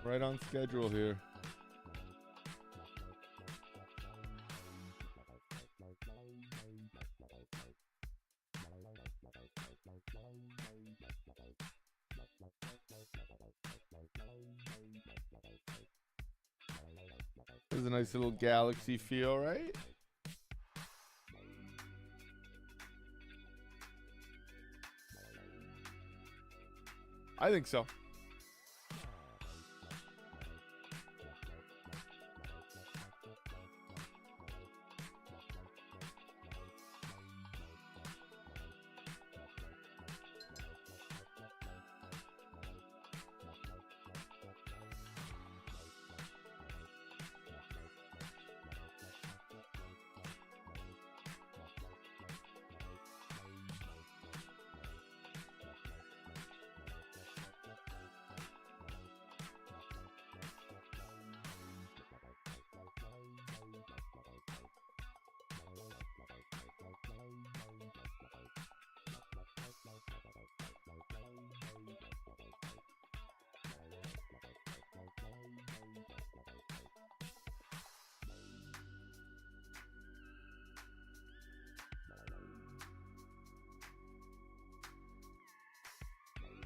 Right on schedule here. There's a nice little galaxy feel, right? I think so.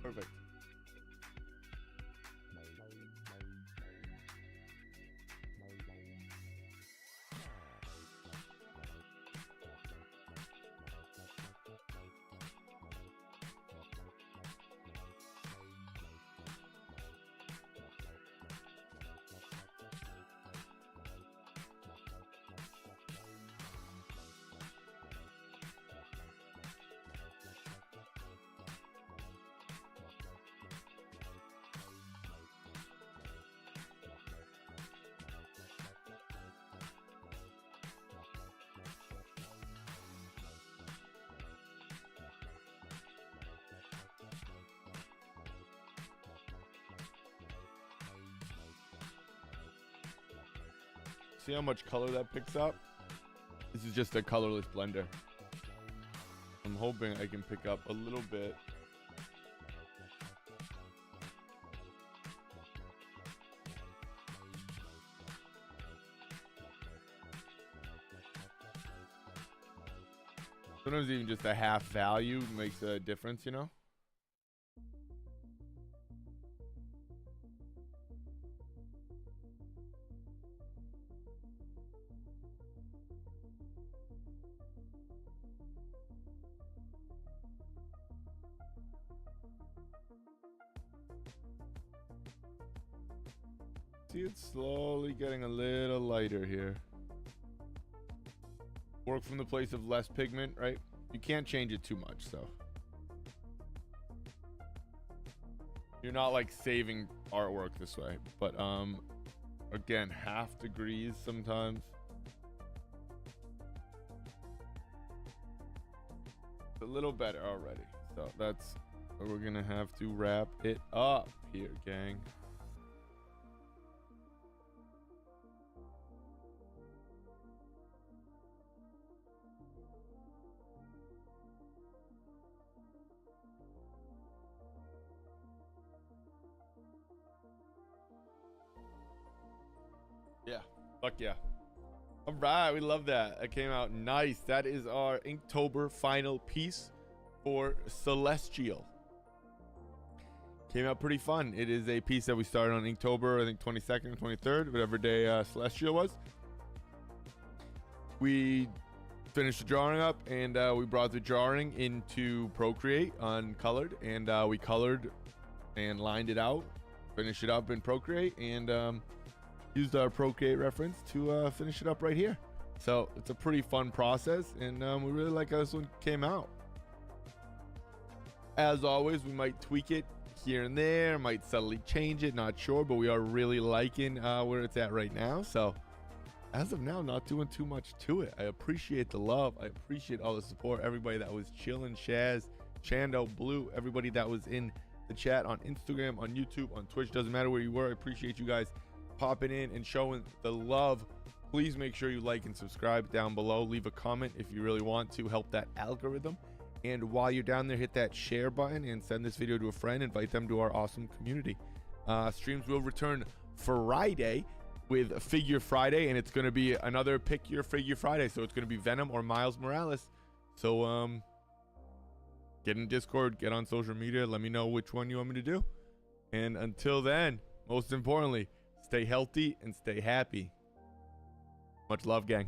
Perfect. See how much color that picks up? This is just a colorless blender. I'm hoping I can pick up a little bit. Sometimes even just a half value makes a difference, you know? See, it's slowly getting a little lighter here. Work from the place of less pigment, right? You can't change it too much, so you're not like saving artwork this way. But again, half degrees sometimes. It's a little better already. So that's where we're gonna have to wrap it up here, gang. Yeah, fuck yeah. All right, we love that. That came out nice. That is our Inktober final piece for Celestial. Came out pretty fun. It is a piece that we started on Inktober, I think 22nd or 23rd, whatever day Celestial was. We finished the drawing up, and we brought the drawing into Procreate uncolored, and we colored and lined it out, finished it up in Procreate, and used our Procreate reference to finish it up right here. So it's a pretty fun process, and we really like how this one came out. As always, we might tweak it here and there, might subtly change it, not sure, but we are really liking where it's at right now. So as of now, not doing too much to it. I appreciate the love. I appreciate all the support. Everybody that was chilling, Shaz, Chando, Blue, everybody that was in the chat on Instagram, on YouTube, on Twitch, doesn't matter where you were. I appreciate you guys popping in and showing the love. Please make sure you like and subscribe down below. Leave a comment if you really want to help that algorithm. And while you're down there, hit that share button and send this video to a friend. Invite them to our awesome community. Streams will return Friday with Figure Friday, and it's going to be another Pick Your Figure Friday. So it's going to be Venom or Miles Morales. So get in Discord, get on social media. Let me know which one you want me to do. And until then, most importantly, stay healthy and stay happy. Much love, gang.